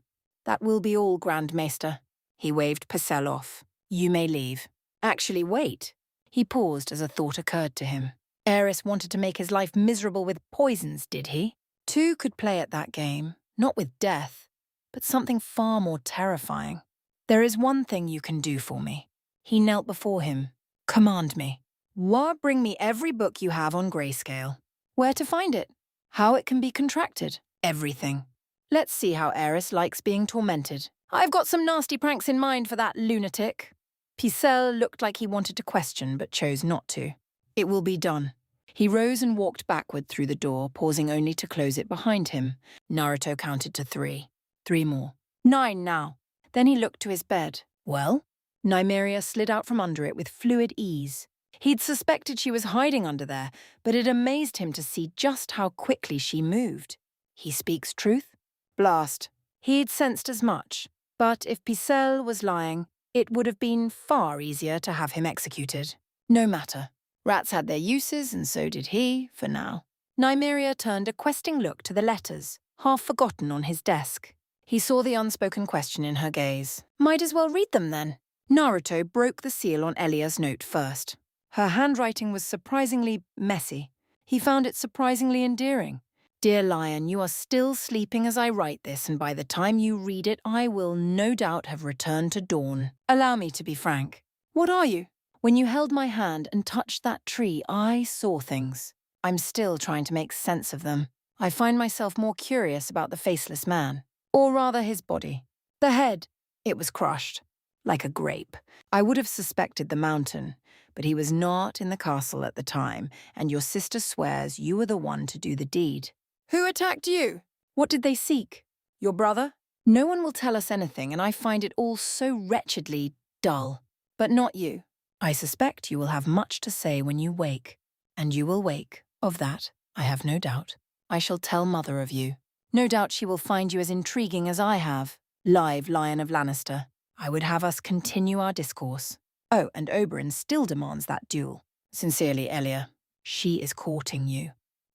That will be all, Grand Maester. He waved Pycelle off. You may leave. Actually, wait. He paused as a thought occurred to him. Aerys wanted to make his life miserable with poisons, did he? Two could play at that game, not with death, but something far more terrifying. There is one thing you can do for me. He knelt before him. Command me. Bring me every book you have on grayscale. Where to find it? How it can be contracted? Everything. Let's see how Aerys likes being tormented. I've got some nasty pranks in mind for that lunatic. Pycelle looked like he wanted to question, but chose not to. It will be done. He rose and walked backward through the door, pausing only to close it behind him. Naruto counted to 3. 3 more. 9 now. Then he looked to his bed. Well? Nymeria slid out from under it with fluid ease. He'd suspected she was hiding under there, but it amazed him to see just how quickly she moved. He speaks truth? Blast. He'd sensed as much. But if Pycelle was lying, it would have been far easier to have him executed. No matter. Rats had their uses, and so did he, for now. Nymeria turned a questing look to the letters, half forgotten on his desk. He saw the unspoken question in her gaze. Might as well read them, then. Naruto broke the seal on Elia's note first. Her handwriting was surprisingly messy. He found it surprisingly endearing. Dear Lion, you are still sleeping as I write this, and by the time you read it, I will no doubt have returned to dawn. Allow me to be frank. What are you? When you held my hand and touched that tree, I saw things. I'm still trying to make sense of them. I find myself more curious about the faceless man. Or rather his body. The head. It was crushed. Like a grape. I would have suspected the mountain, but he was not in the castle at the time, and your sister swears you were the one to do the deed. Who attacked you? What did they seek? Your brother? No one will tell us anything, and I find it all so wretchedly dull. But not you. I suspect you will have much to say when you wake. And you will wake. Of that, I have no doubt. I shall tell Mother of you. No doubt she will find you as intriguing as I have. Live Lion of Lannister. I would have us continue our discourse. Oh, and Oberyn still demands that duel. Sincerely, Elia. She is courting you.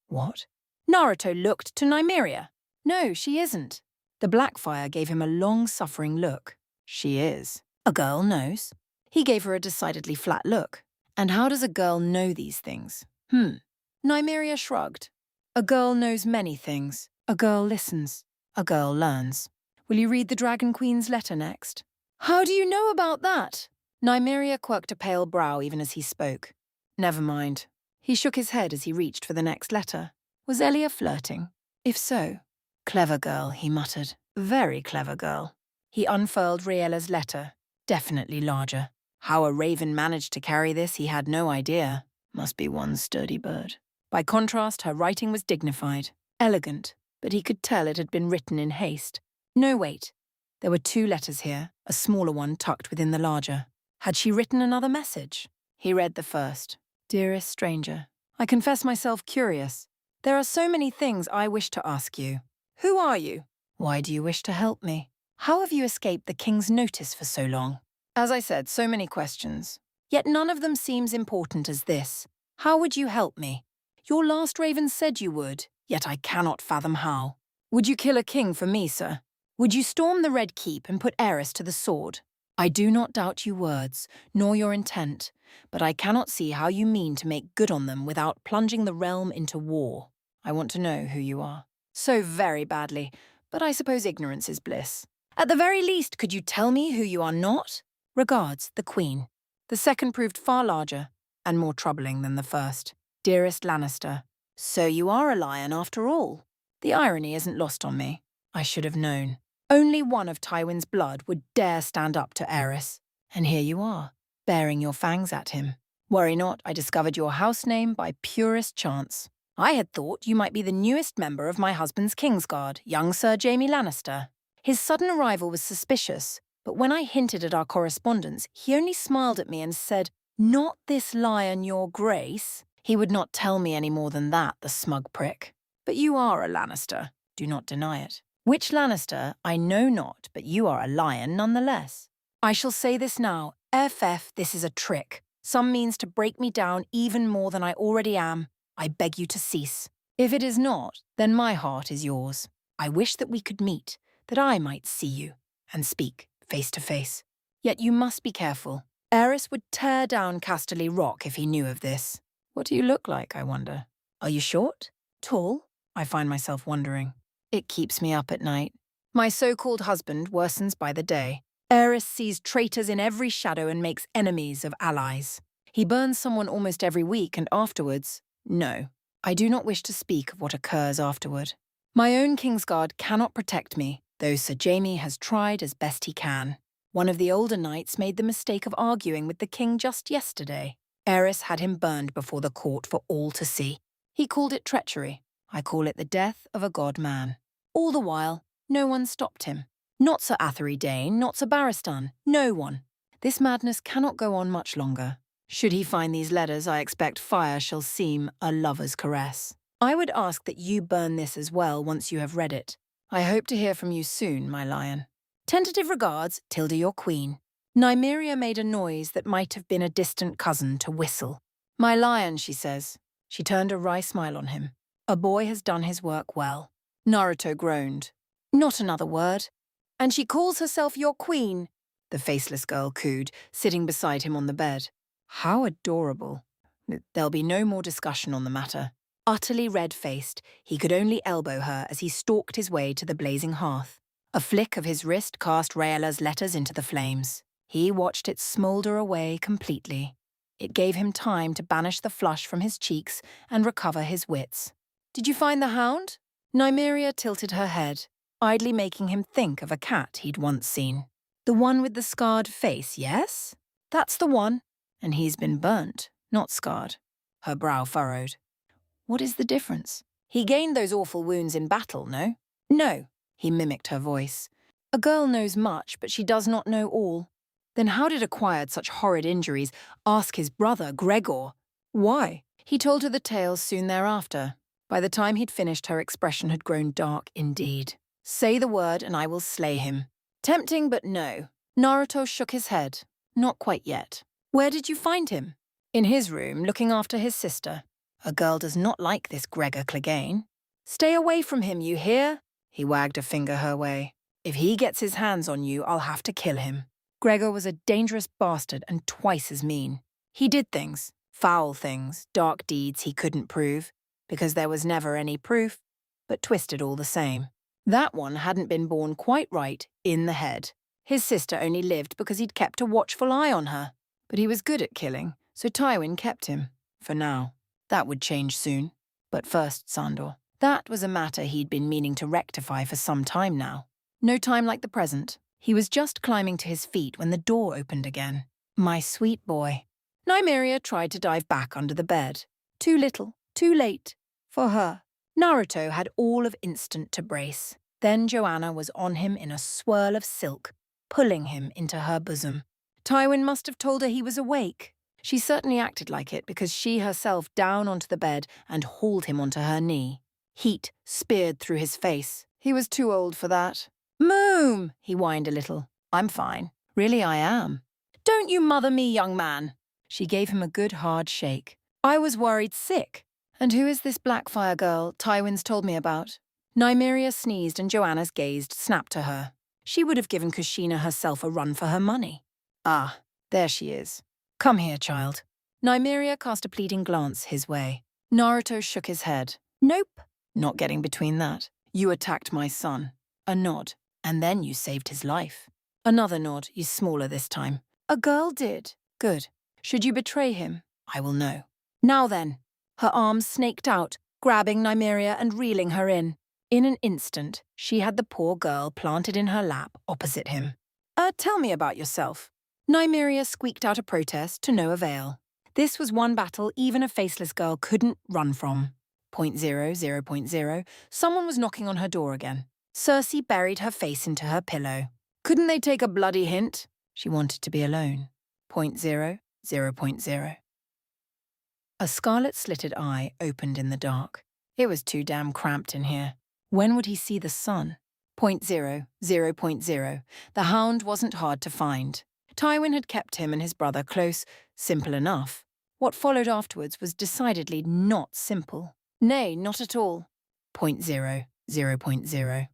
What? Naruto looked to Nymeria. No, she isn't. The Blackfire gave him a long-suffering look. She is. A girl knows. He gave her a decidedly flat look. And how does a girl know these things? Nymeria shrugged. A girl knows many things. A girl listens. A girl learns. Will you read the Dragon Queen's letter next? How do you know about that? Nymeria quirked a pale brow even as he spoke. Never mind. He shook his head as he reached for the next letter. Was Elia flirting? If so, clever girl, he muttered. Very clever girl. He unfurled Riella's letter, definitely larger. How a raven managed to carry this, he had no idea. Must be one sturdy bird. By contrast, her writing was dignified, elegant, but he could tell it had been written in haste. No, wait. There were 2 letters here, a smaller one tucked within the larger. Had she written another message? He read the first. Dearest stranger, I confess myself curious. There are so many things I wish to ask you. Who are you? Why do you wish to help me? How have you escaped the king's notice for so long? As I said, so many questions. Yet none of them seems important as this. How would you help me? Your last raven said you would, yet I cannot fathom how. Would you kill a king for me, sir? Would you storm the Red Keep and put Eris to the sword? I do not doubt your words, nor your intent, but I cannot see how you mean to make good on them without plunging the realm into war. I want to know who you are. So very badly, but I suppose ignorance is bliss. At the very least, could you tell me who you are not? Regards, the Queen. The second proved far larger and more troubling than the first. Dearest Lannister, so you are a lion after all. The irony isn't lost on me. I should have known. Only one of Tywin's blood would dare stand up to Eris. And here you are, baring your fangs at him. Worry not, I discovered your house name by purest chance. I had thought you might be the newest member of my husband's Kingsguard, young Sir Jaime Lannister. His sudden arrival was suspicious, but when I hinted at our correspondence, he only smiled at me and said, "Not this lion, your grace." He would not tell me any more than that, the smug prick. But you are a Lannister, do not deny it. Which Lannister, I know not, but you are a lion nonetheless. I shall say this now, FF, this is a trick. Some means to break me down even more than I already am. I beg you to cease. If it is not, then my heart is yours. I wish that we could meet, that I might see you, and speak face to face. Yet you must be careful. Eris would tear down Casterly Rock if he knew of this. What do you look like, I wonder? Are you short? Tall? I find myself wondering. It keeps me up at night. My so-called husband worsens by the day. Eris sees traitors in every shadow and makes enemies of allies. He burns someone almost every week and afterwards, no. I do not wish to speak of what occurs afterward. My own Kingsguard cannot protect me, though Sir Jaime has tried as best he can. One of the older knights made the mistake of arguing with the king just yesterday. Eris had him burned before the court for all to see. He called it treachery. I call it the death of a god-man. All the while, no one stopped him. Not Sir Athory Dane, not Sir Barristan, no one. This madness cannot go on much longer. Should he find these letters, I expect fire shall seem a lover's caress. I would ask that you burn this as well once you have read it. I hope to hear from you soon, my lion. Tentative regards, Tilda your queen. Nymeria made a noise that might have been a distant cousin to whistle. My lion, she says. She turned a wry smile on him. A boy has done his work well. Naruto groaned. Not another word. And she calls herself your queen, the faceless girl cooed, sitting beside him on the bed. How adorable. There'll be no more discussion on the matter. Utterly red-faced, he could only elbow her as he stalked his way to the blazing hearth. A flick of his wrist cast Rhaella's letters into the flames. He watched it smoulder away completely. It gave him time to banish the flush from his cheeks and recover his wits. Did you find the hound? Nymeria tilted her head, idly making him think of a cat he'd once seen. The one with the scarred face, yes? That's the one. And he's been burnt, not scarred. Her brow furrowed. What is the difference? He gained those awful wounds in battle, no? No, he mimicked her voice. A girl knows much, but she does not know all. Then how did acquired such horrid injuries ask his brother, Gregor? Why? He told her the tale soon thereafter. By the time he'd finished, her expression had grown dark indeed. Say the word and I will slay him. Tempting, but no. Naruto shook his head. Not quite yet. Where did you find him? In his room, looking after his sister. A girl does not like this Gregor Clegane. Stay away from him, you hear? He wagged a finger her way. If he gets his hands on you, I'll have to kill him. Gregor was a dangerous bastard and twice as mean. He did things, foul things, dark deeds he couldn't prove, because there was never any proof, but twisted all the same. That one hadn't been born quite right in the head. His sister only lived because he'd kept a watchful eye on her. But he was good at killing, so Tywin kept him, for now. That would change soon. But first, Sandor. That was a matter he'd been meaning to rectify for some time now. No time like the present. He was just climbing to his feet when the door opened again. My sweet boy. Nymeria tried to dive back under the bed. Too little, too late. For her. Naruto had all of instant to brace. Then Joanna was on him in a swirl of silk, pulling him into her bosom. Tywin must have told her he was awake. She certainly acted like it because she herself down onto the bed and hauled him onto her knee. Heat speared through his face. He was too old for that. Moom, he whined a little. I'm fine. Really, I am. Don't you mother me, young man. She gave him a good hard shake. I was worried sick. And who is this Blackfire girl Tywin's told me about? Nymeria sneezed and Joanna's gaze snapped to her. She would have given Kushina herself a run for her money. Ah, there she is. Come here, child. Nymeria cast a pleading glance his way. Naruto shook his head. Nope. Not getting between that. You attacked my son. A nod. And then you saved his life. Another nod, he's smaller this time. A girl did. Good. Should you betray him? I will know. Now then. Her arms snaked out, grabbing Nymeria and reeling her in. In an instant, she had the poor girl planted in her lap opposite him. Tell me about yourself. Nymeria squeaked out a protest to no avail. This was one battle even a faceless girl couldn't run from. 0.0.0. Someone was knocking on her door again. Cersei buried her face into her pillow. Couldn't they take a bloody hint? She wanted to be alone. 0.0.0. A scarlet-slitted eye opened in the dark. It was too damn cramped in here. When would he see the sun? 0.0.0. The hound wasn't hard to find. Tywin had kept him and his brother close. Simple enough. What followed afterwards was decidedly not simple. Nay, not at all. 0.0.0.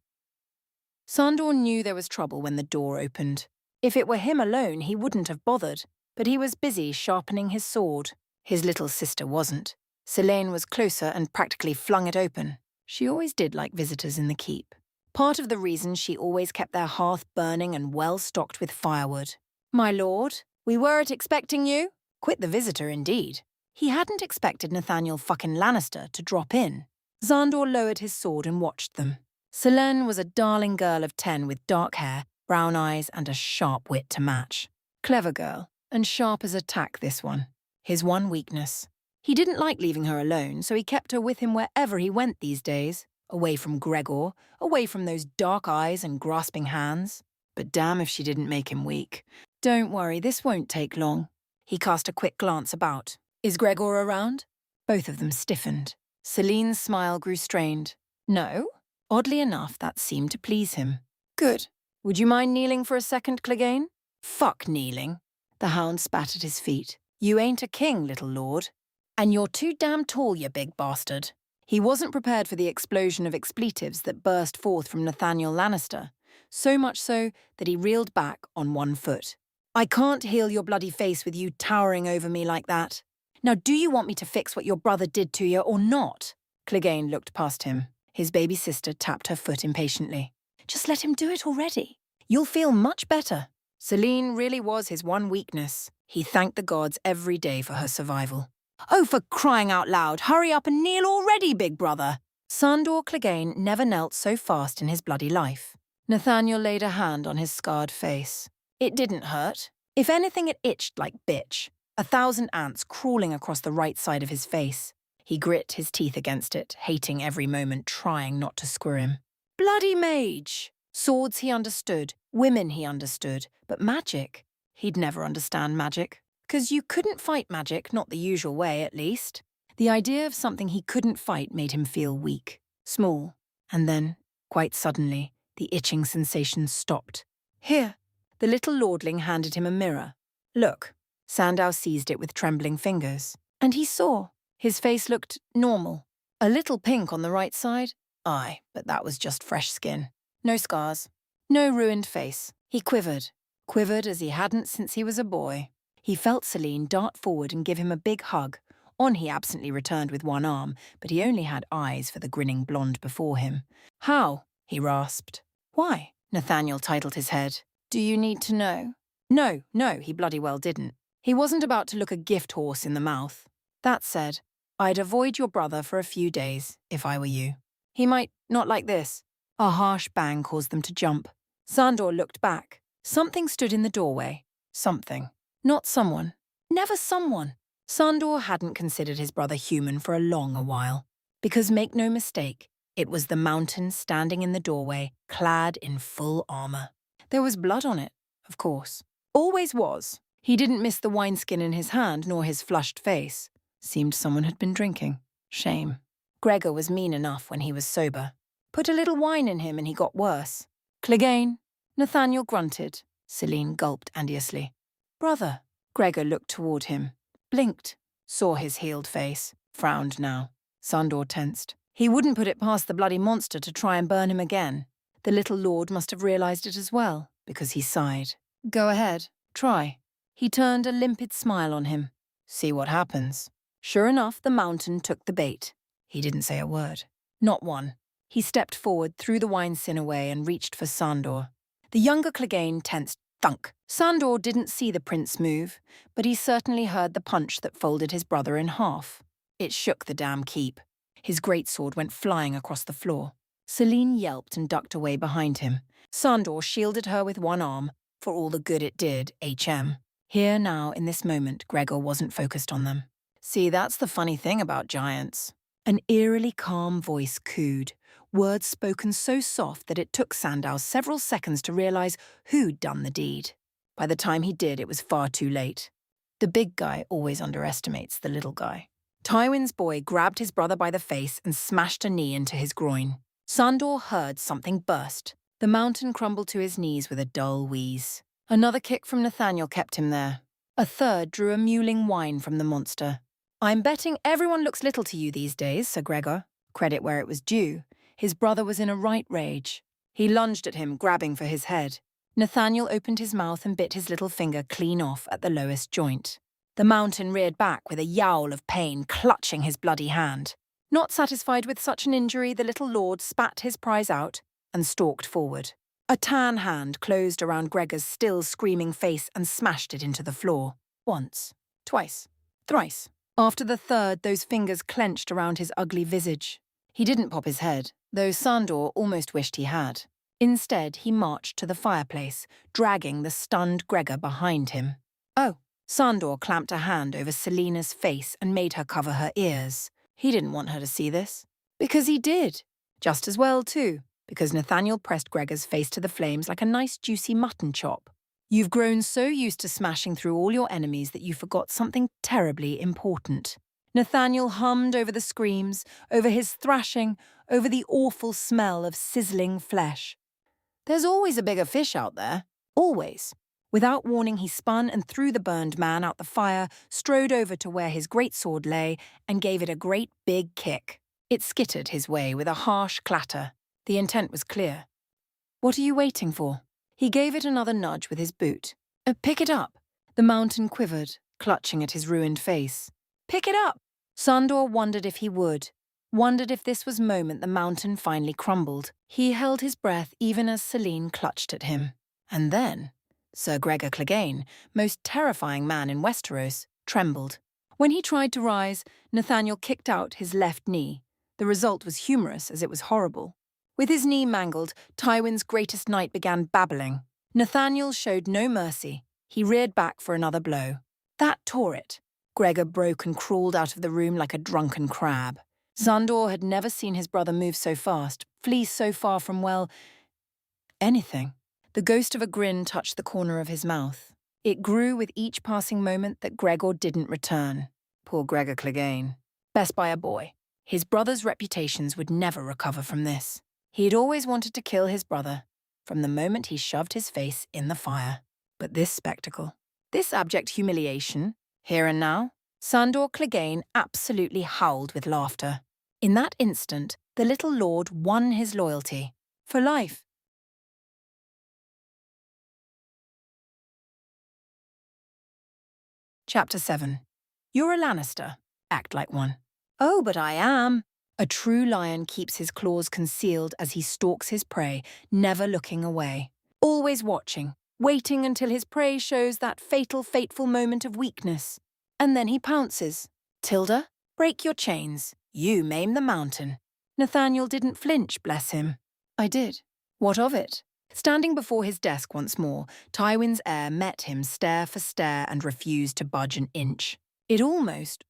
Sandor knew there was trouble when the door opened. If it were him alone, he wouldn't have bothered. But he was busy sharpening his sword. His little sister wasn't. Selene was closer and practically flung it open. She always did like visitors in the keep. Part of the reason she always kept their hearth burning and well stocked with firewood. My lord, we weren't expecting you. Quit the visitor, indeed. He hadn't expected Nathaniel fucking Lannister to drop in. Xandor lowered his sword and watched them. Selene was a darling girl of 10 with dark hair, brown eyes, and a sharp wit to match. Clever girl, and sharp as a tack, this one. His one weakness. He didn't like leaving her alone, so he kept her with him wherever he went these days. Away from Gregor, away from those dark eyes and grasping hands. But damn if she didn't make him weak. Don't worry, this won't take long. He cast a quick glance about. Is Gregor around? Both of them stiffened. Selene's smile grew strained. No? Oddly enough, that seemed to please him. Good. Would you mind kneeling for a second, Clegane? Fuck kneeling. The hound spat at his feet. You ain't a king, little lord. And you're too damn tall, you big bastard. He wasn't prepared for the explosion of expletives that burst forth from Nathaniel Lannister, so much so that he reeled back on one foot. I can't heal your bloody face with you towering over me like that. Now do you want me to fix what your brother did to you or not? Clegane looked past him. His baby sister tapped her foot impatiently. Just let him do it already. You'll feel much better. Selene really was his one weakness. He thanked the gods every day for her survival. Oh, for crying out loud, hurry up and kneel already, big brother. Sandor Clegane never knelt so fast in his bloody life. Nathaniel laid a hand on his scarred face. It didn't hurt. If anything, it itched like bitch. 1,000 ants crawling across the right side of his face. He grit his teeth against it, hating every moment, trying not to squirm. Bloody mage! Swords he understood, women he understood, but magic? He'd never understand magic. 'Cause you couldn't fight magic, not the usual way, at least. The idea of something he couldn't fight made him feel weak, small. And then, quite suddenly, the itching sensation stopped. Here. The little lordling handed him a mirror. Look. Sandow seized it with trembling fingers. And he saw. His face looked normal. A little pink on the right side. Aye, but that was just fresh skin. No scars. No ruined face. He quivered. Quivered as he hadn't since he was a boy. He felt Selene dart forward and give him a big hug. On he absently returned with one arm, but he only had eyes for the grinning blonde before him. How? He rasped. Why? Nathaniel titled his head. Do you need to know? No, he bloody well didn't. He wasn't about to look a gift horse in the mouth. That said, I'd avoid your brother for a few days, if I were you. He might not like this. A harsh bang caused them to jump. Sandor looked back. Something stood in the doorway. Something. Not someone. Never someone. Sandor hadn't considered his brother human for a long while. Because make no mistake, it was the mountain standing in the doorway, clad in full armor. There was blood on it, of course. Always was. He didn't miss the wineskin in his hand nor his flushed face. Seemed someone had been drinking. Shame. Gregor was mean enough when he was sober. Put a little wine in him and he got worse. Clegane. Nathaniel grunted. Selene gulped enviously. Brother. Gregor looked toward him. Blinked. saw his healed face, frowned now. Sandor tensed. He wouldn't put it past the bloody monster to try and burn him again. The little lord must have realized it as well, because he sighed. Go ahead, try. He turned a limpid smile on him. See what happens. Sure enough, the mountain took the bait. He didn't say a word. Not one. He stepped forward, threw the wine sin away and reached for Sandor. The younger Clegane tensed. Thunk. Sandor didn't see the prince move, but he certainly heard the punch that folded his brother in half. It shook the damn keep. His greatsword went flying across the floor. Celine yelped and ducked away behind him. Sandor shielded her with one arm, for all the good it did, HM. Here now, in this moment, Gregor wasn't focused on them. See, that's the funny thing about giants. An eerily calm voice cooed, words spoken so soft that it took Sandow several seconds to realize who'd done the deed. By the time he did, it was far too late. The big guy always underestimates the little guy. Tywin's boy grabbed his brother by the face and smashed a knee into his groin. Sandor heard something burst. The mountain crumbled to his knees with a dull wheeze. Another kick from Nathaniel kept him there. A third drew a mewling whine from the monster. I'm betting everyone looks little to you these days, Sir Gregor. Credit where it was due. His brother was in a right rage. He lunged at him, grabbing for his head. Nathaniel opened his mouth and bit his little finger clean off at the lowest joint. The mountain reared back with a yowl of pain, clutching his bloody hand. Not satisfied with such an injury, the little lord spat his prize out and stalked forward. A tan hand closed around Gregor's still screaming face and smashed it into the floor. Once, twice, thrice. After the third, those fingers clenched around his ugly visage. He didn't pop his head, though Sandor almost wished he had. Instead, he marched to the fireplace, dragging the stunned Gregor behind him. Oh, Sandor clamped a hand over Selina's face and made her cover her ears. He didn't want her to see this. Because he did. Just as well, too, because Nathaniel pressed Gregor's face to the flames like a nice juicy mutton chop. You've grown so used to smashing through all your enemies that you forgot something terribly important. Nathaniel hummed over the screams, over his thrashing, over the awful smell of sizzling flesh. There's always a bigger fish out there. Always. Without warning, he spun and threw the burned man out the fire, strode over to where his greatsword lay, and gave it a great big kick. It skittered his way with a harsh clatter. The intent was clear. What are you waiting for? He gave it another nudge with his boot. Pick it up. The mountain quivered, clutching at his ruined face. Pick it up! Sandor wondered if he would. Wondered if this was the moment the mountain finally crumbled. He held his breath even as Celine clutched at him. And then Sir Gregor Clegane, most terrifying man in Westeros, trembled. When he tried to rise, Nathaniel kicked out his left knee. The result was humorous as it was horrible. With his knee mangled, Tywin's greatest knight began babbling. Nathaniel showed no mercy. He reared back for another blow. That tore it. Gregor broke and crawled out of the room like a drunken crab. Sandor had never seen his brother move so fast, flee so far from, well, anything. The ghost of a grin touched the corner of his mouth. It grew with each passing moment that Gregor didn't return. Poor Gregor Clegane. Best by a boy. His brother's reputations would never recover from this. He'd always wanted to kill his brother, from the moment he shoved his face in the fire. But this spectacle, this abject humiliation, here and now, Sandor Clegane absolutely howled with laughter. In that instant, the little lord won his loyalty. For life. Chapter 7. You're a Lannister. Act like one. Oh, but I am. A true lion keeps his claws concealed as he stalks his prey, never looking away. Always watching, waiting until his prey shows that fateful moment of weakness. And then he pounces. Tilda, break your chains. You maim the mountain. Nathaniel didn't flinch, bless him. I did. What of it? Standing before his desk once more, Tywin's heir met him stare for stare and refused to budge an inch. It almost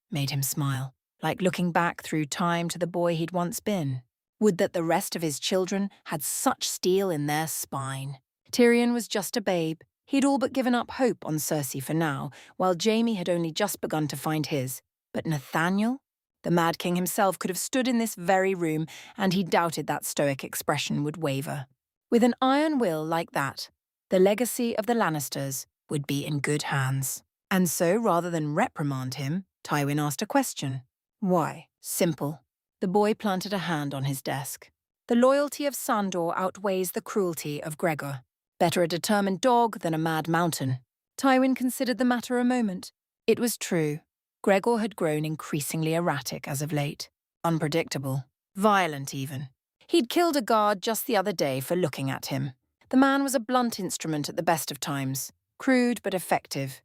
made him smile, like looking back through time to the boy he'd once been. Would that the rest of his children had such steel in their spine. Tyrion was just a babe. He'd all but given up hope on Cersei for now, while Jaime had only just begun to find his. But Nathaniel? The Mad King himself could have stood in this very room, and he doubted that stoic expression would waver. With an iron will like that, the legacy of the Lannisters would be in good hands. And so, rather than reprimand him, Tywin asked a question. Why? Simple. The boy planted a hand on his desk. The loyalty of Sandor outweighs the cruelty of Gregor. Better a determined dog than a mad mountain. Tywin considered the matter a moment. It was true. Gregor had grown increasingly erratic as of late. Unpredictable. Violent, even. He'd killed a guard just the other day for looking at him. The man was a blunt instrument at the best of times. Crude but effective.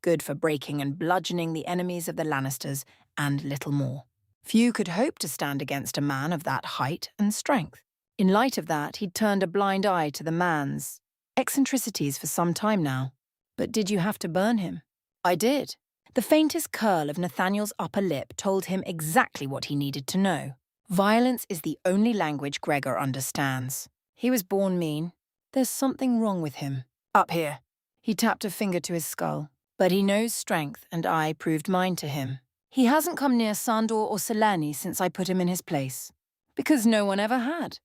Good for breaking and bludgeoning the enemies of the Lannisters, and little more. Few could hope to stand against a man of that height and strength. In light of that, he'd turned a blind eye to the man's eccentricities for some time now. But did you have to burn him? I did. The faintest curl of Nathaniel's upper lip told him exactly what he needed to know. Violence is the only language Gregor understands. He was born mean. There's something wrong with him. Up here. He tapped a finger to his skull. But he knows strength, and I proved mine to him. He hasn't come near Sandor or Selene since I put him in his place. Because no one ever had.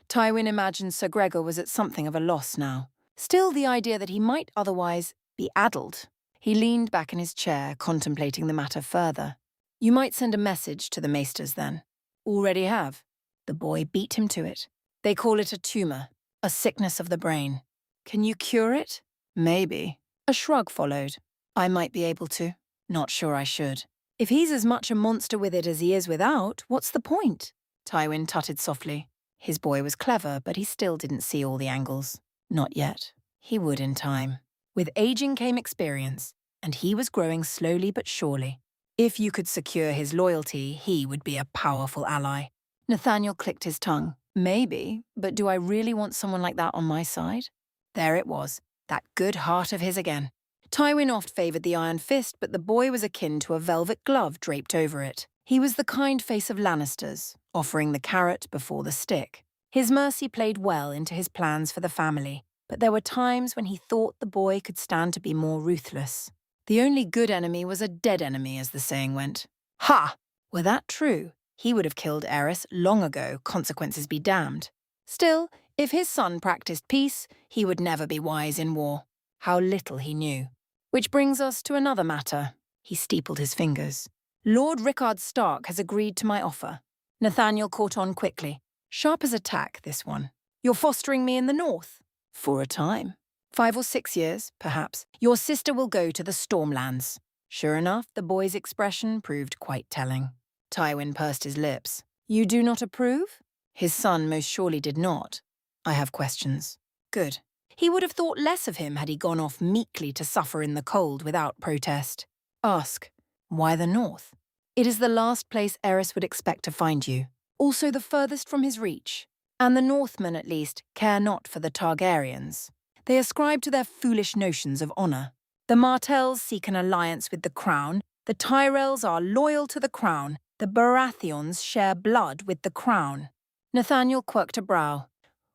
Tywin imagined Sir Gregor was at something of a loss now. Still, the idea that he might otherwise be addled. He leaned back in his chair, contemplating the matter further. You might send a message to the maesters, then. Already have. The boy beat him to it. They call it a tumour, a sickness of the brain. Can you cure it? Maybe. A shrug followed. I might be able to. Not sure I should. If he's as much a monster with it as he is without, what's the point? Tywin tutted softly. His boy was clever, but he still didn't see all the angles. Not yet. He would in time. With aging came experience, and he was growing slowly but surely. If you could secure his loyalty, he would be a powerful ally. Nathaniel clicked his tongue. Maybe, but do I really want someone like that on my side? There it was. That good heart of his again. Tywin oft favoured the iron fist, but the boy was akin to a velvet glove draped over it. He was the kind face of Lannisters, offering the carrot before the stick. His mercy played well into his plans for the family, but there were times when he thought the boy could stand to be more ruthless. The only good enemy was a dead enemy, as the saying went. Ha! Were that true, he would have killed Eris long ago, consequences be damned. Still, if his son practiced peace, he would never be wise in war. How little he knew. Which brings us to another matter. He steepled his fingers. Lord Rickard Stark has agreed to my offer. Nathaniel caught on quickly. Sharp as a tack, this one. You're fostering me in the north? For a time. 5 or 6 years, perhaps. Your sister will go to the Stormlands. Sure enough, the boy's expression proved quite telling. Tywin pursed his lips. You do not approve? His son most surely did not. I have questions. Good. He would have thought less of him had he gone off meekly to suffer in the cold without protest. Ask, why the north? It is the last place Eris would expect to find you. Also the furthest from his reach. And the Northmen, at least, care not for the Targaryens. They ascribe to their foolish notions of honour. The Martells seek an alliance with the crown. The Tyrells are loyal to the crown. The Baratheons share blood with the crown. Nathaniel quirked a brow.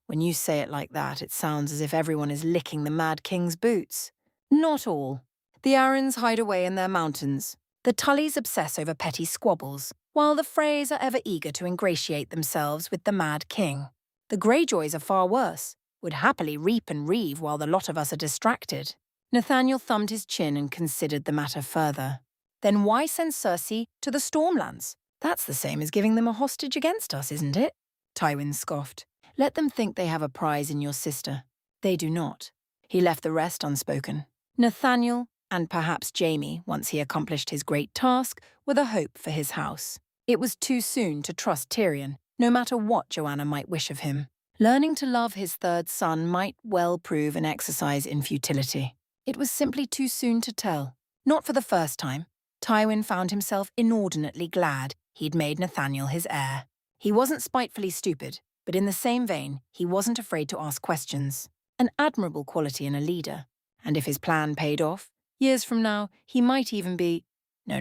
When you say it like that, it sounds as if everyone is licking the Mad King's boots. Not all. The Arryns hide away in their mountains. The Tullys obsess over petty squabbles, while the Freys are ever eager to ingratiate themselves with the Mad King. The Greyjoys are far worse, would happily reap and reave while the lot of us are distracted. Nathaniel thumbed his chin and considered the matter further. Then why send Cersei to the Stormlands? That's the same as giving them a hostage against us, isn't it? Tywin scoffed. Let them think they have a prize in your sister. They do not. He left the rest unspoken. Nathaniel, and perhaps Jaime, once he accomplished his great task, were the hope for his house. It was too soon to trust Tyrion, no matter what Joanna might wish of him. Learning to love his third son might well prove an exercise in futility. It was simply too soon to tell. Not for the first time. Tywin found himself inordinately glad he'd made Nathaniel his heir. He wasn't spitefully stupid, but in the same vein, he wasn't afraid to ask questions. An admirable quality in a leader. And if his plan paid off, years from now, he might even be... No,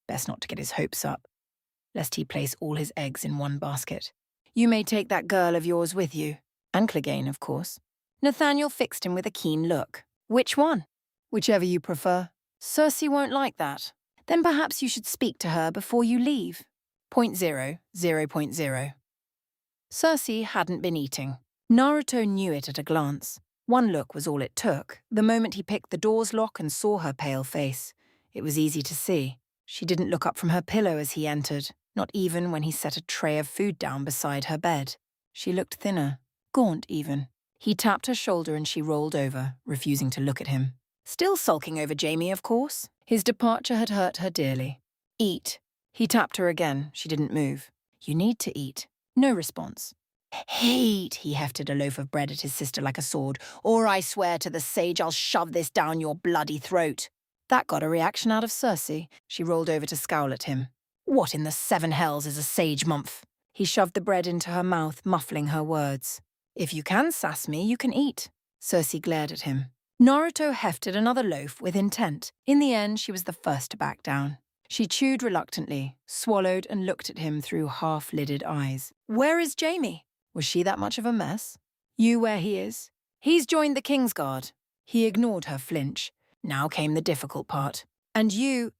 best not to get his hopes up, lest he place all his eggs in one basket. You may take that girl of yours with you. And Clegane, of course. Nathaniel fixed him with a keen look. Which one? Whichever you prefer. Cersei won't like that. Then perhaps you should speak to her before you leave. 0.0. Cersei hadn't been eating. Naruto knew it at a glance. One look was all it took, the moment he picked the door's lock and saw her pale face. It was easy to see. She didn't look up from her pillow as he entered, not even when he set a tray of food down beside her bed. She looked thinner, gaunt even. He tapped her shoulder and she rolled over, refusing to look at him. Still sulking over Jamie, of course. His departure had hurt her dearly. Eat. He tapped her again. She didn't move. You need to eat. No response. Hate, he hefted a loaf of bread at his sister like a sword. Or I swear to the sage I'll shove this down your bloody throat. That got a reaction out of Cersei. She rolled over to scowl at him. What in the seven hells is a sage mumph? He shoved the bread into her mouth, muffling her words. If you can sass me, you can eat. Cersei glared at him. Naruto hefted another loaf with intent. In the end, she was the first to back down. She chewed reluctantly, swallowed and looked at him through half-lidded eyes. Where is Jamie? Was she that much of a mess? You where he is? He's joined the Kingsguard. He ignored her flinch. Now came the difficult part. And you're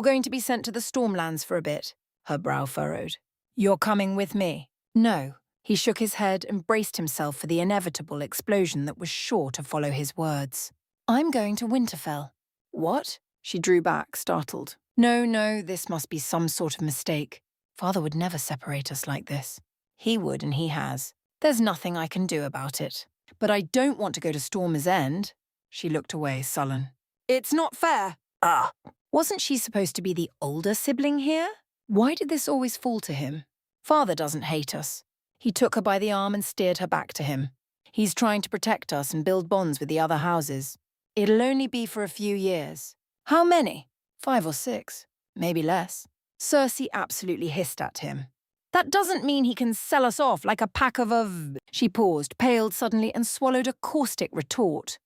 going to be sent to the Stormlands for a bit. Her brow furrowed. You're coming with me. No. He shook his head and braced himself for the inevitable explosion that was sure to follow his words. I'm going to Winterfell. What? She drew back, startled. No, this must be some sort of mistake. Father would never separate us like this. He would, and he has. There's nothing I can do about it. But I don't want to go to Storm's End. She looked away, sullen. It's not fair. Wasn't she supposed to be the older sibling here? Why did this always fall to him? Father doesn't hate us. He took her by the arm and steered her back to him. He's trying to protect us and build bonds with the other houses. It'll only be for a few years. How many? 5 or 6. Maybe less. Cersei absolutely hissed at him. That doesn't mean he can sell us off like a pack of. She paused, paled suddenly, and swallowed a caustic retort.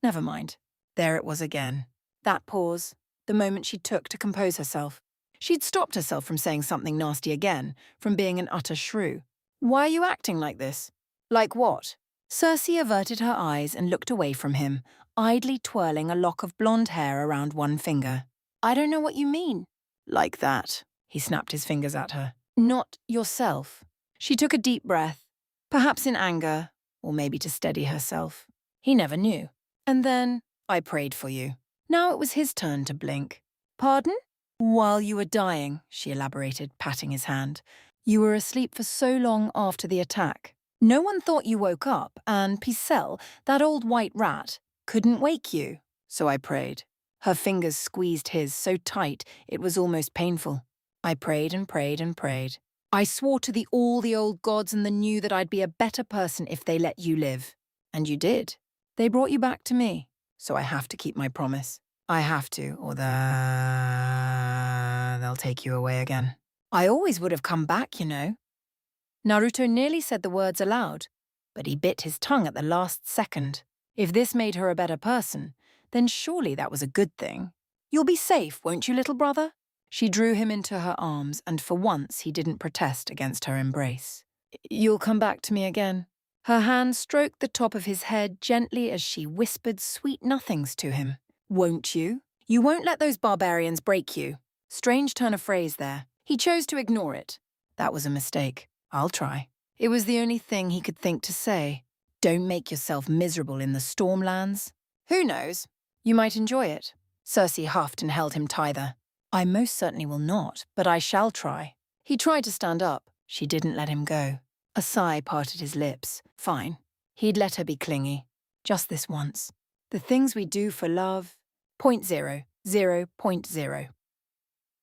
Never mind. There it was again. That pause, the moment she took to compose herself. She'd stopped herself from saying something nasty again, from being an utter shrew. Why are you acting like this? Like what? Cersei averted her eyes and looked away from him, idly twirling a lock of blonde hair around one finger. I don't know what you mean. Like that. He snapped his fingers at her. Not yourself. She took a deep breath, perhaps in anger, or maybe to steady herself. He never knew. And then, I prayed for you. Now it was his turn to blink. Pardon? While you were dying, she elaborated, patting his hand. You were asleep for so long after the attack. No one thought you woke up, and Picel, that old white rat, couldn't wake you. So I prayed. Her fingers squeezed his so tight it was almost painful. I prayed and prayed and prayed. I swore to all the old gods and the new that I'd be a better person if they let you live. And you did. They brought you back to me. So I have to keep my promise. I have to, or they'll take you away again. I always would have come back, you know. Naruto nearly said the words aloud, but he bit his tongue at the last second. If this made her a better person, then surely that was a good thing. You'll be safe, won't you, little brother? She drew him into her arms, and for once he didn't protest against her embrace. You'll come back to me again. Her hand stroked the top of his head gently as she whispered sweet nothings to him. Won't you? You won't let those barbarians break you. Strange turn of phrase there. He chose to ignore it. That was a mistake. I'll try. It was the only thing he could think to say. Don't make yourself miserable in the Stormlands. Who knows? You might enjoy it. Cersei huffed and held him tighter. I most certainly will not, but I shall try. He tried to stand up. She didn't let him go. A sigh parted his lips. Fine. He'd let her be clingy. Just this once. The things we do for love. 0.0.0.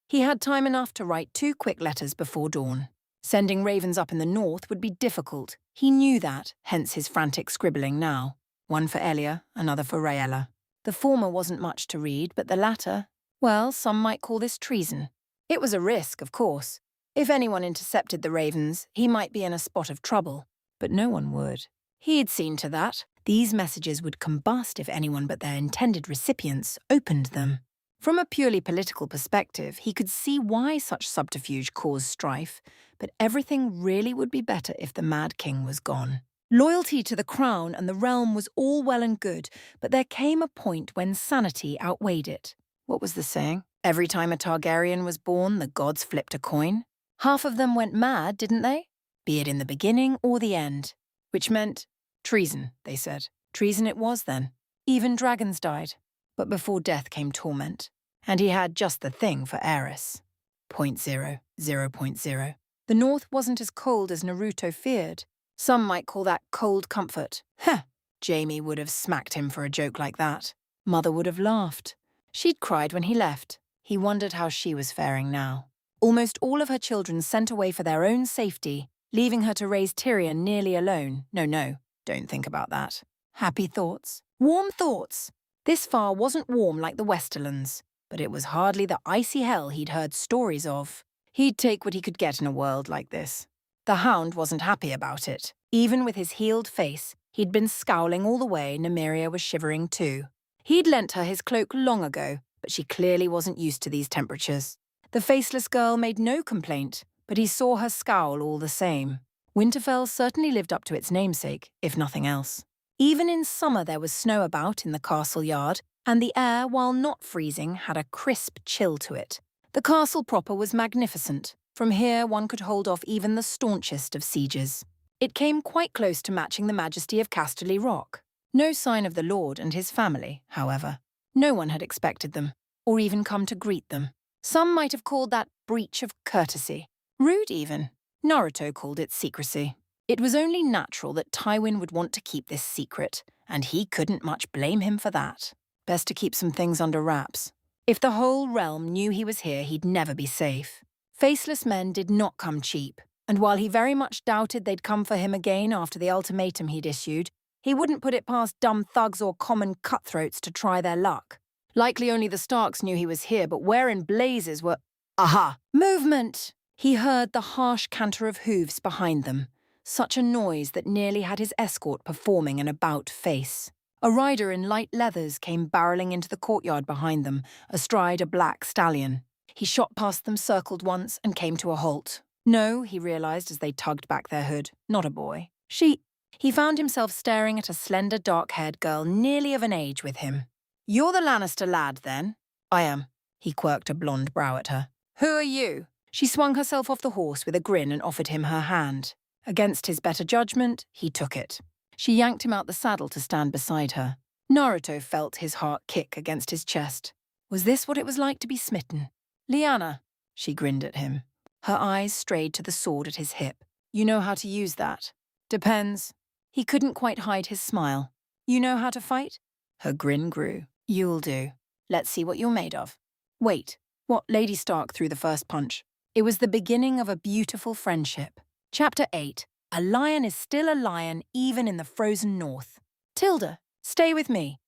He had time enough to write 2 quick letters before dawn. Sending ravens up in the north would be difficult. He knew that, hence his frantic scribbling now. One for Elia, another for Rhaella. The former wasn't much to read, but the latter, well, some might call this treason. It was a risk, of course. If anyone intercepted the ravens, he might be in a spot of trouble. But no one would. He'd seen to that. These messages would combust if anyone but their intended recipients opened them. From a purely political perspective, he could see why such subterfuge caused strife, but everything really would be better if the Mad King was gone. Loyalty to the crown and the realm was all well and good, but there came a point when sanity outweighed it. What was the saying? Every time a Targaryen was born, the gods flipped a coin. Half of them went mad, didn't they? Be it in the beginning or the end. Which meant treason, they said. Treason it was then. Even dragons died. But before death came torment. And he had just the thing for heiress. 0.0. The North wasn't as cold as Naruto feared. Some might call that cold comfort. Heh! Jamie would have smacked him for a joke like that. Mother would have laughed. She'd cried when he left. He wondered how she was faring now. Almost all of her children sent away for their own safety, leaving her to raise Tyrion nearly alone. No, don't think about that. Happy thoughts. Warm thoughts. This far wasn't warm like the Westerlands, but it was hardly the icy hell he'd heard stories of. He'd take what he could get in a world like this. The Hound wasn't happy about it. Even with his healed face, he'd been scowling all the way. Nymeria was shivering too. He'd lent her his cloak long ago, but she clearly wasn't used to these temperatures. The faceless girl made no complaint, but he saw her scowl all the same. Winterfell certainly lived up to its namesake, if nothing else. Even in summer there was snow about in the castle yard, and the air, while not freezing, had a crisp chill to it. The castle proper was magnificent. From here one could hold off even the staunchest of sieges. It came quite close to matching the majesty of Casterly Rock. No sign of the lord and his family, however. No one had expected them, or even come to greet them. Some might have called that breach of courtesy. Rude even. Naruto called it secrecy. It was only natural that Tywin would want to keep this secret, and he couldn't much blame him for that. Best to keep some things under wraps. If the whole realm knew he was here, he'd never be safe. Faceless men did not come cheap, and while he very much doubted they'd come for him again after the ultimatum he'd issued, he wouldn't put it past dumb thugs or common cutthroats to try their luck. Likely only the Starks knew he was here, but where in blazes were— Aha! Movement! He heard the harsh canter of hooves behind them, such a noise that nearly had his escort performing an about-face. A rider in light leathers came barreling into the courtyard behind them, astride a black stallion. He shot past them, circled once, and came to a halt. No, he realized as they tugged back their hood, not a boy. He found himself staring at a slender, dark-haired girl nearly of an age with him. "You're the Lannister lad, then?" "I am." He quirked a blonde brow at her. "Who are you?" She swung herself off the horse with a grin and offered him her hand. Against his better judgment, he took it. She yanked him out the saddle to stand beside her. Naruto felt his heart kick against his chest. Was this what it was like to be smitten? "Lyanna," she grinned at him. Her eyes strayed to the sword at his hip. "You know how to use that?" "Depends." He couldn't quite hide his smile. "You know how to fight?" Her grin grew. "You'll do. Let's see what you're made of." Wait, what? Lady Stark threw the first punch. It was the beginning of a beautiful friendship. Chapter 8. A lion is still a lion even in the frozen north. "Tilda, stay with me."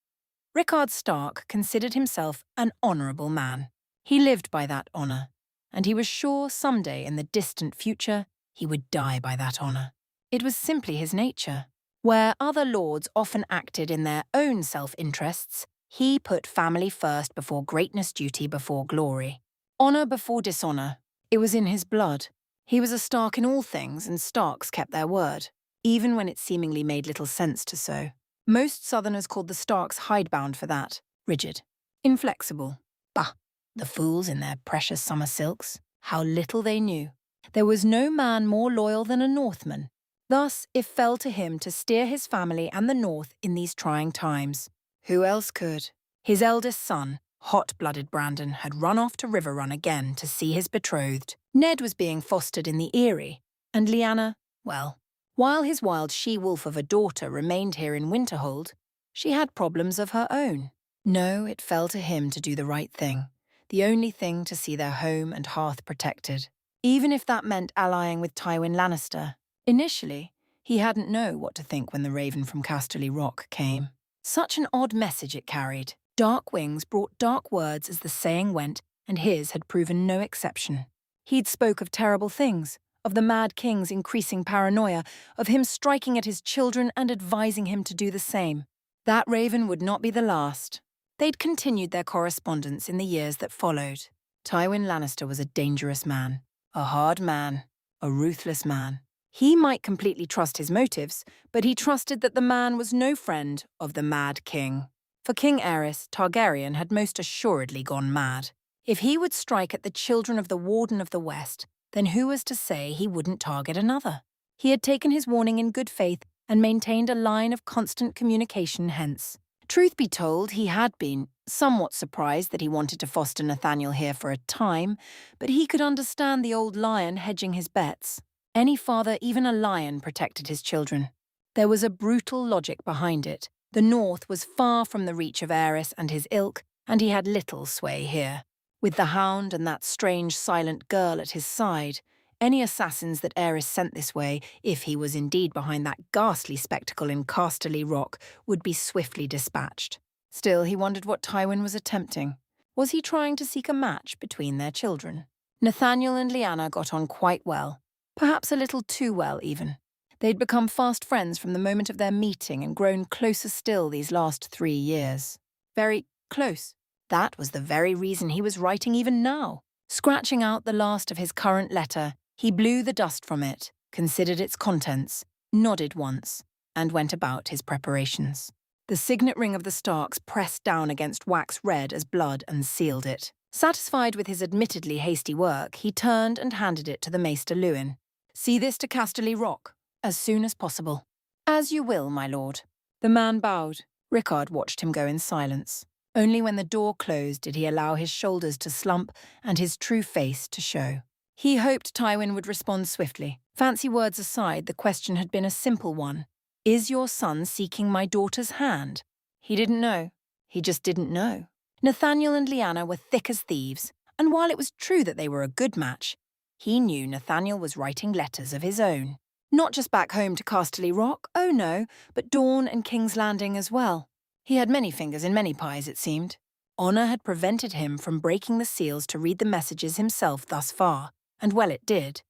Rickard Stark considered himself an honourable man. He lived by that honour, and he was sure someday in the distant future he would die by that honour. It was simply his nature. Where other lords often acted in their own self-interests, he put family first before greatness, duty before glory. Honour before dishonour. It was in his blood. He was a Stark in all things, and Starks kept their word, even when it seemingly made little sense to so. Most Southerners called the Starks hidebound for that. Rigid. Inflexible. Bah! The fools in their precious summer silks. How little they knew. There was no man more loyal than a Northman. Thus, it fell to him to steer his family and the North in these trying times. Who else could? His eldest son, hot-blooded Brandon, had run off to Riverrun again to see his betrothed. Ned was being fostered in the Eyrie, and Lyanna, well, while his wild she-wolf of a daughter remained here in Winterhold, she had problems of her own. No, it fell to him to do the right thing, the only thing to see their home and hearth protected, even if that meant allying with Tywin Lannister. Initially, he hadn't known what to think when the raven from Casterly Rock came. Such an odd message it carried. Dark wings brought dark words, as the saying went, and his had proven no exception. He'd spoke of terrible things, of the Mad King's increasing paranoia, of him striking at his children and advising him to do the same. That raven would not be the last. They'd continued their correspondence in the years that followed. Tywin Lannister was a dangerous man, a hard man, a ruthless man. He might completely trust his motives, but he trusted that the man was no friend of the Mad King. For King Aerys, Targaryen had most assuredly gone mad. If he would strike at the children of the Warden of the West, then who was to say he wouldn't target another? He had taken his warning in good faith and maintained a line of constant communication hence. Truth be told, he had been somewhat surprised that he wanted to foster Nathaniel here for a time, but he could understand the old lion hedging his bets. Any father, even a lion, protected his children. There was a brutal logic behind it. The north was far from the reach of Aerys and his ilk, and he had little sway here. With the hound and that strange silent girl at his side, any assassins that Aerys sent this way, if he was indeed behind that ghastly spectacle in Casterly Rock, would be swiftly dispatched. Still, he wondered what Tywin was attempting. Was he trying to seek a match between their children? Nathaniel and Lyanna got on quite well. Perhaps a little too well, even. They'd become fast friends from the moment of their meeting and grown closer still these last 3 years. Very close. That was the very reason he was writing even now. Scratching out the last of his current letter, he blew the dust from it, considered its contents, nodded once, and went about his preparations. The signet ring of the Starks pressed down against wax red as blood and sealed it. Satisfied with his admittedly hasty work, he turned and handed it to the Maester Luwin. "See this to Casterly Rock, as soon as possible." "As you will, my lord." The man bowed. Rickard watched him go in silence. Only when the door closed did he allow his shoulders to slump and his true face to show. He hoped Tywin would respond swiftly. Fancy words aside, the question had been a simple one. "Is your son seeking my daughter's hand?" He didn't know. He just didn't know. Nathaniel and Lyanna were thick as thieves, and while it was true that they were a good match, he knew Nathaniel was writing letters of his own. Not just back home to Casterly Rock, oh no, but Dorne and King's Landing as well. He had many fingers in many pies, it seemed. Honour had prevented him from breaking the seals to read the messages himself thus far, and well it did,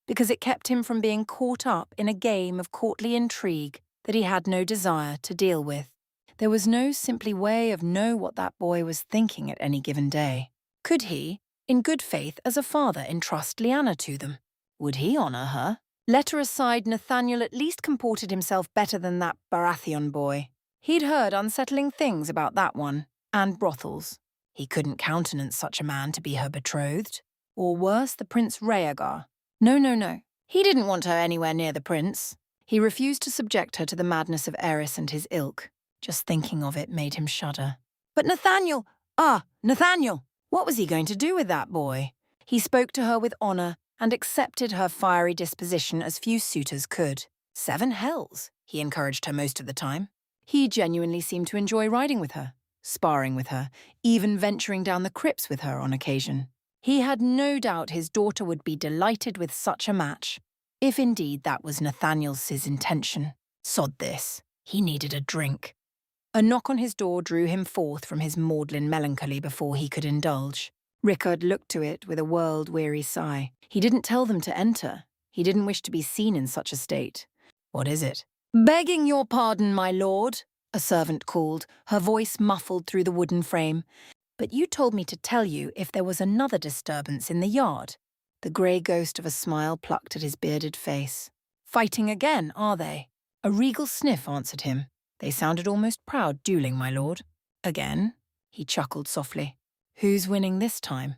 because it kept him from being caught up in a game of courtly intrigue that he had no desire to deal with. There was no simply way of know what that boy was thinking at any given day. Could he, in good faith as a father, entrust Lyanna to them? Would he honour her? Letter aside, Nathaniel at least comported himself better than that Baratheon boy. He'd heard unsettling things about that one, and brothels. He couldn't countenance such a man to be her betrothed. Or worse, the Prince Rhaegar. No. He didn't want her anywhere near the prince. He refused to subject her to the madness of Aerys and his ilk. Just thinking of it made him shudder. But Nathaniel! Nathaniel! What was he going to do with that boy? He spoke to her with honour and accepted her fiery disposition as few suitors could. 7 hells, he encouraged her most of the time. He genuinely seemed to enjoy riding with her, sparring with her, even venturing down the crypts with her on occasion. He had no doubt his daughter would be delighted with such a match, if indeed that was Nathaniel's intention. Sod this. He needed a drink. A knock on his door drew him forth from his maudlin melancholy before he could indulge. Rickard looked to it with a world-weary sigh. He didn't tell them to enter. He didn't wish to be seen in such a state. "What is it?" "Begging your pardon, my lord," a servant called, her voice muffled through the wooden frame. "But you told me to tell you if there was another disturbance in the yard." The grey ghost of a smile plucked at his bearded face. "Fighting again, are they?" A regal sniff answered him. "They sounded almost proud dueling, my lord." "Again?" He chuckled softly. "Who's winning this time?"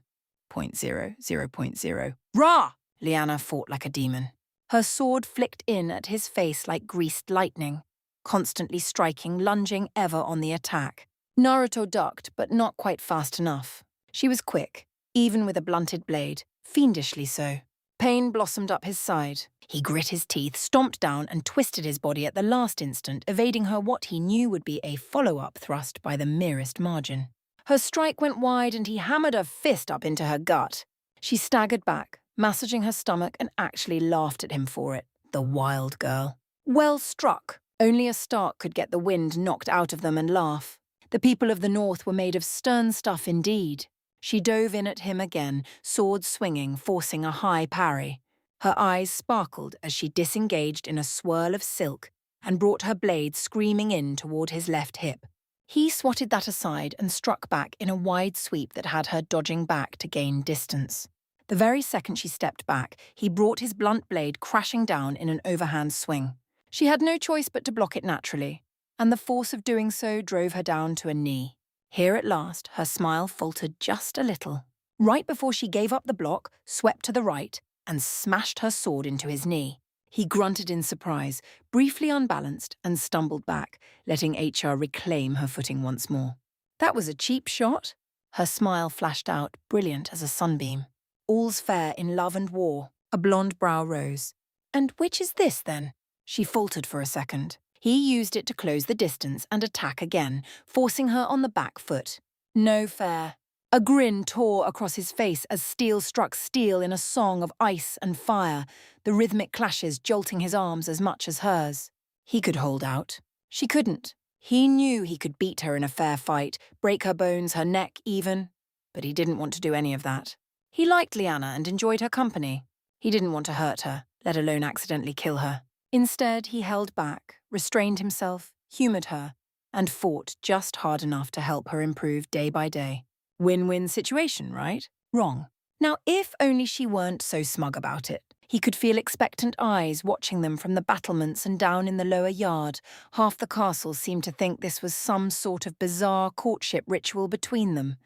.0, 0.0. Rah! Lyanna fought like a demon. Her sword flicked in at his face like greased lightning, constantly striking, lunging ever on the attack. Naruto ducked, but not quite fast enough. She was quick, even with a blunted blade, fiendishly so. Pain blossomed up his side. He grit his teeth, stomped down, and twisted his body at the last instant, evading her what he knew would be a follow-up thrust by the merest margin. Her strike went wide, and he hammered a fist up into her gut. She staggered back, massaging her stomach, and actually laughed at him for it, the wild girl. Well struck. Only a Stark could get the wind knocked out of them and laugh. The people of the north were made of stern stuff indeed. She dove in at him again, sword swinging, forcing a high parry. Her eyes sparkled as she disengaged in a swirl of silk and brought her blade screaming in toward his left hip. He swatted that aside and struck back in a wide sweep that had her dodging back to gain distance. The very second she stepped back, he brought his blunt blade crashing down in an overhand swing. She had no choice but to block it naturally, and the force of doing so drove her down to a knee. Here at last, her smile faltered just a little. Right before she gave up the block, swept to the right, and smashed her sword into his knee. He grunted in surprise, briefly unbalanced, and stumbled back, letting HR reclaim her footing once more. That was a cheap shot. Her smile flashed out, brilliant as a sunbeam. All's fair in love and war. A blonde brow rose. And which is this, then? She faltered for a second. He used it to close the distance and attack again, forcing her on the back foot. No fair. A grin tore across his face as steel struck steel in a song of ice and fire, the rhythmic clashes jolting his arms as much as hers. He could hold out. She couldn't. He knew he could beat her in a fair fight, break her bones, her neck even. But he didn't want to do any of that. He liked Liana and enjoyed her company. He didn't want to hurt her, let alone accidentally kill her. Instead, he held back, restrained himself, humoured her, and fought just hard enough to help her improve day by day. Win-win situation, right? Wrong. Now, if only she weren't so smug about it. He could feel expectant eyes watching them from the battlements and down in the lower yard. Half the castle seemed to think this was some sort of bizarre courtship ritual between them.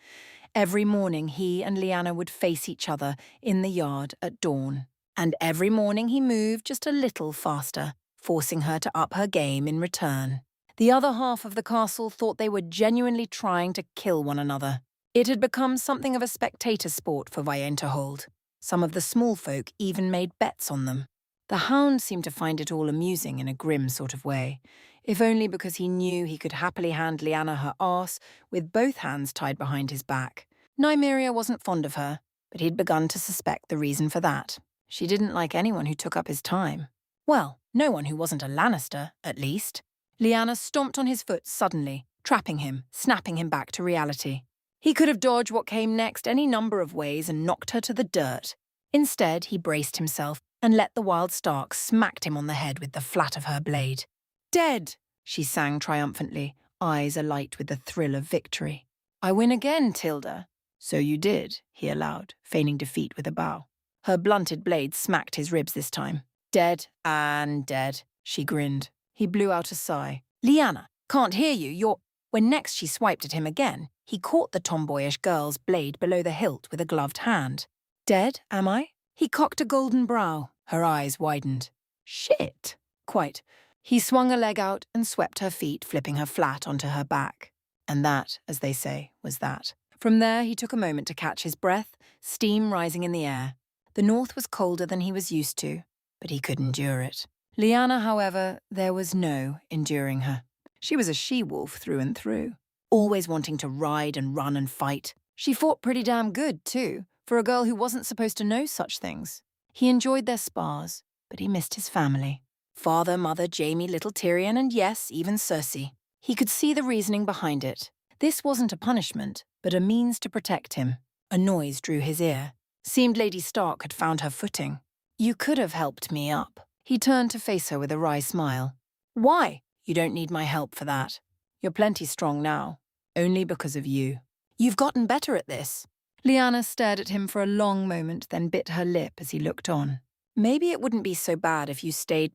Every morning he and Liana would face each other in the yard at dawn. And every morning he moved just a little faster, forcing her to up her game in return. The other half of the castle thought they were genuinely trying to kill one another. It had become something of a spectator sport for Vajentehold. Some of the small folk even made bets on them. The hound seemed to find it all amusing in a grim sort of way, if only because he knew he could happily hand Liana her arse with both hands tied behind his back. Nymeria wasn't fond of her, but he'd begun to suspect the reason for that. She didn't like anyone who took up his time. Well, no one who wasn't a Lannister, at least. Liana stomped on his foot suddenly, trapping him, snapping him back to reality. He could have dodged what came next any number of ways and knocked her to the dirt. Instead, he braced himself and let the wild Stark smacked him on the head with the flat of her blade. "Dead!" she sang triumphantly, eyes alight with the thrill of victory. "I win again, Tilda." "So you did," he allowed, feigning defeat with a bow. Her blunted blade smacked his ribs this time. "Dead and dead," she grinned. He blew out a sigh. "Liana, can't hear you, you're—" When next she swiped at him again, he caught the tomboyish girl's blade below the hilt with a gloved hand. "Dead, am I?" He cocked a golden brow. Her eyes widened. "Shit." "Quite." He swung a leg out and swept her feet, flipping her flat onto her back. And that, as they say, was that. From there, he took a moment to catch his breath, steam rising in the air. The north was colder than he was used to, but he could endure it. Liana, however, there was no enduring her. She was a she-wolf through and through, always wanting to ride and run and fight. She fought pretty damn good, too, for a girl who wasn't supposed to know such things. He enjoyed their spars, but he missed his family. Father, mother, Jaime, little Tyrion, and yes, even Cersei. He could see the reasoning behind it. This wasn't a punishment, but a means to protect him. A noise drew his ear. Seemed Lady Stark had found her footing. "You could have helped me up." He turned to face her with a wry smile. "Why? You don't need my help for that. You're plenty strong now. Only because of you. You've gotten better at this." Liana stared at him for a long moment, then bit her lip as he looked on. "Maybe it wouldn't be so bad if you stayed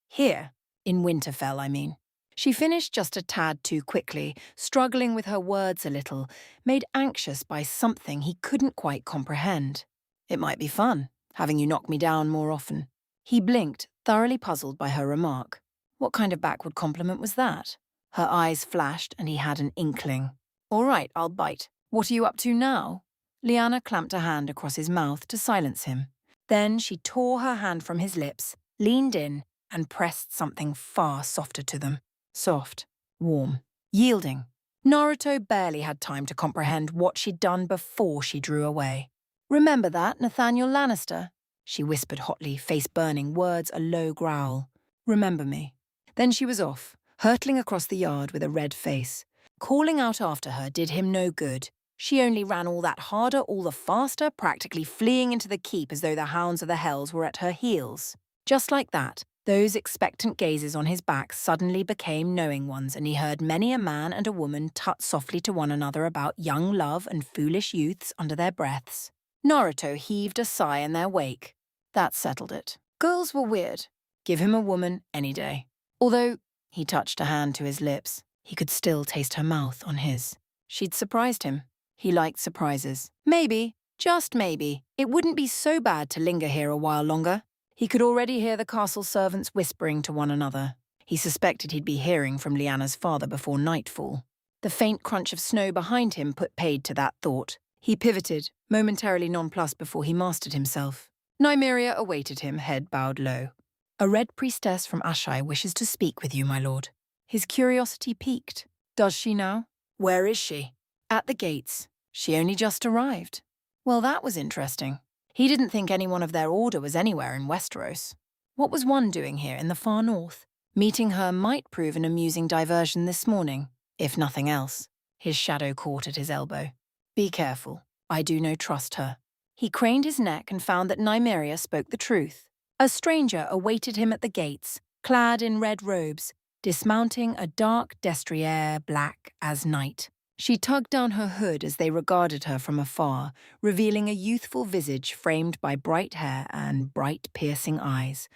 here. In Winterfell, I mean." She finished just a tad too quickly, struggling with her words a little, made anxious by something he couldn't quite comprehend. "It might be fun, having you knock me down more often." He blinked, thoroughly puzzled by her remark. What kind of backward compliment was that? Her eyes flashed and he had an inkling. "All right, I'll bite. What are you up to now?" Liana clamped a hand across his mouth to silence him. Then she tore her hand from his lips, leaned in, and pressed something far softer to them. Soft, warm, yielding. Naruto barely had time to comprehend what she'd done before she drew away. "Remember that, Nathaniel Lannister?" she whispered hotly, face burning, words a low growl. "Remember me." Then she was off, hurtling across the yard with a red face. Calling out after her did him no good. She only ran all that harder, all the faster, practically fleeing into the keep as though the hounds of the hells were at her heels. Just like that, those expectant gazes on his back suddenly became knowing ones, and he heard many a man and a woman tut softly to one another about young love and foolish youths under their breaths. Naruto heaved a sigh in their wake. That settled it. Girls were weird. Give him a woman any day. Although, he touched a hand to his lips, he could still taste her mouth on his. She'd surprised him. He liked surprises. Maybe, just maybe, it wouldn't be so bad to linger here a while longer. He could already hear the castle servants whispering to one another. He suspected he'd be hearing from Lyanna's father before nightfall. The faint crunch of snow behind him put paid to that thought. He pivoted, momentarily nonplussed before he mastered himself. Nymeria awaited him, head bowed low. "A red priestess from Ashai wishes to speak with you, my lord." His curiosity piqued. "Does she now?" "Where is she?" "At the gates. She only just arrived." Well, that was interesting. He didn't think anyone of their order was anywhere in Westeros. What was one doing here in the far north? Meeting her might prove an amusing diversion this morning, if nothing else. His shadow caught at his elbow. "Be careful. I do no trust her." He craned his neck and found that Nymeria spoke the truth. A stranger awaited him at the gates, clad in red robes, dismounting a dark destrier black as night. She tugged down her hood as they regarded her from afar, revealing a youthful visage framed by bright hair and bright, piercing eyes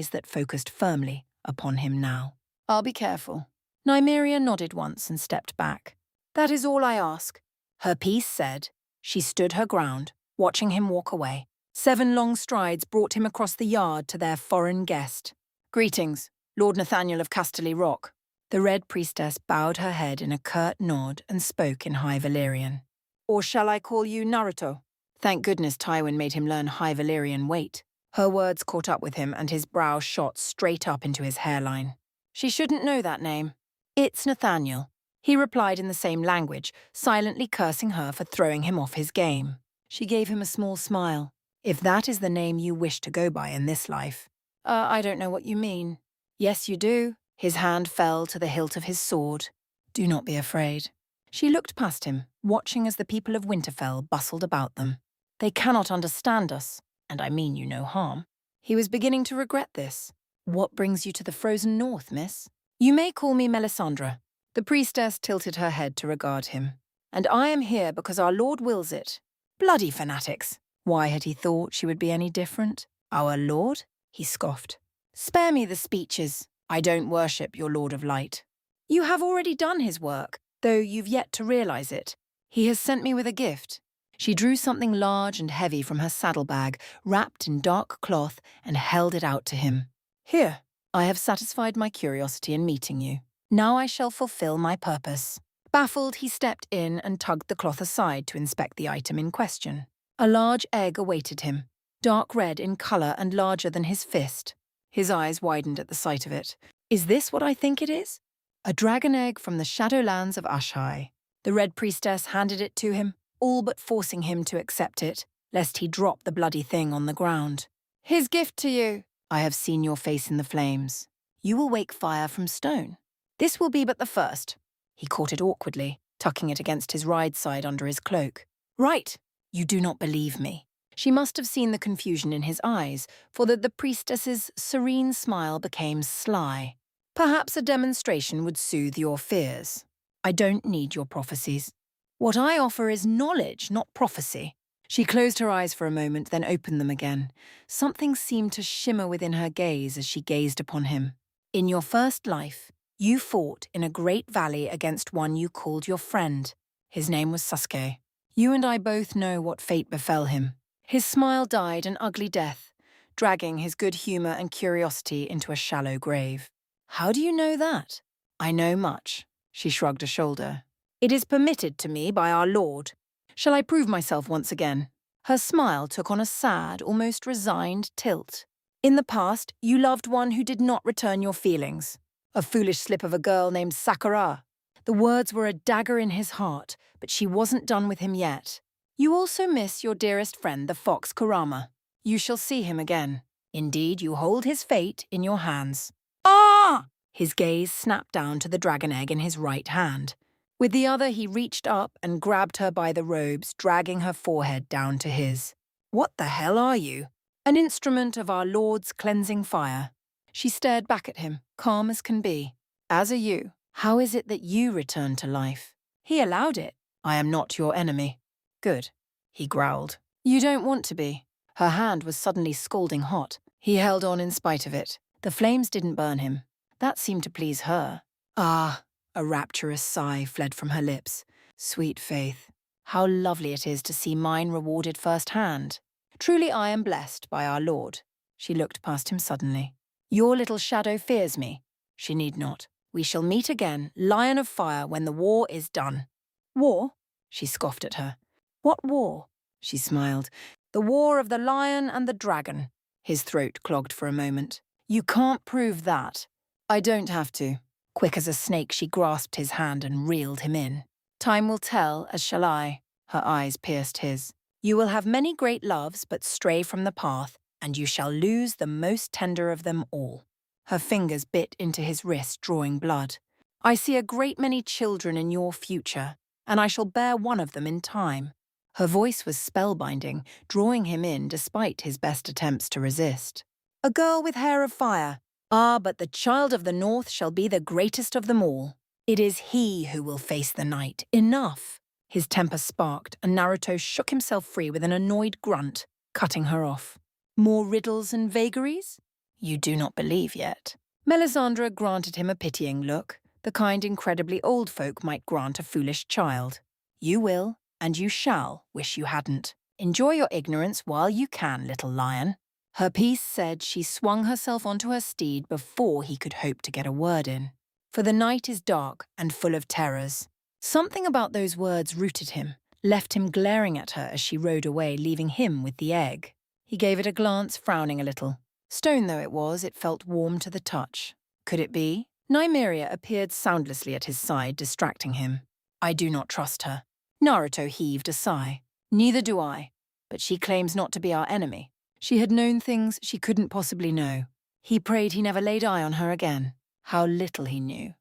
that focused firmly upon him now. "I'll be careful." Nymeria nodded once and stepped back. "That is all I ask." Her piece said. She stood her ground, watching him walk away. 7 long strides brought him across the yard to their foreign guest. "Greetings, Lord Nathaniel of Casterly Rock." The Red Priestess bowed her head in a curt nod and spoke in High Valyrian. "Or shall I call you Naruto?" Thank goodness Tywin made him learn High Valyrian wait. Her words caught up with him and his brow shot straight up into his hairline. She shouldn't know that name. "It's Nathaniel," he replied in the same language, silently cursing her for throwing him off his game. She gave him a small smile. "If that is the name you wish to go by in this life." I don't know what you mean." "Yes, you do." His hand fell to the hilt of his sword. "Do not be afraid." She looked past him, watching as the people of Winterfell bustled about them. "They cannot understand us, and I mean you no harm." He was beginning to regret this. "What brings you to the frozen north, miss?" "You may call me Melisandre." The priestess tilted her head to regard him. "And I am here because our lord wills it." Bloody fanatics! Why had he thought she would be any different? "Our lord?" he scoffed. "Spare me the speeches. I don't worship your Lord of Light." "You have already done his work, though you've yet to realize it. He has sent me with a gift." She drew something large and heavy from her saddlebag, wrapped in dark cloth, and held it out to him. "Here, I have satisfied my curiosity in meeting you. Now I shall fulfill my purpose." Baffled, he stepped in and tugged the cloth aside to inspect the item in question. A large egg awaited him, dark red in colour and larger than his fist. His eyes widened at the sight of it. "Is this what I think it is?" "A dragon egg from the Shadowlands of Ashai." The Red Priestess handed it to him, all but forcing him to accept it, lest he drop the bloody thing on the ground. "His gift to you." "I have seen your face in the flames. You will wake fire from stone. This will be but the first." He caught it awkwardly, tucking it against his ride side under his cloak. "Right, you do not believe me." She must have seen the confusion in his eyes, for the priestess's serene smile became sly. "Perhaps a demonstration would soothe your fears. I don't need your prophecies. What I offer is knowledge, not prophecy." She closed her eyes for a moment, then opened them again. Something seemed to shimmer within her gaze as she gazed upon him. "In your first life, you fought in a great valley against one you called your friend. His name was Sasuke. You and I both know what fate befell him. His smile died an ugly death, dragging his good humour and curiosity into a shallow grave." "How do you know that?" "I know much." She shrugged a shoulder. "It is permitted to me by our Lord. Shall I prove myself once again?" Her smile took on a sad, almost resigned tilt. "In the past, you loved one who did not return your feelings. A foolish slip of a girl named Sakura." The words were a dagger in his heart, but she wasn't done with him yet. "You also miss your dearest friend, the fox Kurama. You shall see him again. Indeed, you hold his fate in your hands." "Ah!" His gaze snapped down to the dragon egg in his right hand. With the other, he reached up and grabbed her by the robes, dragging her forehead down to his. "What the hell are you?" "An instrument of our Lord's cleansing fire." She stared back at him, calm as can be. "As are you. How is it that you returned to life?" "He allowed it." "I am not your enemy." "Good," he growled. "You don't want to be." Her hand was suddenly scalding hot. He held on in spite of it. The flames didn't burn him. That seemed to please her. "Ah," a rapturous sigh fled from her lips. "Sweet faith, how lovely it is to see mine rewarded firsthand. Truly I am blessed by our Lord." She looked past him suddenly. Your little shadow fears me. She need not. We shall meet again, Lion of Fire, when the war is done. War? She scoffed at her. What war? She smiled. The war of the lion and the dragon. His throat clogged for a moment. You can't prove that. I don't have to. Quick as a snake, she grasped his hand and reeled him in. Time will tell, as shall I. Her eyes pierced his. You will have many great loves, but stray from the path, and you shall lose the most tender of them all. Her fingers bit into his wrist, drawing blood. I see a great many children in your future, and I shall bear one of them in time. Her voice was spellbinding, drawing him in despite his best attempts to resist. A girl with hair of fire. Ah, but the child of the north shall be the greatest of them all. It is he who will face the night. Enough! His temper sparked, and Naruto shook himself free with an annoyed grunt, cutting her off. More riddles and vagaries? You do not believe yet. Melisandre granted him a pitying look, the kind incredibly old folk might grant a foolish child. You will, and you shall, wish you hadn't. Enjoy your ignorance while you can, little lion. Her piece said she swung herself onto her steed before he could hope to get a word in. For the night is dark and full of terrors. Something about those words rooted him, left him glaring at her as she rode away, leaving him with the egg. He gave it a glance, frowning a little. Stone though it was, it felt warm to the touch. Could it be? Nymeria appeared soundlessly at his side, distracting him. I do not trust her. Naruto heaved a sigh. Neither do I, but she claims not to be our enemy. She had known things she couldn't possibly know. He prayed he never laid eye on her again. How little he knew.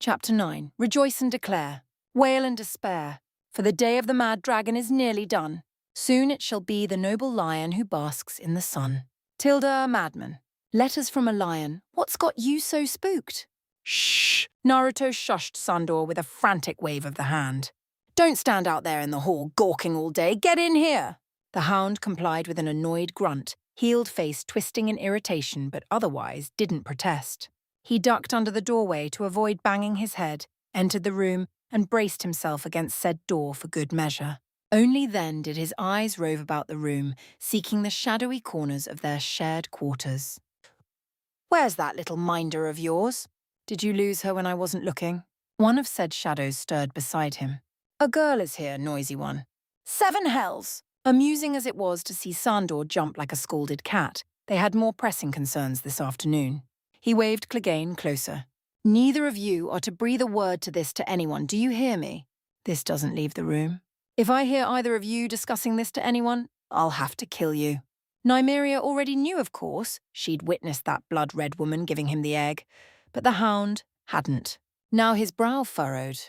Chapter 9. Rejoice and declare. Wail and despair. For the day of the mad dragon is nearly done. Soon it shall be the noble lion who basks in the sun. Tilda, a madman. Letters from a lion. What's got you so spooked? Shh! Naruto shushed Sandor with a frantic wave of the hand. Don't stand out there in the hall gawking all day. Get in here! The hound complied with an annoyed grunt, healed face twisting in irritation but otherwise didn't protest. He ducked under the doorway to avoid banging his head, entered the room, and braced himself against said door for good measure. Only then did his eyes rove about the room, seeking the shadowy corners of their shared quarters. Where's that little minder of yours? Did you lose her when I wasn't looking? One of said shadows stirred beside him. A girl is here, noisy one. 7 hells! Amusing as it was to see Sandor jump like a scalded cat, they had more pressing concerns this afternoon. He waved Clegane closer. Neither of you are to breathe a word to this to anyone, do you hear me? This doesn't leave the room. If I hear either of you discussing this to anyone, I'll have to kill you. Nymeria already knew, of course. She'd witnessed that blood-red woman giving him the egg. But the hound hadn't. Now his brow furrowed.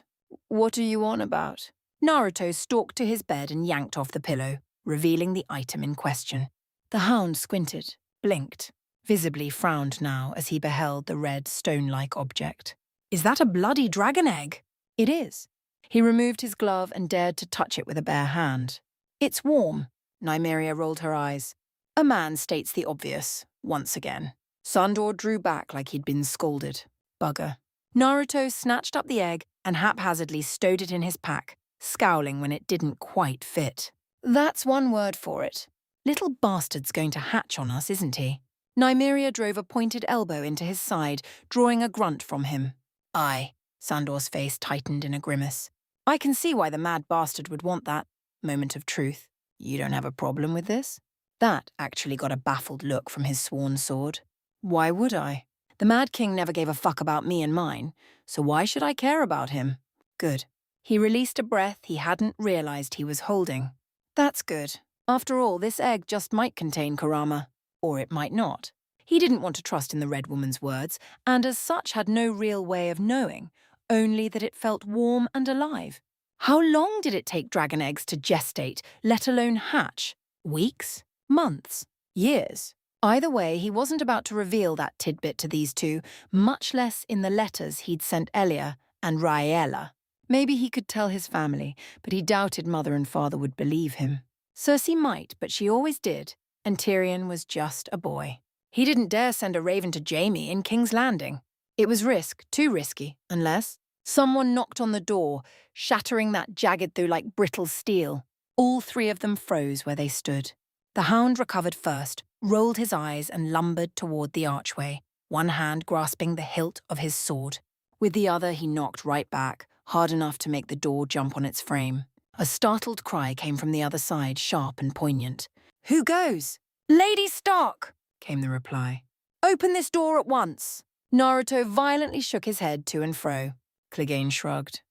What are you on about? Naruto stalked to his bed and yanked off the pillow, revealing the item in question. The hound squinted, blinked, visibly frowned now as he beheld the red stone-like object. Is that a bloody dragon egg? It is. He removed his glove and dared to touch it with a bare hand. It's warm. Nymeria rolled her eyes. A man states the obvious, once again. Sandor drew back like he'd been scolded. Bugger. Naruto snatched up the egg and haphazardly stowed it in his pack, scowling when it didn't quite fit. That's one word for it. Little bastard's going to hatch on us, isn't he? Nymeria drove a pointed elbow into his side, drawing a grunt from him. Aye. Sandor's face tightened in a grimace. I can see why the mad bastard would want that. Moment of truth. You don't have a problem with this? That actually got a baffled look from his sworn sword. Why would I? The Mad King never gave a fuck about me and mine, so why should I care about him? Good. He released a breath he hadn't realized he was holding. That's good. After all, this egg just might contain Kurama. Or it might not. He didn't want to trust in the Red Woman's words, and as such had no real way of knowing, only that it felt warm and alive. How long did it take dragon eggs to gestate, let alone hatch? Weeks? Months? Years? Either way, he wasn't about to reveal that tidbit to these two, much less in the letters he'd sent Elia and Raella. Maybe he could tell his family, but he doubted Mother and Father would believe him. Cersei might, but she always did, and Tyrion was just a boy. He didn't dare send a raven to Jaime in King's Landing. It was risk, too risky, unless someone knocked on the door, shattering that jagged through like brittle steel. All three of them froze where they stood. The hound recovered first, rolled his eyes and lumbered toward the archway, one hand grasping the hilt of his sword. With the other he knocked right back, hard enough to make the door jump on its frame. A startled cry came from the other side, sharp and poignant. "Who goes?" "Lady Stark," came the reply. "Open this door at once." Naruto violently shook his head to and fro. Clegane shrugged.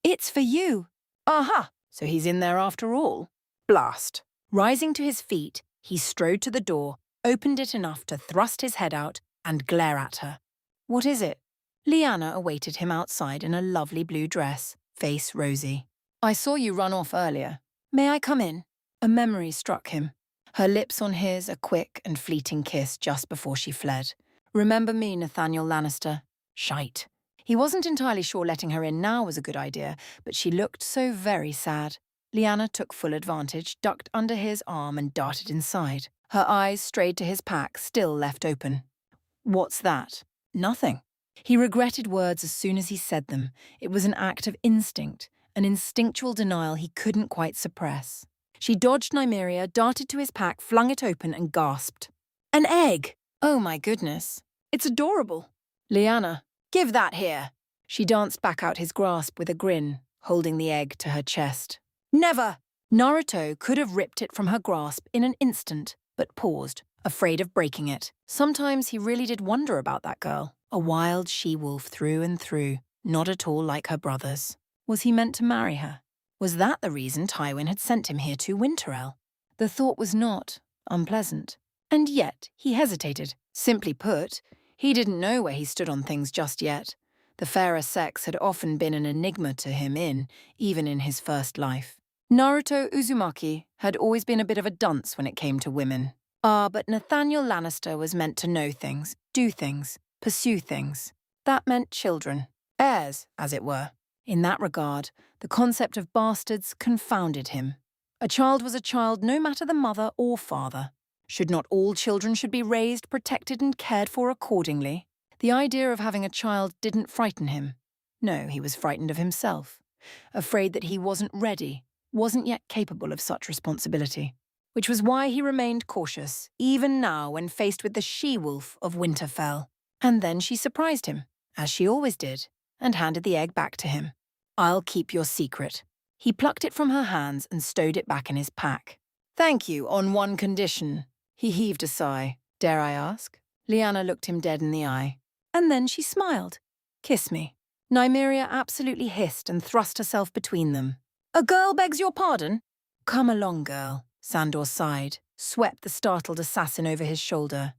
"It's for you." "Aha! So he's in there after all." Blast. Rising to his feet, he strode to the door, opened it enough to thrust his head out and glare at her. "What is it?" Liana awaited him outside in a lovely blue dress, face rosy. "I saw you run off earlier. May I come in?" A memory struck him. Her lips on his, a quick and fleeting kiss just before she fled. "Remember me, Nathaniel Lannister?" Shite. He wasn't entirely sure letting her in now was a good idea, but she looked so very sad. Liana took full advantage, ducked under his arm and darted inside. Her eyes strayed to his pack, still left open. "What's that?" "Nothing." He regretted words as soon as he said them. It was an act of instinct, an instinctual denial he couldn't quite suppress. She dodged Nymeria, darted to his pack, flung it open and gasped. "An egg! Oh my goodness. It's adorable." "Liana, give that here." She danced back out his grasp with a grin, holding the egg to her chest. "Never!" Naruto could have ripped it from her grasp in an instant, but paused, afraid of breaking it. Sometimes he really did wonder about that girl. A wild she-wolf through and through, not at all like her brothers. Was he meant to marry her? Was that the reason Tywin had sent him here to Winterell? The thought was not unpleasant. And yet he hesitated. Simply put, he didn't know where he stood on things just yet. The fairer sex had often been an enigma to him even in his first life. Naruto Uzumaki had always been a bit of a dunce when it came to women. But Nathaniel Lannister was meant to know things, do things, pursue things. That meant children. Heirs, as it were. In that regard, the concept of bastards confounded him. A child was a child no matter the mother or father. Should not all children be raised, protected and cared for accordingly? The idea of having a child didn't frighten him. No, he was frightened of himself. Afraid that he wasn't ready, wasn't yet capable of such responsibility. Which was why he remained cautious, even now when faced with the she-wolf of Winterfell. And then she surprised him, as she always did, and handed the egg back to him. "I'll keep your secret." He plucked it from her hands and stowed it back in his pack. "Thank you, on one condition." He heaved a sigh. "Dare I ask?" Liana looked him dead in the eye. And then she smiled. "Kiss me." Nymeria absolutely hissed and thrust herself between them. "A girl begs your pardon?" "Come along, girl," Sandor sighed, swept the startled assassin over his shoulder.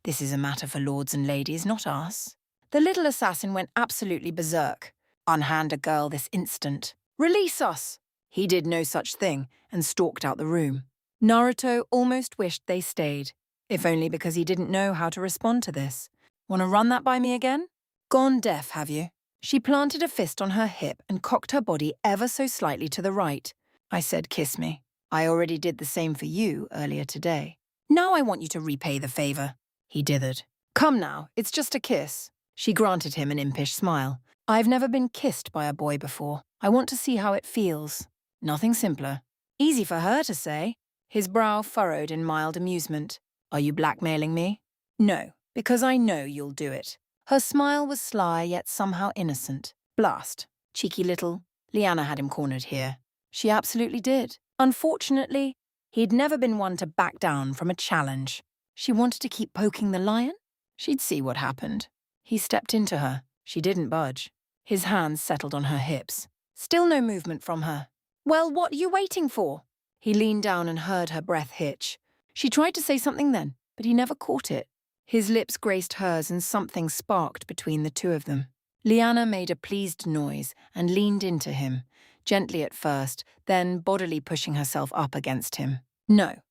"This is a matter for lords and ladies, not us." The little assassin went absolutely berserk. "Unhand a girl this instant." "Release us!" He did no such thing and stalked out the room. Naruto almost wished they stayed, if only because he didn't know how to respond to this. "Want to run that by me again?" "Gone deaf, have you?" She planted a fist on her hip and cocked her body ever so slightly to the right. "I said kiss me. I already did the same for you earlier today. Now I want you to repay the favor." He dithered. "Come now, it's just a kiss." She granted him an impish smile. "I've never been kissed by a boy before. I want to see how it feels." Nothing simpler. Easy for her to say. His brow furrowed in mild amusement. "Are you blackmailing me?" "No, because I know you'll do it." Her smile was sly yet somehow innocent. Blast. Cheeky little. Liana had him cornered here. She absolutely did. Unfortunately, he'd never been one to back down from a challenge. She wanted to keep poking the lion? She'd see what happened. He stepped into her. She didn't budge. His hands settled on her hips. Still no movement from her. "Well, what are you waiting for?" He leaned down and heard her breath hitch. She tried to say something then, but he never caught it. His lips graced hers and something sparked between the two of them. Liana made a pleased noise and leaned into him, gently at first, then bodily pushing herself up against him. No,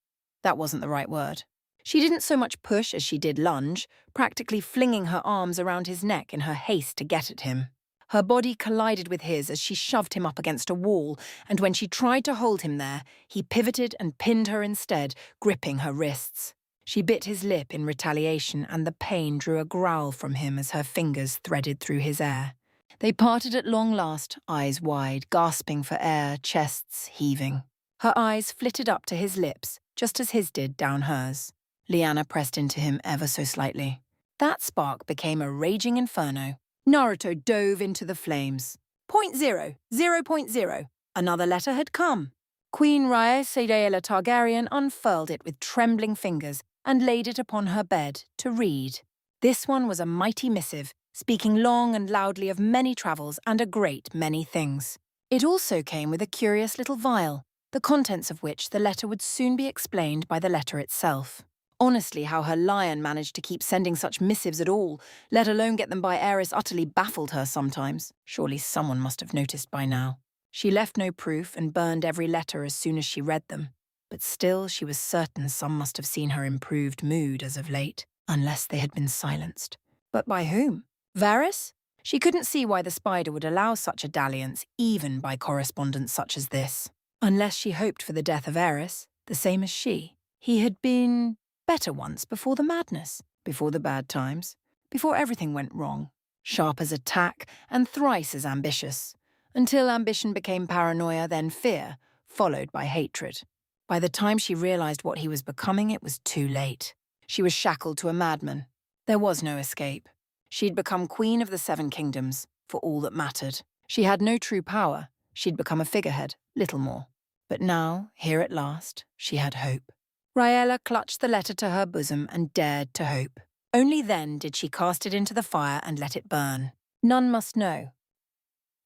that wasn't the right word. She didn't so much push as she did lunge, practically flinging her arms around his neck in her haste to get at him. Her body collided with his as she shoved him up against a wall, and when she tried to hold him there, he pivoted and pinned her instead, gripping her wrists. She bit his lip in retaliation, and the pain drew a growl from him as her fingers threaded through his hair. They parted at long last, eyes wide, gasping for air, chests heaving. Her eyes flitted up to his lips, just as his did down hers. Lyanna pressed into him ever so slightly. That spark became a raging inferno. Naruto dove into the flames. 0.0, 0.0. Another letter had come. Queen Rhaenyra Targaryen unfurled it with trembling fingers and laid it upon her bed to read. This one was a mighty missive, speaking long and loudly of many travels and a great many things. It also came with a curious little vial, the contents of which the letter would soon be explained by the letter itself. Honestly, how her lion managed to keep sending such missives at all, let alone get them by Aerys, utterly baffled her sometimes. Surely someone must have noticed by now. She left no proof and burned every letter as soon as she read them. But still, she was certain some must have seen her improved mood as of late, unless they had been silenced. But by whom? Varys? She couldn't see why the spider would allow such a dalliance, even by correspondence such as this. Unless she hoped for the death of Aerys, the same as she. He had been better once before the madness, before the bad times, before everything went wrong. Sharp as a tack and thrice as ambitious. Until ambition became paranoia, then fear, followed by hatred. By the time she realized what he was becoming, it was too late. She was shackled to a madman. There was no escape. She'd become queen of the Seven Kingdoms, for all that mattered. She had no true power. She'd become a figurehead, little more. But now, here at last, she had hope. Rhaenyra clutched the letter to her bosom and dared to hope. Only then did she cast it into the fire and let it burn. None must know.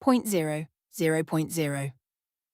0.0, 0.0.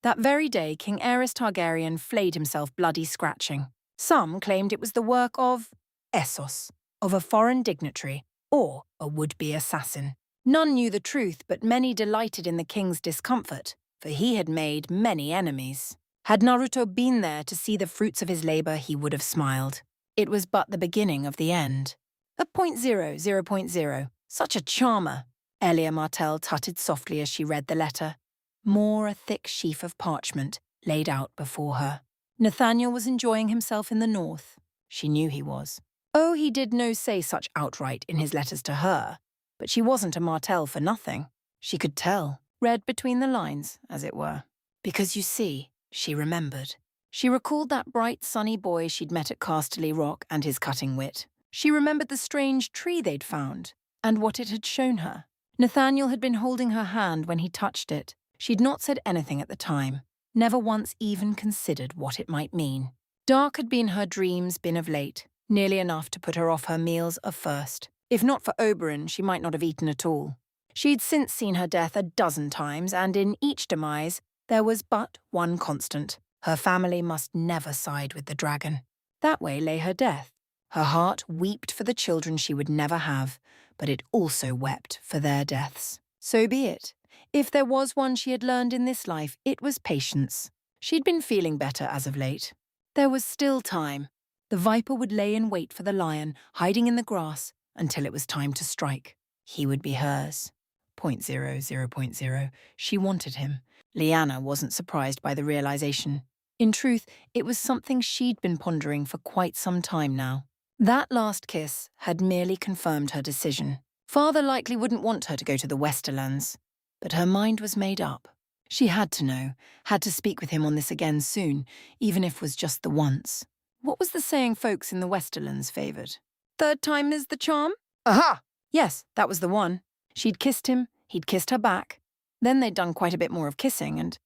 That very day, King Aerys Targaryen flayed himself bloody scratching. Some claimed it was the work of Essos, of a foreign dignitary, or a would-be assassin. None knew the truth, but many delighted in the king's discomfort, for he had made many enemies. Had Naruto been there to see the fruits of his labor, he would have smiled. It was but the beginning of the end. A 0.0, 0.0. Such a charmer. Elia Martell tutted softly as she read the letter. More a thick sheaf of parchment laid out before her. Nathaniel was enjoying himself in the north. She knew he was. Oh, he did no say such outright in his letters to her, but she wasn't a Martell for nothing. She could tell, read between the lines, as it were. Because you see, she remembered. She recalled that bright, sunny boy she'd met at Casterly Rock and his cutting wit. She remembered the strange tree they'd found, and what it had shown her. Nathaniel had been holding her hand when he touched it. She'd not said anything at the time, never once even considered what it might mean. Dark had been her dreams been of late, nearly enough to put her off her meals of first. If not for Oberyn, she might not have eaten at all. She'd since seen her death a dozen times, and in each demise, there was but one constant. Her family must never side with the dragon. That way lay her death. Her heart wept for the children she would never have, but it also wept for their deaths. So be it. If there was one she had learned in this life, it was patience. She'd been feeling better as of late. There was still time. The viper would lay in wait for the lion, hiding in the grass, until it was time to strike. He would be hers. 0.0, 0.0. She wanted him. Lyanna wasn't surprised by the realization. In truth, it was something she'd been pondering for quite some time now. That last kiss had merely confirmed her decision. Father likely wouldn't want her to go to the Westerlands. But her mind was made up. She had to know, had to speak with him on this again soon, even if it was just the once. What was the saying folks in the Westerlands favoured? Third time is the charm? Aha! Yes, that was the one. She'd kissed him, he'd kissed her back. Then they'd done quite a bit more of kissing and...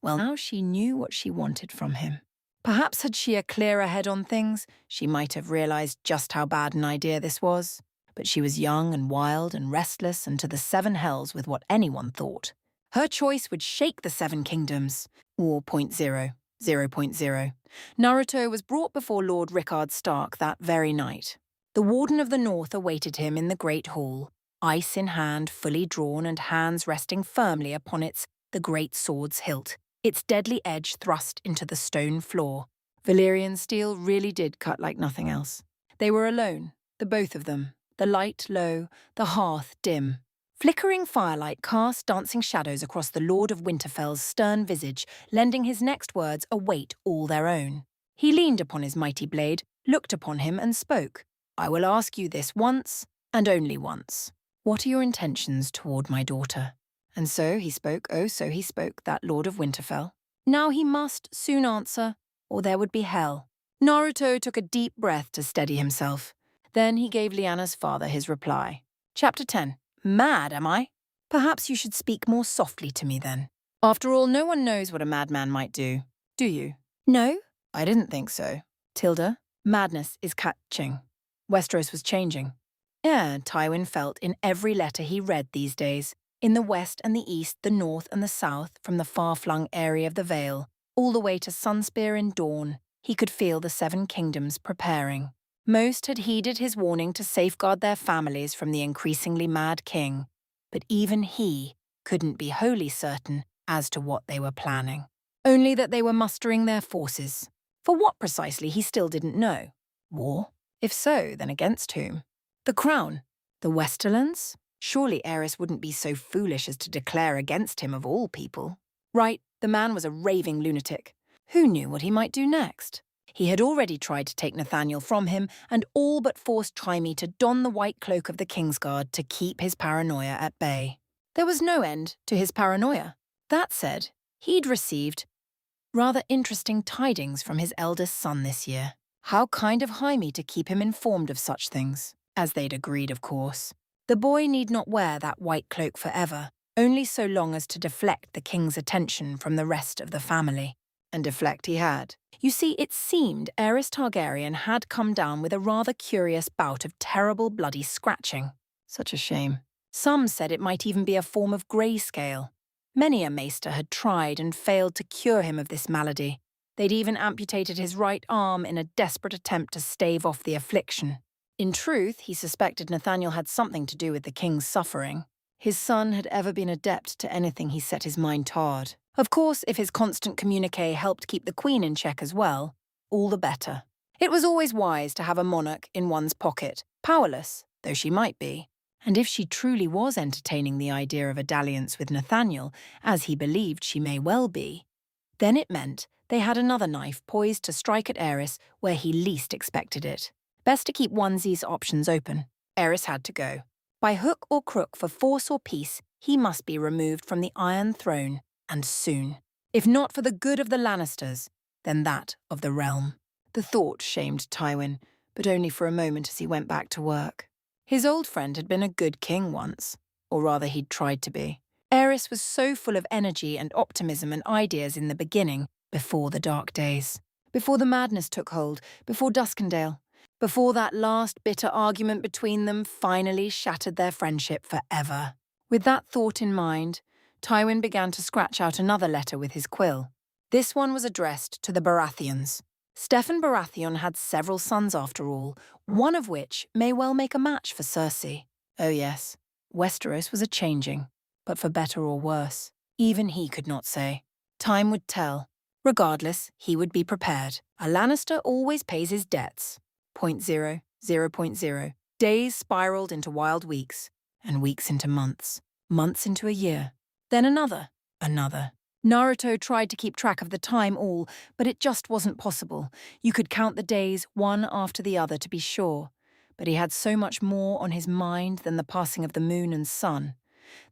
Well, now she knew what she wanted from him. Perhaps had she a clearer head on things, she might have realised just how bad an idea this was. But she was young and wild and restless and to the seven hells with what anyone thought. Her choice would shake the Seven Kingdoms. Or 0.0, 0.0. Naruto was brought before Lord Rickard Stark that very night. The Warden of the North awaited him in the Great Hall, ice in hand, fully drawn and hands resting firmly upon the great sword's hilt, its deadly edge thrust into the stone floor. Valyrian steel really did cut like nothing else. They were alone, the both of them, the light low, the hearth dim. Flickering firelight cast dancing shadows across the Lord of Winterfell's stern visage, lending his next words a weight all their own. He leaned upon his mighty blade, looked upon him and spoke. I will ask you this once, and only once. What are your intentions toward my daughter? And so he spoke, that Lord of Winterfell. Now he must soon answer, or there would be hell. Naruto took a deep breath to steady himself. Then he gave Liana's father his reply. Chapter 10. Mad, am I? Perhaps you should speak more softly to me then. After all, no one knows what a madman might do. Do you? No? I didn't think so. Tilda, madness is catching. Westeros was changing. Yeah, Tywin felt in every letter he read these days. In the west and the east, the north and the south, from the far-flung area of the Vale, all the way to Sunspear in Dawn, he could feel the Seven Kingdoms preparing. Most had heeded his warning to safeguard their families from the increasingly mad king, but even he couldn't be wholly certain as to what they were planning. Only that they were mustering their forces. For what precisely he still didn't know. War? If so, then against whom? The crown? The Westerlands? Surely Aerys wouldn't be so foolish as to declare against him of all people. Right, the man was a raving lunatic. Who knew what he might do next? He had already tried to take Nathaniel from him and all but forced Jaime to don the white cloak of the Kingsguard to keep his paranoia at bay. There was no end to his paranoia. That said, he'd received rather interesting tidings from his eldest son this year. How kind of Jaime to keep him informed of such things, as they'd agreed, of course. The boy need not wear that white cloak forever, only so long as to deflect the king's attention from the rest of the family. And deflect he had. You see, it seemed Aerys Targaryen had come down with a rather curious bout of terrible bloody scratching. Such a shame. Some said it might even be a form of grayscale. Many a maester had tried and failed to cure him of this malady. They'd even amputated his right arm in a desperate attempt to stave off the affliction. In truth, he suspected Nathaniel had something to do with the king's suffering. His son had ever been adept to anything he set his mind toward. Of course, if his constant communique helped keep the queen in check as well, all the better. It was always wise to have a monarch in one's pocket, powerless though she might be. And if she truly was entertaining the idea of a dalliance with Nathaniel, as he believed she may well be, then it meant they had another knife poised to strike at Aerys where he least expected it. Best to keep onesies options open. Aerys had to go. By hook or crook, for force or peace, he must be removed from the Iron Throne, and soon. If not for the good of the Lannisters, then that of the realm. The thought shamed Tywin, but only for a moment as he went back to work. His old friend had been a good king once, or rather he'd tried to be. Aerys was so full of energy and optimism and ideas in the beginning, before the dark days. Before the madness took hold, before Duskendale. Before that last bitter argument between them finally shattered their friendship forever. With that thought in mind, Tywin began to scratch out another letter with his quill. This one was addressed to the Baratheons. Steffon Baratheon had several sons after all, one of which may well make a match for Cersei. Oh yes, Westeros was a-changing, but for better or worse. Even he could not say. Time would tell. Regardless, he would be prepared. A Lannister always pays his debts. 0.0, 0.0. Days spiraled into wild weeks, and weeks into months, months into a year. Then another. Naruto tried to keep track of the time all, but it just wasn't possible. You could count the days one after the other to be sure, but he had so much more on his mind than the passing of the moon and sun.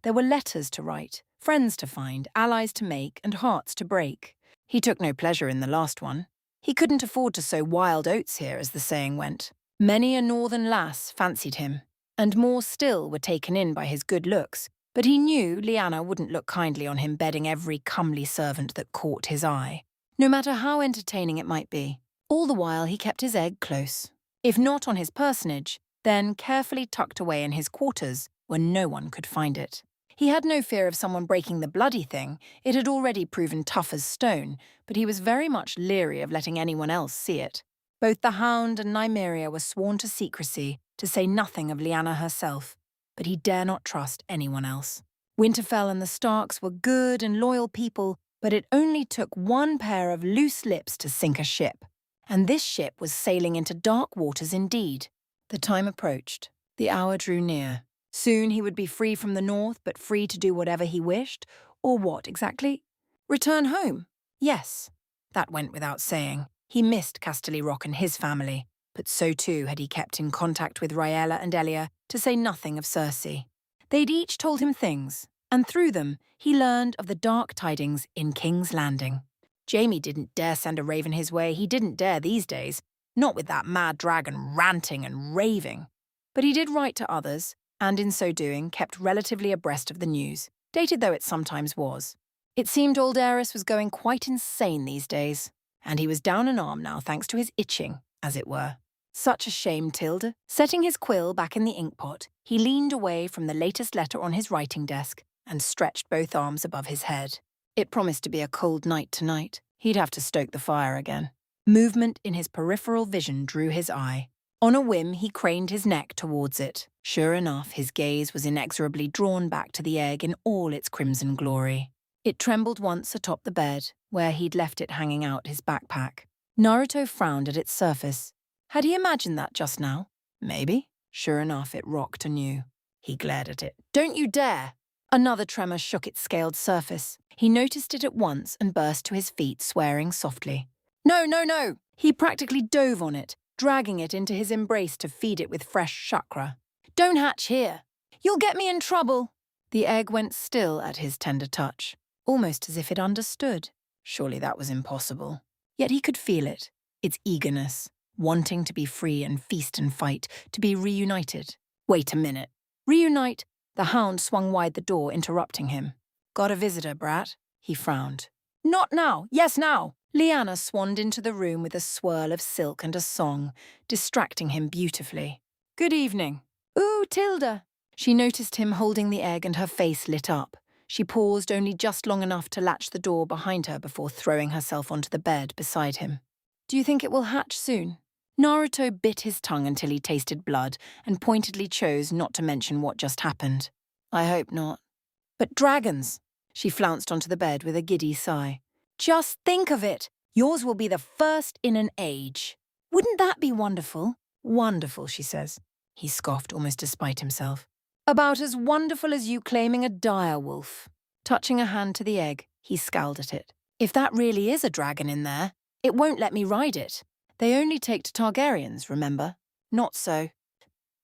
There were letters to write, friends to find, allies to make, and hearts to break. He took no pleasure in the last one. He couldn't afford to sow wild oats here, as the saying went. Many a northern lass fancied him, and more still were taken in by his good looks, but he knew Lyanna wouldn't look kindly on him bedding every comely servant that caught his eye, no matter how entertaining it might be. All the while he kept his egg close. If not on his personage, then carefully tucked away in his quarters where no one could find it. He had no fear of someone breaking the bloody thing. It had already proven tough as stone, but he was very much leery of letting anyone else see it. Both the Hound and Nymeria were sworn to secrecy, to say nothing of Lyanna herself, but he dare not trust anyone else. Winterfell and the Starks were good and loyal people, but it only took one pair of loose lips to sink a ship. And this ship was sailing into dark waters indeed. The time approached. The hour drew near. Soon he would be free from the north, but free to do whatever he wished. Or what, exactly? Return home? Yes. That went without saying. He missed Casterly Rock and his family, but so too had he kept in contact with Rhaella and Elia, to say nothing of Cersei. They'd each told him things, and through them he learned of the dark tidings in King's Landing. Jamie didn't dare send a raven his way. He didn't dare these days, not with that mad dragon ranting and raving. But he did write to others, and in so doing kept relatively abreast of the news, dated though it sometimes was. It seemed old Eris was going quite insane these days, and he was down an arm now thanks to his itching, as it were. Such a shame, Tilda. Setting his quill back in the inkpot, he leaned away from the latest letter on his writing desk and stretched both arms above his head. It promised to be a cold night tonight. He'd have to stoke the fire again. Movement in his peripheral vision drew his eye. On a whim, he craned his neck towards it. Sure enough, his gaze was inexorably drawn back to the egg in all its crimson glory. It trembled once atop the bed, where he'd left it hanging out his backpack. Naruto frowned at its surface. Had he imagined that just now? Maybe. Sure enough, it rocked anew. He glared at it. "Don't you dare!" Another tremor shook its scaled surface. He noticed it at once and burst to his feet, swearing softly. "No, no, no!" He practically dove on it, dragging it into his embrace to feed it with fresh chakra. "Don't hatch here! You'll get me in trouble!" The egg went still at his tender touch, almost as if it understood. Surely that was impossible. Yet he could feel it, its eagerness, wanting to be free and feast and fight, to be reunited. Wait a minute. Reunite? The hound swung wide the door, interrupting him. "Got a visitor, brat?" He frowned. "Not now. Yes, now." Liana swanned into the room with a swirl of silk and a song, distracting him beautifully. "Good evening." "Ooh, Tilda." She noticed him holding the egg and her face lit up. She paused only just long enough to latch the door behind her before throwing herself onto the bed beside him. "Do you think it will hatch soon?" Naruto bit his tongue until he tasted blood and pointedly chose not to mention what just happened. "I hope not." "But dragons!" She flounced onto the bed with a giddy sigh. "Just think of it! Yours will be the first in an age. Wouldn't that be wonderful?" "Wonderful," she says. He scoffed almost despite himself. "About as wonderful as you claiming a dire wolf." Touching a hand to the egg, he scowled at it. "If that really is a dragon in there, it won't let me ride it. They only take to Targaryens, remember? Not so."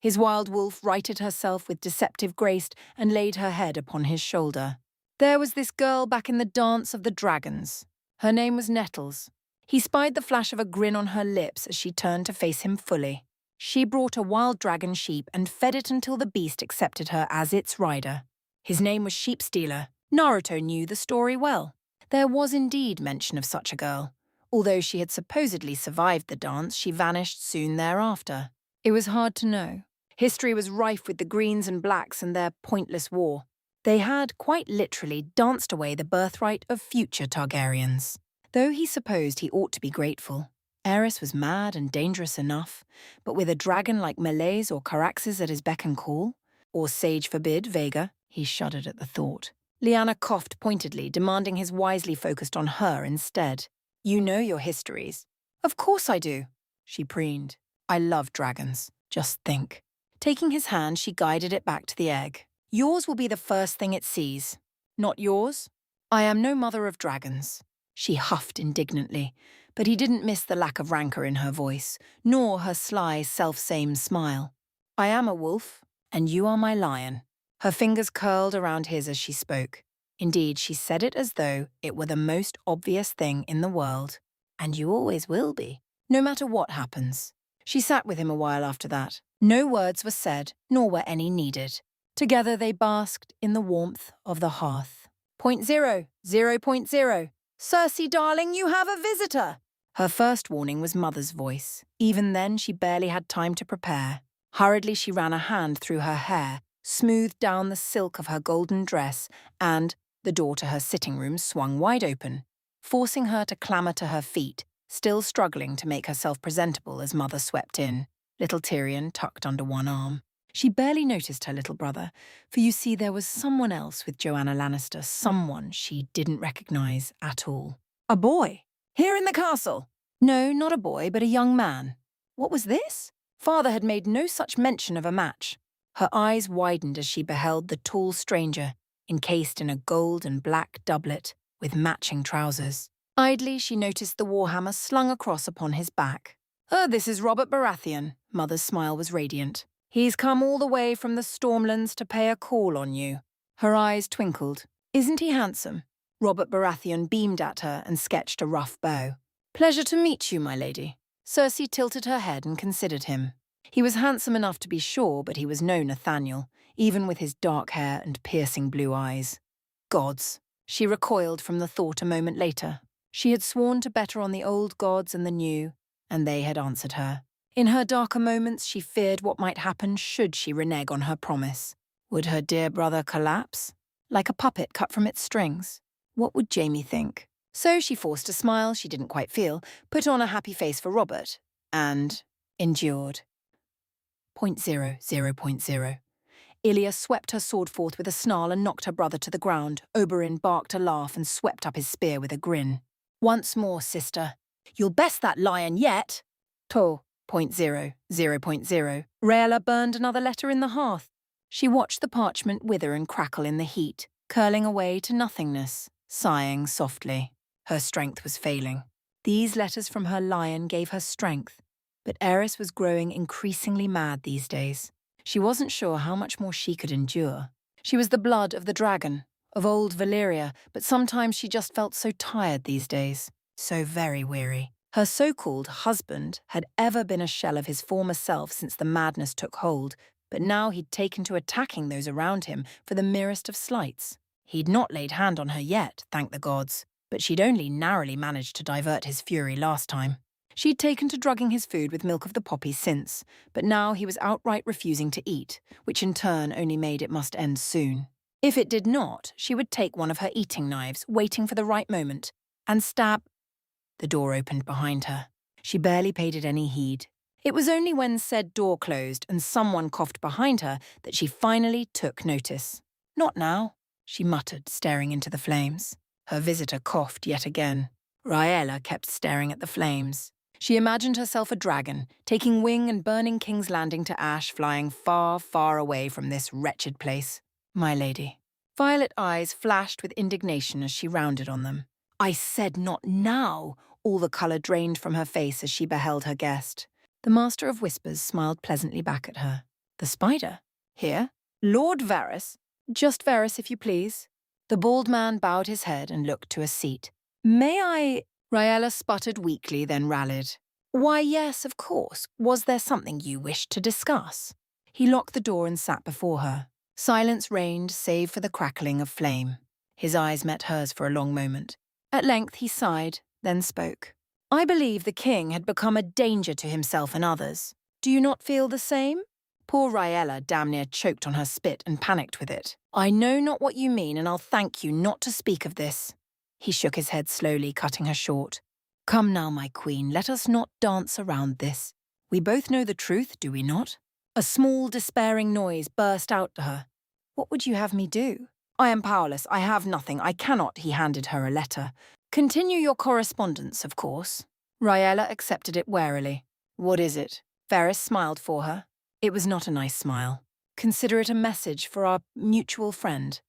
His wild wolf righted herself with deceptive grace and laid her head upon his shoulder. There was this girl back in the dance of the dragons. Her name was Nettles. He spied the flash of a grin on her lips as she turned to face him fully. She brought a wild dragon sheep and fed it until the beast accepted her as its rider. His name was Sheepstealer. Naruto knew the story well. There was indeed mention of such a girl. Although she had supposedly survived the dance, she vanished soon thereafter. It was hard to know. History was rife with the Greens and Blacks and their pointless war. They had, quite literally, danced away the birthright of future Targaryens. Though he supposed he ought to be grateful. Eris was mad and dangerous enough, but with a dragon like Malaise or Caraxes at his beck and call, or sage forbid, Vega, he shuddered at the thought. Liana coughed pointedly, demanding his wisely focused on her instead. "You know your histories." "Of course I do," she preened. "I love dragons. Just think." Taking his hand, she guided it back to the egg. "Yours will be the first thing it sees." "Not yours? I am no mother of dragons." She huffed indignantly, but he didn't miss the lack of rancor in her voice, nor her sly, self-same smile. "I am a wolf, and you are my lion." Her fingers curled around his as she spoke. Indeed, she said it as though it were the most obvious thing in the world. "And you always will be, no matter what happens." She sat with him a while after that. No words were said, nor were any needed. Together they basked in the warmth of the hearth. ".0, 0.0. Cersei, darling, you have a visitor!" Her first warning was Mother's voice. Even then, she barely had time to prepare. Hurriedly, she ran a hand through her hair, smoothed down the silk of her golden dress, and the door to her sitting room swung wide open, forcing her to clamber to her feet, still struggling to make herself presentable as Mother swept in, little Tyrion tucked under one arm. She barely noticed her little brother, for you see there was someone else with Joanna Lannister, someone she didn't recognise at all. A boy? Here in the castle? No, not a boy, but a young man. What was this? Father had made no such mention of a match. Her eyes widened as she beheld the tall stranger, encased in a gold and black doublet, with matching trousers. Idly, she noticed the warhammer slung across upon his back. "Oh, this is Robert Baratheon." Mother's smile was radiant. "He's come all the way from the Stormlands to pay a call on you." Her eyes twinkled. "Isn't he handsome?" Robert Baratheon beamed at her and sketched a rough bow. "Pleasure to meet you, my lady." Cersei tilted her head and considered him. He was handsome enough to be sure, but he was no Nathaniel, even with his dark hair and piercing blue eyes. Gods. She recoiled from the thought a moment later. She had sworn to better on the old gods and the new, and they had answered her. In her darker moments, she feared what might happen should she renege on her promise. Would her dear brother collapse? Like a puppet cut from its strings? What would Jaime think? So she forced a smile she didn't quite feel, put on a happy face for Robert, and endured. 0.0. Ilya swept her sword forth with a snarl and knocked her brother to the ground. Oberyn barked a laugh and swept up his spear with a grin. "Once more, sister. You'll best that lion yet." To. 0.0. Rhaella burned another letter in the hearth. She watched the parchment wither and crackle in the heat, curling away to nothingness, sighing softly. Her strength was failing. These letters from her lion gave her strength, but Aerys was growing increasingly mad these days. She wasn't sure how much more she could endure. She was the blood of the dragon, of old Valyria, but sometimes she just felt so tired these days, so very weary. Her so-called husband had ever been a shell of his former self since the madness took hold, but now he'd taken to attacking those around him for the merest of slights. He'd not laid hand on her yet, thank the gods, but she'd only narrowly managed to divert his fury last time. She'd taken to drugging his food with milk of the poppy since, but now he was outright refusing to eat, which in turn only made it must end soon. If it did not, she would take one of her eating knives, waiting for the right moment, and stab. The door opened behind her. She barely paid it any heed. It was only when said door closed and someone coughed behind her that she finally took notice. "Not now," she muttered, staring into the flames. Her visitor coughed yet again. Rhaella kept staring at the flames. She imagined herself a dragon, taking wing and burning King's Landing to ash, flying far, far away from this wretched place. "My lady." Violet eyes flashed with indignation as she rounded on them. "I said not now." All the colour drained from her face as she beheld her guest. The Master of Whispers smiled pleasantly back at her. "The spider? Here? Lord Varys?" "Just Varys, if you please." The bald man bowed his head and looked to a seat. "May I—" Rhaella sputtered weakly, then rallied. "Why, yes, of course. Was there something you wished to discuss?" He locked the door and sat before her. Silence reigned, save for the crackling of flame. His eyes met hers for a long moment. At length he sighed, then spoke. "I believe the king had become a danger to himself and others. Do you not feel the same?" Poor Rhaella damn near choked on her spit and panicked with it. "I know not what you mean, and I'll thank you not to speak of this." He shook his head slowly, cutting her short. "Come now, my queen, let us not dance around this. We both know the truth, do we not?" A small, despairing noise burst out to her. "What would you have me do?" "I am powerless. I have nothing. I cannot." He handed her a letter. "Continue your correspondence, of course." Rhaella accepted it warily. "What is it?" Varys smiled for her. It was not a nice smile. "Consider it a message for our mutual friend."